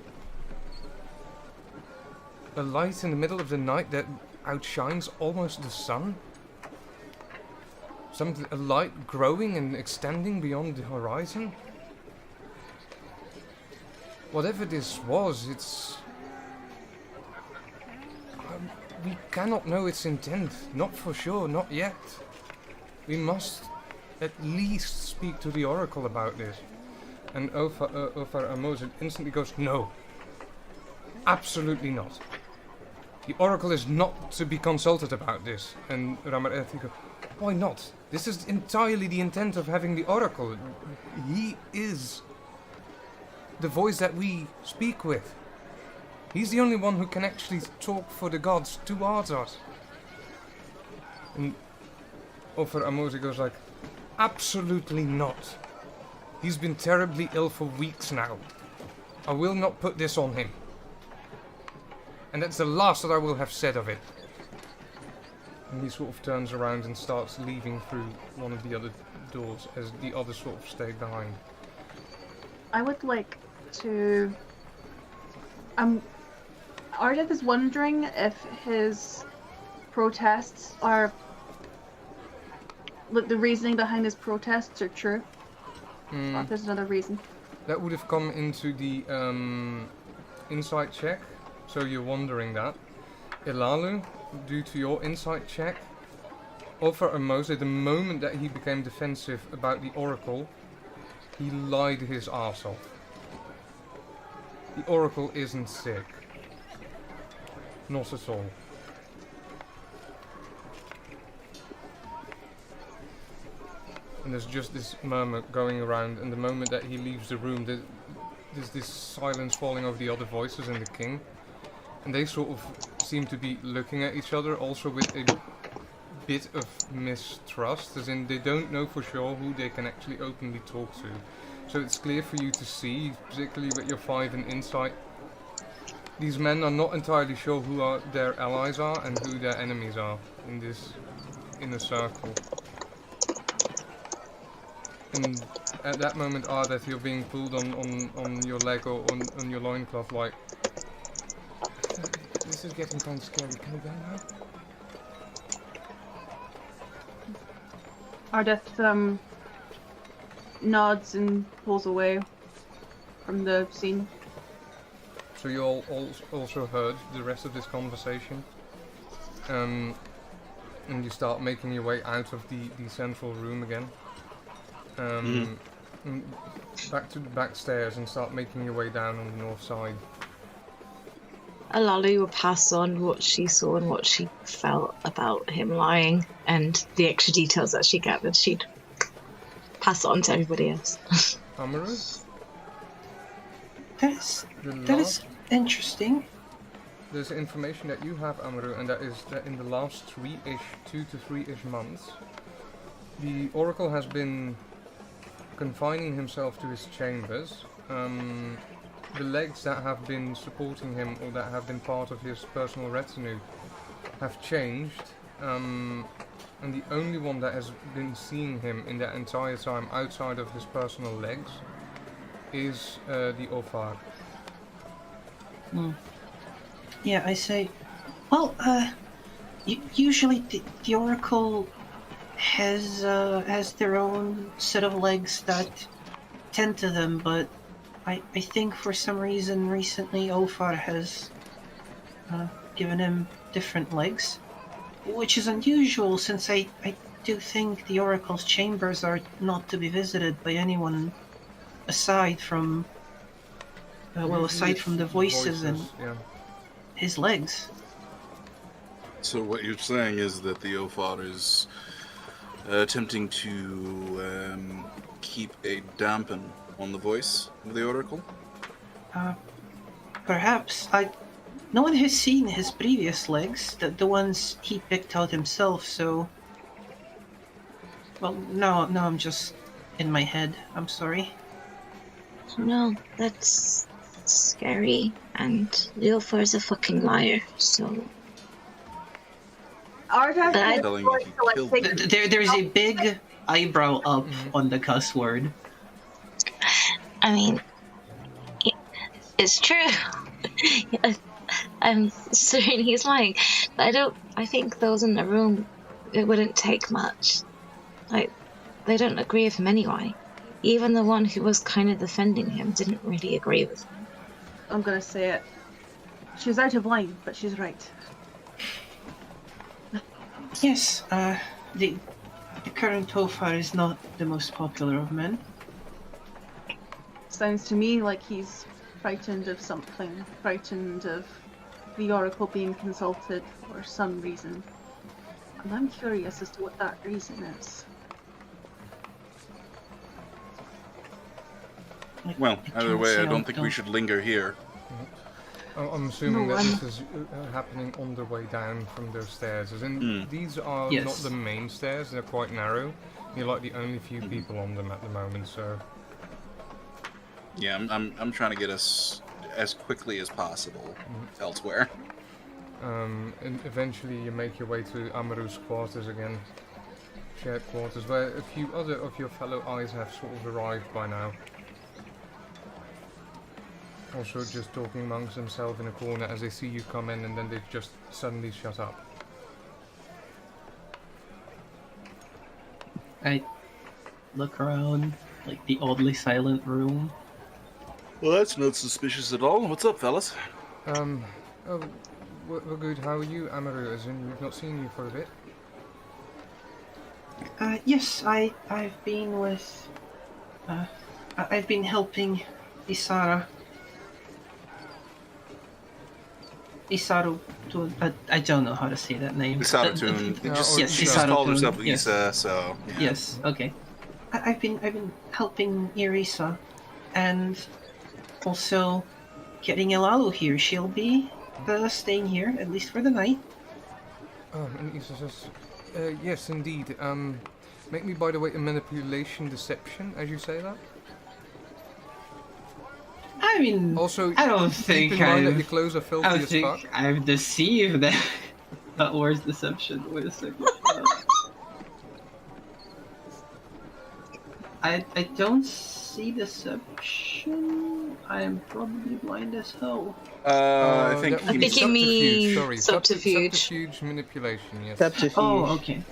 A light in the middle of the night that outshines almost the sun. A light growing and extending beyond the horizon. Whatever this was, it's... we cannot know its intent. Not for sure, not yet. We must at least speak to the Oracle about this. And Ofar Amosid instantly goes, no. Absolutely not. The Oracle is not to be consulted about this. And Ramar Ethi goes, why not? This is entirely the intent of having the Oracle. He is the voice that we speak with. He's the only one who can actually talk for the gods towards us. And Ofar Amosi goes like, absolutely not. He's been terribly ill for weeks now. I will not put this on him. And that's the last that I will have said of it. And he sort of turns around and starts leaving through one of the other doors as the others sort of stay behind. I would like to... Ardeth is wondering if his protests are... the reasoning behind his protests are true. Or if there's another reason. That would have come into the insight check, so you're wondering that. Ilalu, due to your insight check, Ofar Amose, the moment that he became defensive about the Oracle, he lied his arse off. The Oracle isn't sick. Not at all. And there's just this murmur going around, and the moment that he leaves the room, there's this silence falling over the other voices and the king. And they sort of seem to be looking at each other, also with a bit of mistrust, as in they don't know for sure who they can actually openly talk to. So it's clear for you to see, particularly with your 5 in insight, these men are not entirely sure who their allies are and who their enemies are in this inner circle. And at that moment, Ardeth, you're being pulled on your leg or on your loincloth, like... This is getting kind of scary. Can we go now? Ardeth nods and pulls away from the scene. So you all also heard the rest of this conversation. And you start making your way out of the central room again. Back to the back stairs and start making your way down on the north side. Alalu will pass on what she saw and what she felt about him lying and the extra details that she gathered. She'd pass it on to everybody else. Amaru? That is interesting. There's information that you have, Amaru, and that is that in the last 2 to 3-ish months, the Oracle has been confining himself to his chambers. The legs that have been supporting him or that have been part of his personal retinue have changed, and the only one that has been seeing him in that entire time outside of his personal legs is the Ofar. Yeah, I say, well, usually the Oracle has their own set of legs that tend to them, but I think for some reason recently Ofar has given him different legs, which is unusual since I do think the Oracle's chambers are not to be visited by anyone aside from, aside from the voices and yeah. his legs. So what you're saying is that the Ophar is attempting to keep a dampen on the voice of the Oracle? Perhaps. No one has seen his previous legs, the ones he picked out himself, so... Well, no, I'm just in my head. I'm sorry. No, that's scary, and Leofar is a fucking liar, so... Ardath But I- is Telling going you to like killed take There's a big eyebrow up on the cuss word. I mean, it's true. I'm certain he's lying, but I think those in the room, it wouldn't take much. Like, they don't agree with him anyway. Even the one who was kind of defending him didn't really agree with him. I'm gonna say it. She's out of line, but she's right. Yes, the current Tofar is not the most popular of men. Sounds to me like he's frightened of something, frightened of the Oracle being consulted for some reason. And I'm curious as to what that reason is. Well, either can't way, say I I don't think we don't- should linger here. I'm assuming No, that I'm- this is happening on the way down from those stairs. As in, these are Yes. not the main stairs; they're quite narrow. You're like the only few people on them at the moment, so Yeah, I'm trying to get us as quickly as possible elsewhere. and eventually you make your way to Amaru's quarters again, shared quarters, where a few other of your fellow eyes have sort of arrived by now. Also just talking amongst themselves in a corner as they see you come in, and then they just suddenly shut up. I look around, like the oddly silent room. Well, that's not suspicious at all. What's up, fellas? Oh, we're good. How are you, Amaru? As in, we've not seen you for a bit. Yes, I've been with... I've been helping Isaru to... I don't know how to say that name. Isaratun. Yes, She just called Isaratun, herself yes. Issa, so... Yeah. Yes, okay. I've been helping Irisa, and also getting Elalu here. She'll be staying here, at least for the night. And Isa says, yes, indeed. Make me, by the way, a manipulation deception, as you say that. I mean, Also, I don't keep think in mind that I've... your clothes are filthy I don't as think fuck. I've deceived them. Where's deception? Wait a second. I don't see deception. I am probably blind as hell. I think that would he be I think you mean subterfuge. Subterfuge manipulation, yes. Subterfuge. Oh, okay.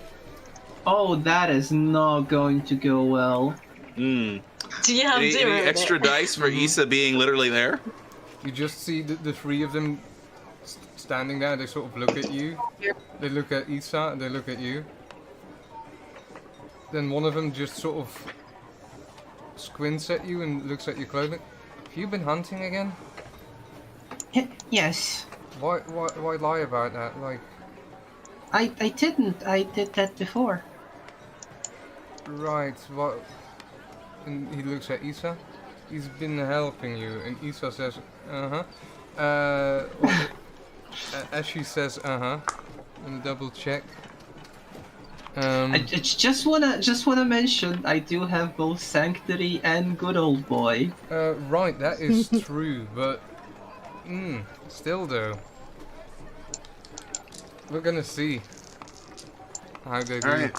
Oh, that is not going to go well. Hmm. Do you have Any zero in extra it? dice for Issa being literally there? You just see the three of them standing there. They sort of look at you. They look at Isa, and they look at you. Then one of them just sort of squints at you and looks at your clothing. Have you been hunting again? Yes. Why lie about that? Like, I didn't. I did that before. right, what? And he looks at Isa. He's been helping you, and Isa says, as she says, and double check. I just wanna mention I do have both Sanctity and Good Old Boy. Right, that is true, but still though, we're gonna see how they do. Alright.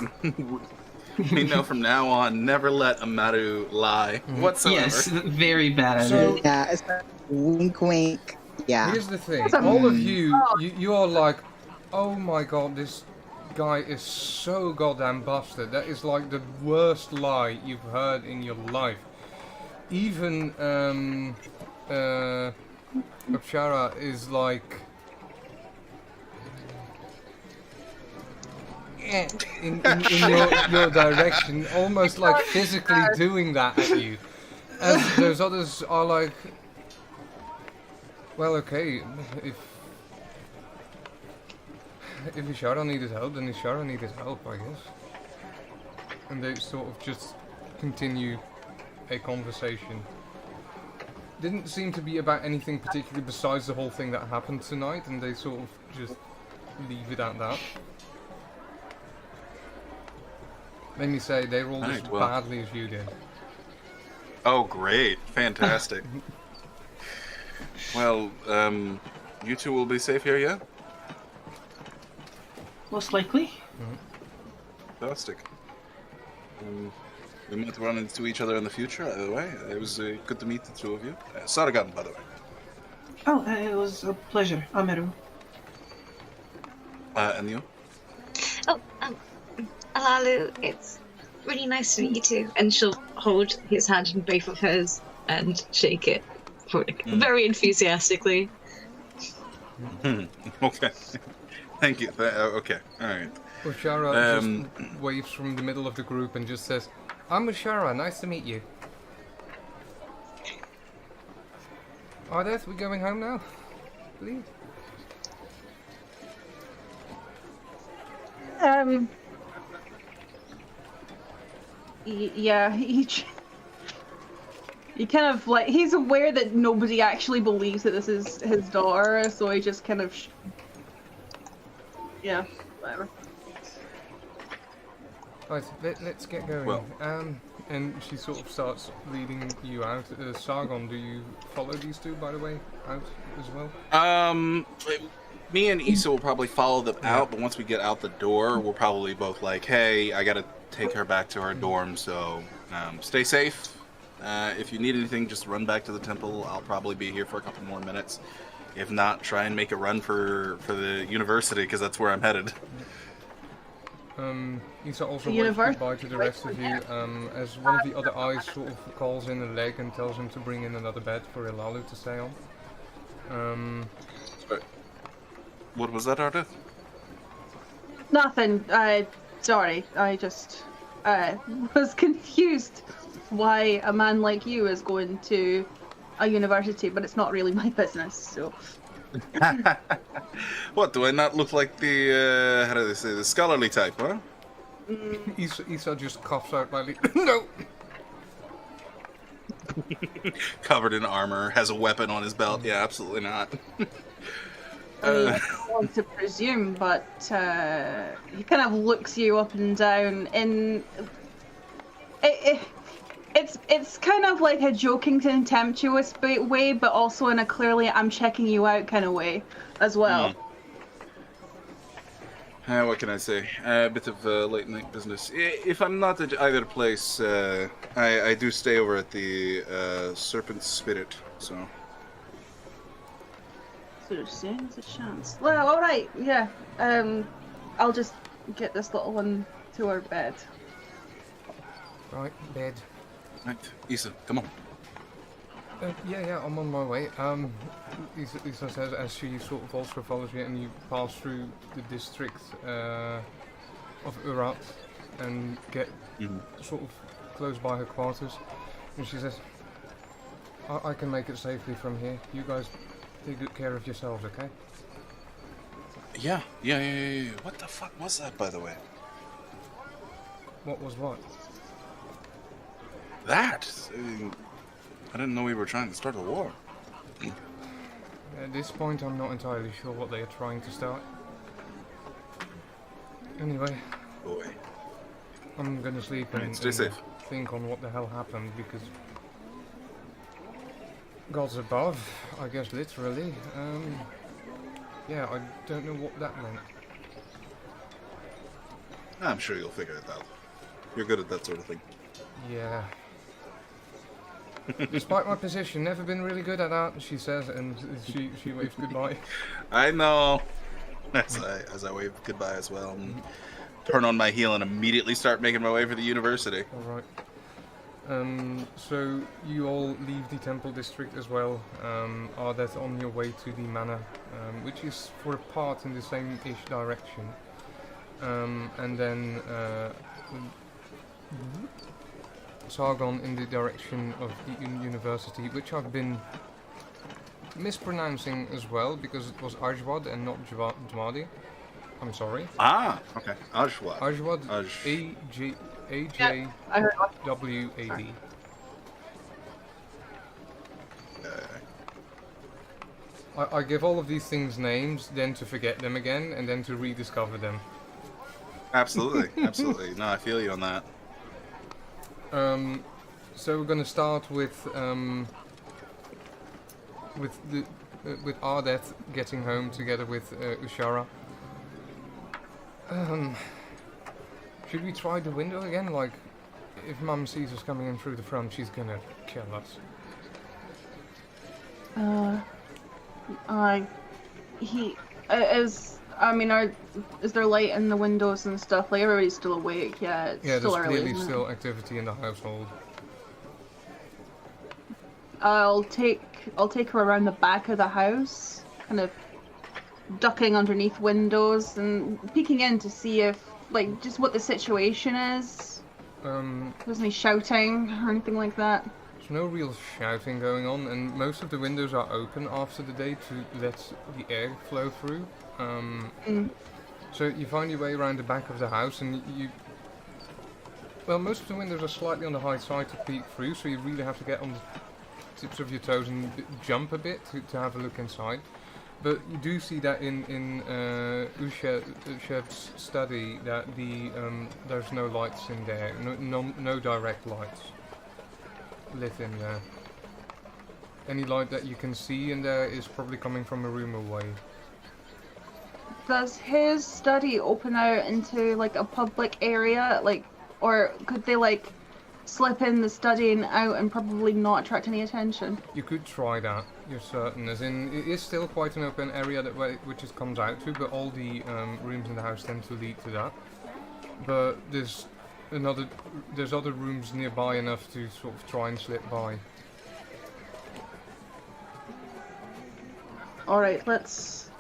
We know from now on, never let Amaru lie whatsoever. Yes, very bad at So- it. Yeah, it's like wink, wink. Yeah. Here's the thing, That's a- all of you are like, oh my god, this guy is so goddamn busted. That is like the worst lie you've heard in your life. Even Apshara is like, in your direction, almost like physically doing that at you. And those others are like, well, okay, if Ishara needed help, then Ishara needed help, I guess. And they sort of just continue a conversation. Didn't seem to be about anything particular besides the whole thing that happened tonight, and they sort of just leave it at that. Let me say, they rolled as badly as you did. Oh, great. Fantastic. Well, you two will be safe here, yeah? Most likely. Fantastic. We might run into each other in the future, either way. It was good to meet the two of you. Saragan, by the way. Oh, it was a pleasure, Ameru. And you? Oh, Alalu, it's really nice to meet you too. And she'll hold his hand in both of hers and shake it very enthusiastically. Okay. Thank you. Okay, alright. Ushara just waves from the middle of the group and just says, I'm Ushara, nice to meet you. Ardeth, we going home now? Please? Yeah, he kind of like, he's aware that nobody actually believes that this is his daughter, so he just kind of yeah, whatever. Right, let's get going. Well. And she sort of starts leading you out. Sargon, do you follow these two, by the way, out as well? Me and Issa will probably follow them out, but once we get out the door, we'll probably both like, hey, I gotta take her back to her dorm, so stay safe. If you need anything, just run back to the temple. I'll probably be here for a couple more minutes. If not, try and make a run for the university, because that's where I'm headed. Issa also waves goodbye to the rest of you, as one of the other eyes sort of calls in a leg and tells him to bring in another bed for Ilalu to stay on. What was that, Ardeth? Nothing. Sorry. I just was confused why a man like you is going to a university, but it's not really my business, so. What, do I not look like the, how do they say, the scholarly type, huh? Issa just coughs out lightly. No! Covered in armor, has a weapon on his belt. Yeah, absolutely not. I mean, I don't want to presume, but he kind of looks you up and down in... It's kind of like a joking, contemptuous way, but also in a clearly I'm checking you out kind of way as well. What can I say? A bit of late night business. If I'm not at either place, I do stay over at the Serpent Spirit, so... So there's a chance. Well, alright, yeah. I'll just get this little one to her bed. Right, bed. Right, Issa, come on. Yeah, I'm on my way. Issa says as she sort of also follows you and you pass through the district of Urat and get sort of close by her quarters. And she says, I can make it safely from here. You guys take good care of yourselves, okay? Yeah. What the fuck was that, by the way? What was what? That? I didn't know we were trying to start a war. At this point, I'm not entirely sure what they are trying to start. Anyway, Boy. I'm gonna sleep and Stay safe. think on what the hell happened, because gods above, I guess literally. Yeah, I don't know what that meant. I'm sure you'll figure it out. You're good at that sort of thing. Yeah. Despite my position, never been really good at that, she says, and she waves goodbye. I know. As I wave goodbye as well. And turn on my heel and immediately start making my way for the university. Alright. So you all leave the temple district as well. Are that on your way to the manor, which is for a part in the same-ish direction. and then Sargon in the direction of the university, which I've been mispronouncing as well because it was Ajwad and not Jwadi. I'm sorry. Ah, okay. Ajwad. Ajwad. Yeah, I heard what- AJWAD. I give all of these things names, then to forget them again, and then to rediscover them. Absolutely, absolutely. No, I feel you on that. So we're gonna start with Ardeth getting home together with Ushara. Should we try the window again? Like, if Mum sees us coming in through the front, she's gonna kill us. Is there light in the windows and stuff? Like everybody's still awake. Yeah, it's Yeah, still there's early. clearly Isn't it? still activity in the household. I'll take her around the back of the house, kind of ducking underneath windows and peeking in to see if, like, just what the situation is. There's any shouting or anything like that. There's no real shouting going on, and most of the windows are open after the day to let the air flow through. So you find your way around the back of the house, and well, most of the windows are slightly on the high side to peek through, so you really have to get on the tips of your toes and jump a bit to have a look inside. But you do see that in Usheb's study that there's no lights in there, no direct lights lit in there. Any light that you can see in there is probably coming from a room away. Does his study open out into like a public area, like, or could they like slip in the study and out and probably not attract any attention? You could try that, you're certain. As in, it is still quite an open area which it comes out to, but all the rooms in the house tend to lead to that. But there's other rooms nearby enough to sort of try and slip by. All right, let's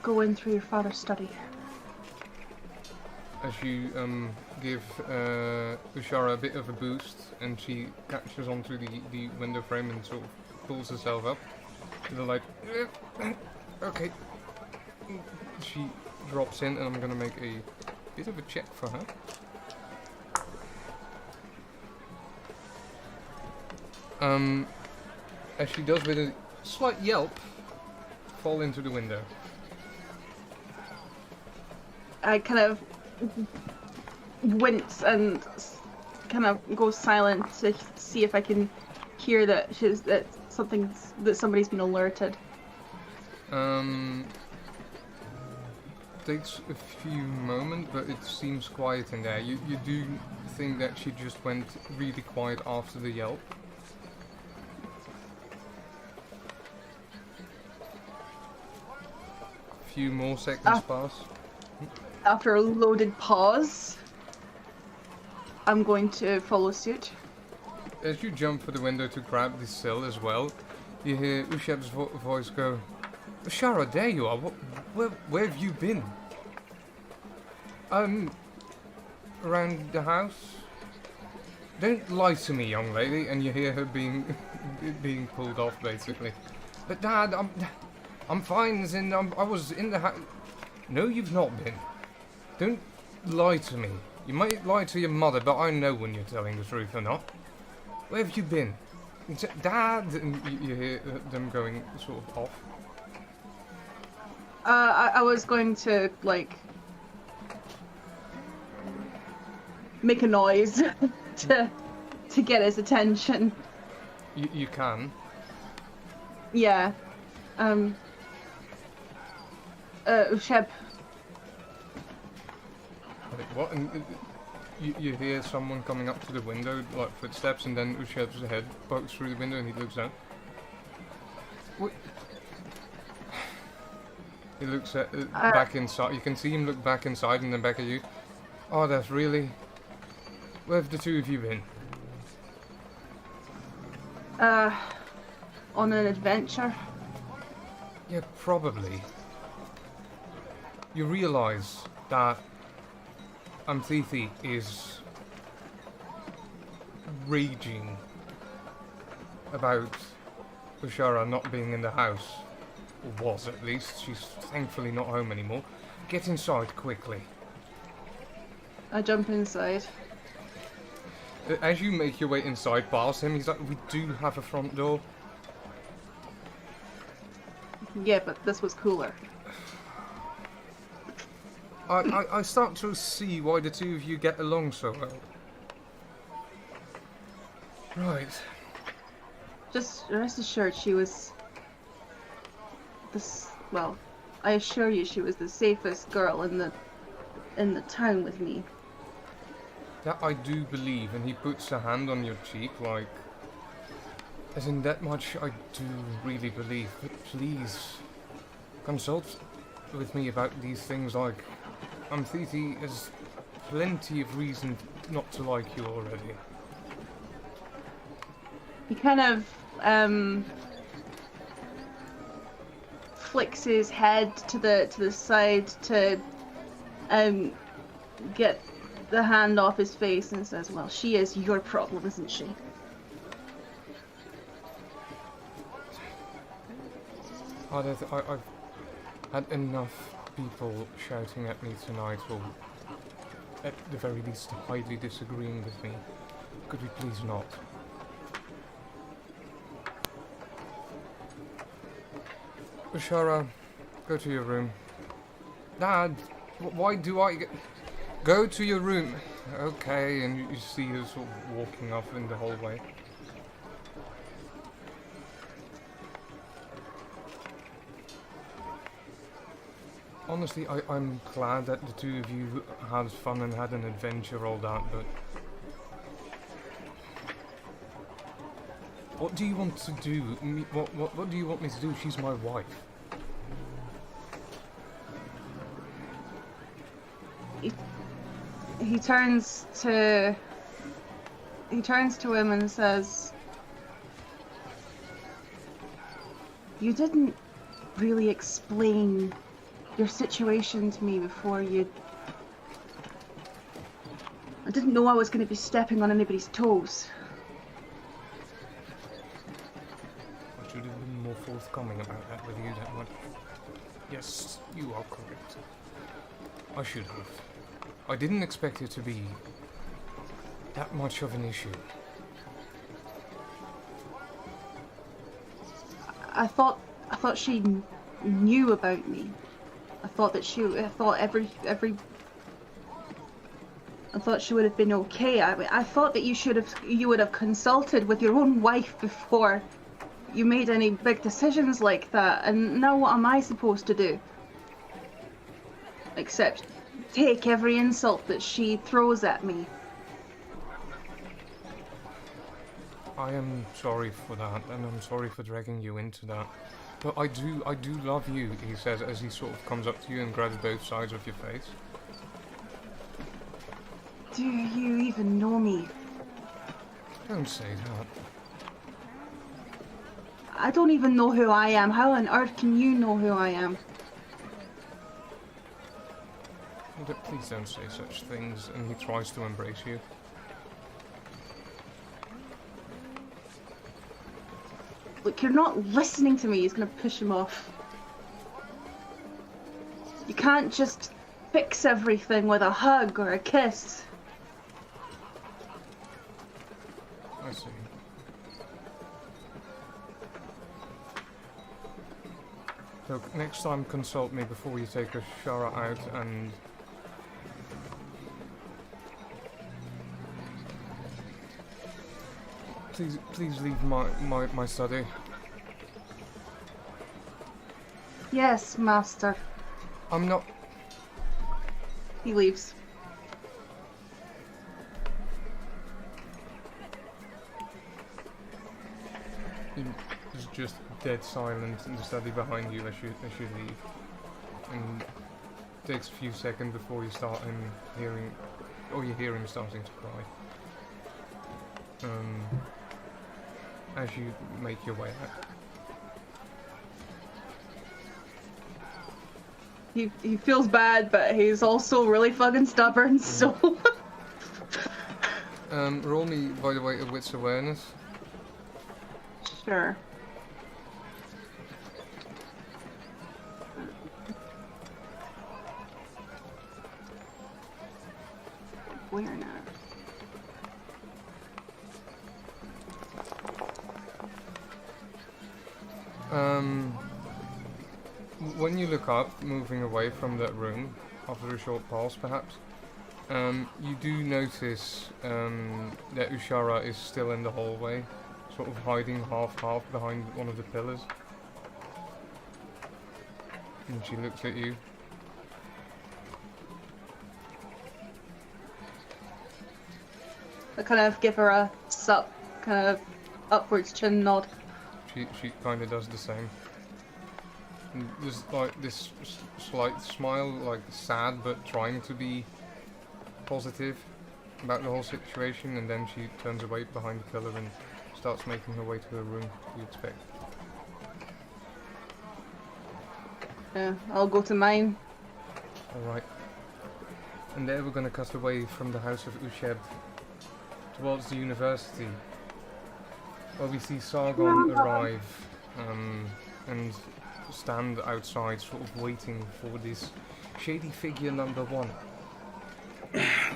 go in through your father's study. As you give Ushara a bit of a boost, and she catches onto the window frame and sort of pulls herself up. They're like, okay. She drops in, and I'm gonna make a bit of a check for her. As she does with a slight yelp, fall into the window. I kind of wince and kind of go silent to see if I can hear that somebody's been alerted. Takes a few moments, but it seems quiet in there. You do think that she just went really quiet after the yelp. A few more seconds pass. After a loaded pause, I'm going to follow suit. As you jump for the window to grab the sill as well, you hear Usheb's voice go, Shara, there you are. Where have you been? Around the house? Don't lie to me, young lady. And you hear her being pulled off, basically. But Dad, I'm fine, as in, I was in the house. No, you've not been. Don't lie to me. You might lie to your mother, but I know when you're telling the truth or not. Where have you been? Dad! And you hear them going sort of off. I was going to, like, make a noise to get his attention. You can. Yeah. Usheb. Like, what? And you hear someone coming up to the window, like footsteps, and then Usheb's head pokes through the window and he looks down. What? He looks at back inside. You can see him look back inside and then back at you. Oh, that's really... Where have the two of you been? On an adventure. Yeah, probably. You realise that Amthithi is raging about Bashara not being in the house. Or was, at least. She's thankfully not home anymore. Get inside quickly. I jump inside. As you make your way inside past him, he's like, we do have a front door. Yeah, but this was cooler. I start to see why the two of you get along so well. Right. Just rest assured she was well, I assure you she was the safest girl in the town with me. That I do believe, and he puts a hand on your cheek like, as in that much I do really believe, but please, consult with me about these things. Like, Amthithi has plenty of reason not to like you already. He kind of flicks his head to the side to get the hand off his face and says, well, she is your problem, isn't she? I've had enough people shouting at me tonight, or at the very least highly disagreeing with me. Could we please not? Bashara, go to your room. Dad, why do I get... Go to your room. Okay, and you see her sort of walking off in the hallway. Honestly, I'm glad that the two of you had fun and had an adventure, all that, but... What do you want to do? What do you want me to do? She's my wife. He turns to him and says, you didn't really explain your situation to me before you... I didn't know I was going to be stepping on anybody's toes. I should have been more forthcoming about that with you, that one. Yes, you are correct. I should have. I didn't expect it to be that much of an issue. I thought she knew about me. I thought she would have been okay. I thought that you would have consulted with your own wife before you made any big decisions like that. And now what am I supposed to do? Except take every insult that she throws at me. I am sorry for that, and I'm sorry for dragging you into that. But I do love you, he says as he sort of comes up to you and grabs both sides of your face. Do you even know me? Don't say that. I don't even know who I am. How on earth can you know who I am? Please don't say such things, and he tries to embrace you. Look, you're not listening to me. He's gonna push him off. You can't just fix everything with a hug or a kiss. I see. Look, next time consult me before you take a Shara out, and... Please leave my study. Yes, master. I'm not... He leaves. There's just dead silence in the study behind you as you leave. And it takes a few seconds before you start hearing... Or you hear him starting to cry. As you make your way out. he feels bad, but he's also really fucking stubborn. So. Roll me, by the way, a wits awareness. Sure. Awareness. When you look up, moving away from that room, after a short pause perhaps, you do notice that Ushara is still in the hallway, sort of hiding half behind one of the pillars. And she looks at you. I kind of give her a kind of upwards chin nod. She kind of does the same. And there's like this slight smile, like sad but trying to be positive about the whole situation, and then she turns away behind the pillar and starts making her way to her room, you expect. Yeah, I'll go to mine. Alright. And there we're gonna cut away from the house of Usheb towards the university, where we see Sargon arrive and stand outside, sort of waiting for this shady figure number one.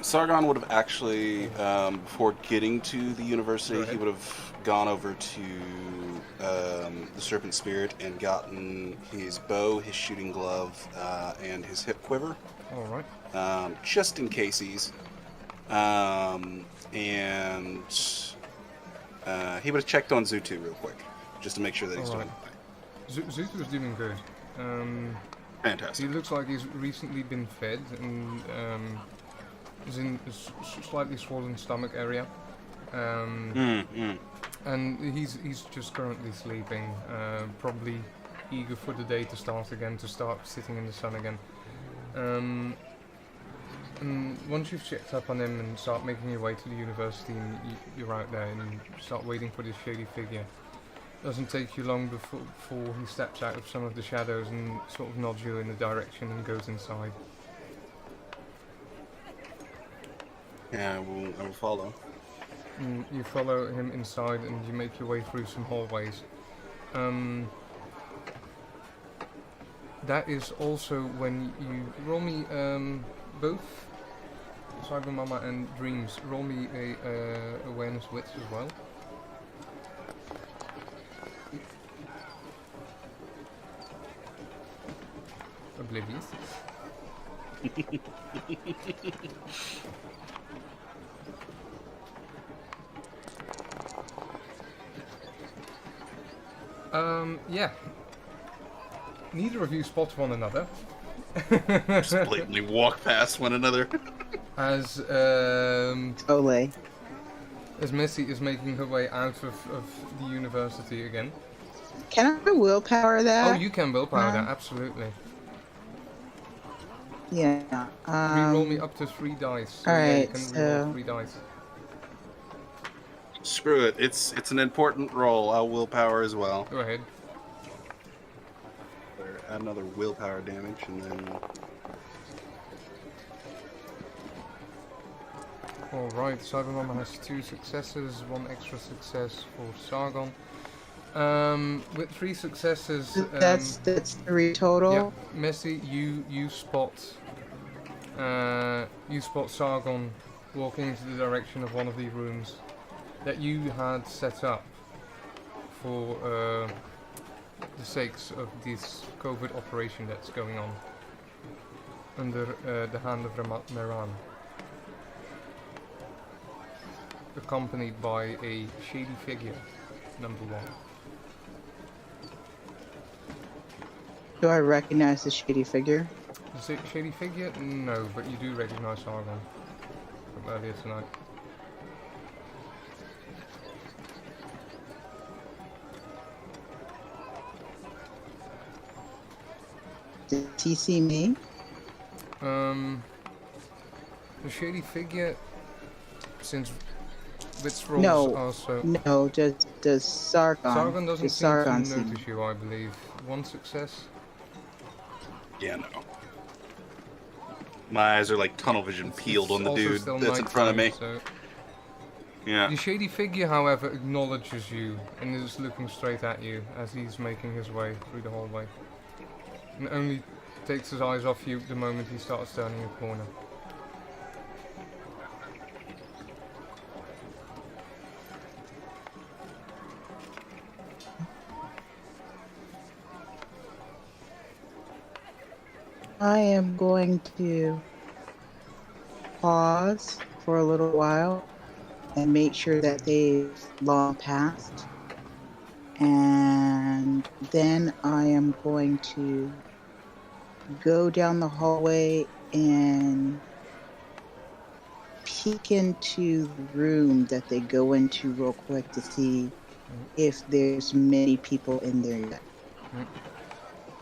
Sargon would have actually, before getting to the university, he would have gone over to the Serpent Spirit and gotten his bow, his shooting glove, and his hip quiver. Alright. Just in case. And he would have checked on Zutu real quick, just to make sure that he's doing okay. Zutu is doing good. Fantastic. He looks like he's recently been fed and is in a slightly swollen stomach area. And he's just currently sleeping, probably eager for the day to start again, to start sitting in the sun again. And once you've checked up on him and start making your way to the university and you're out there and you start waiting for this shady figure, it doesn't take you long before he steps out of some of the shadows and sort of nods you in the direction and goes inside. Yeah, I will follow. And you follow him inside and you make your way through some hallways. That is also when you roll me both Cyber Mama and Dreams. Roll me a awareness wits as well. Oblivious. Yeah. Neither of you spot one another. Just blatantly walk past one another. As Ole. as Missy is making her way out of the university again. Can I willpower that? Oh, you can willpower that, absolutely. Yeah. Reroll me up to 3 dice. So Alright, yeah, you can reroll 3 dice. Screw it. It's an important roll. I'll willpower as well. Go ahead. Add another willpower damage, and then... Alright, Cybermama has 2 successes, 1 extra success for Sargon. With 3 successes... that's 3 total? Yeah, Messi, you spot Sargon walking into the direction of one of the rooms that you had set up for the sakes of this covert operation that's going on under the hand of Meran, accompanied by a shady figure, number 1. Do I recognize the shady figure? The shady figure? No, but you do recognize Sargon from earlier tonight. Did he see me? The shady figure, since wits rolls are so... No, does Sargon. Sargon doesn't seem to notice you, I believe. 1 success? Yeah, no. My eyes are like tunnel vision peeled on the also dude still that's in front of me. nighttime, so- Yeah. The shady figure, however, acknowledges you and is looking straight at you as he's making his way through the hallway. And only takes his eyes off you the moment he starts turning a corner. I am going to pause for a little while and make sure that they've long passed. And then I am going to go down the hallway and peek into the room that they go into real quick to see if there's many people in there yet.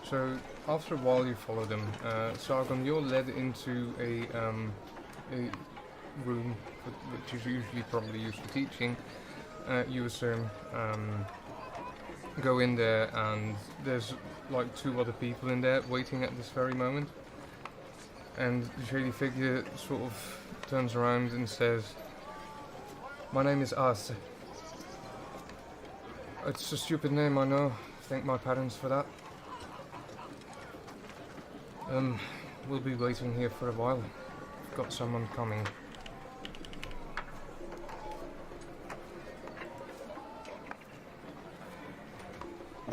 So, after a while you follow them. Sargon, you're led into a room which is usually probably used for teaching. You assume go in there and there's like 2 other people in there waiting at this very moment. And the shady figure sort of turns around and says, "My name is Arce. It's a stupid name, I know. Thank my parents for that. We'll be waiting here for a while. I've got someone coming."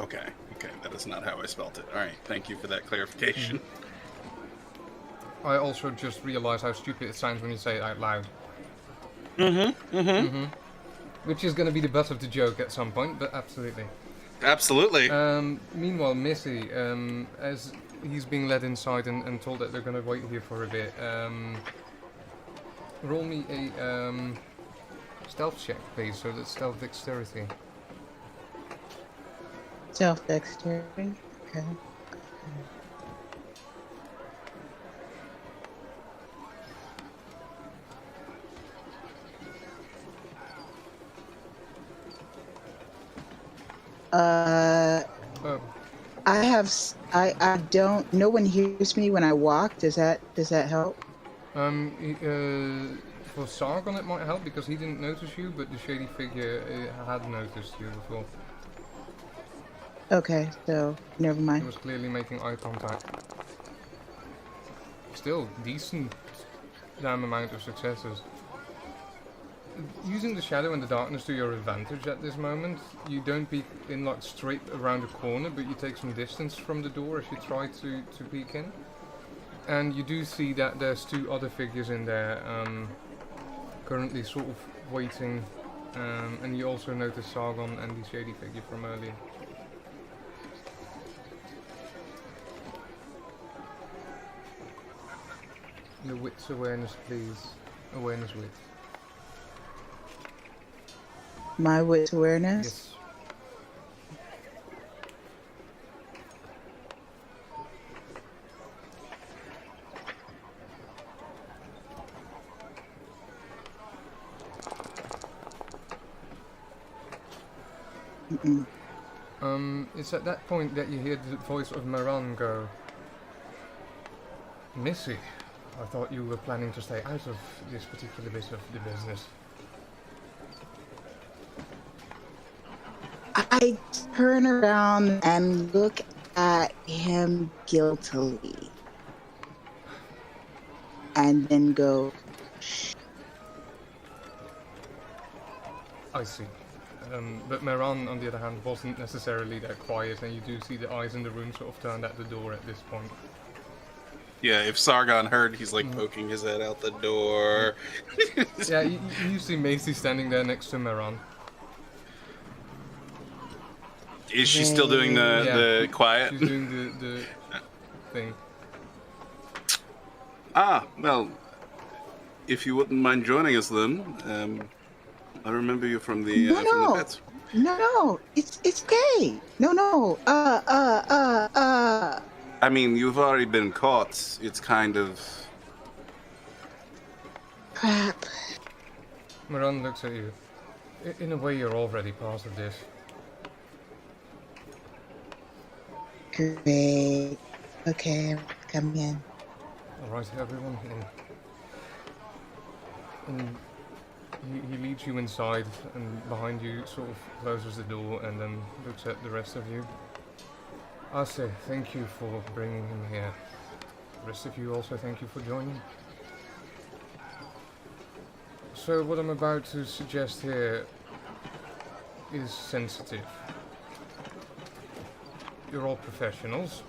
Okay, that is not how I spelt it. Alright, thank you for that clarification. I also just realised how stupid it sounds when you say it out loud. Which is going to be the butt of the joke at some point, but absolutely. Absolutely. Meanwhile, Missy, as he's being led inside and told that they're going to wait here for a bit, roll me a stealth check, please, so that's stealth dexterity. Self-dexterity. Okay. Oh, I don't. No one hears me when I walk. Does that help? for Sargon it might help because he didn't notice you, but the shady figure had noticed you before. Okay, so never He mind. was clearly making eye contact. Still, decent damn amount of successes. Using the shadow and the darkness to your advantage at this moment, you don't peek in like straight around the corner, but you take some distance from the door as you try to peek in. And you do see that there's two other figures in there, currently sort of waiting, and you also notice Sargon and the shady figure from earlier. Your wits awareness, please. Awareness wit. My wits awareness. Yes. It's at that point that you hear the voice of Maran go, "Missy, I thought you were planning to stay out of this particular bit of the business." I turn around and look at him guiltily. And then go, I see. But Maran, on the other hand, wasn't necessarily that quiet, and you do see the eyes in the room sort of turned at the door at this point. Yeah, if Sargon heard, he's like poking his head out the door. Yeah, you see Macy standing there next to Maran. Is she still doing the quiet? She's doing the thing. Ah, well, if you wouldn't mind joining us then, I remember you from the from the pets. No, it's okay. No. I mean, you've already been caught. It's kind of... Crap. Maran looks at you. In a way, you're already part of this. Great. Okay, come in. Alright, everyone. And he leads you inside, and behind you sort of closes the door and then looks at the rest of you. I say thank you for bringing him here. The rest of you also thank you for joining. So what I'm about to suggest here is sensitive. You're all professionals.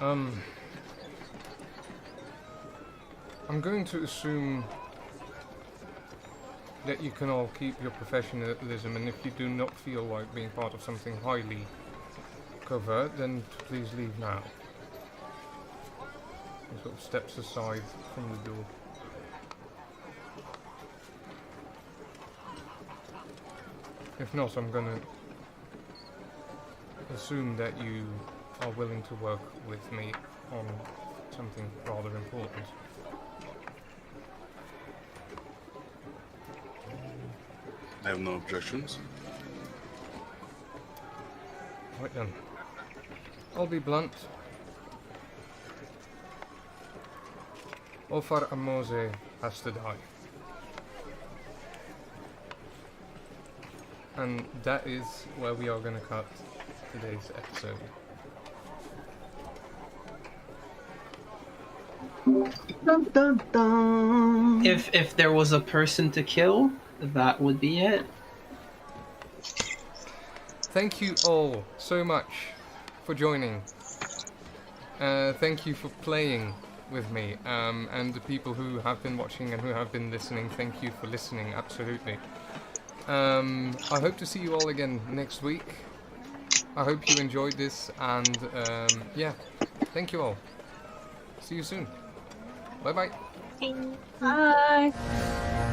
I'm going to assume that you can all keep your professionalism, and if you do not feel like being part of something highly covert, then please leave now. He sort of steps aside from the door. If not, I'm gonna assume that you are willing to work with me on something rather important. I have no objections. Right then. I'll be blunt. Ofar Amose has to die. And that is where we are going to cut today's episode. Dun, dun, dun. If there was a person to kill, that would be it. Thank you all so much for joining. Thank you for playing with me. And the people who have been watching and who have been listening, thank you for listening, absolutely. I hope to see you all again next week. I hope you enjoyed this, and yeah, thank you all. See you soon. Bye bye. Bye.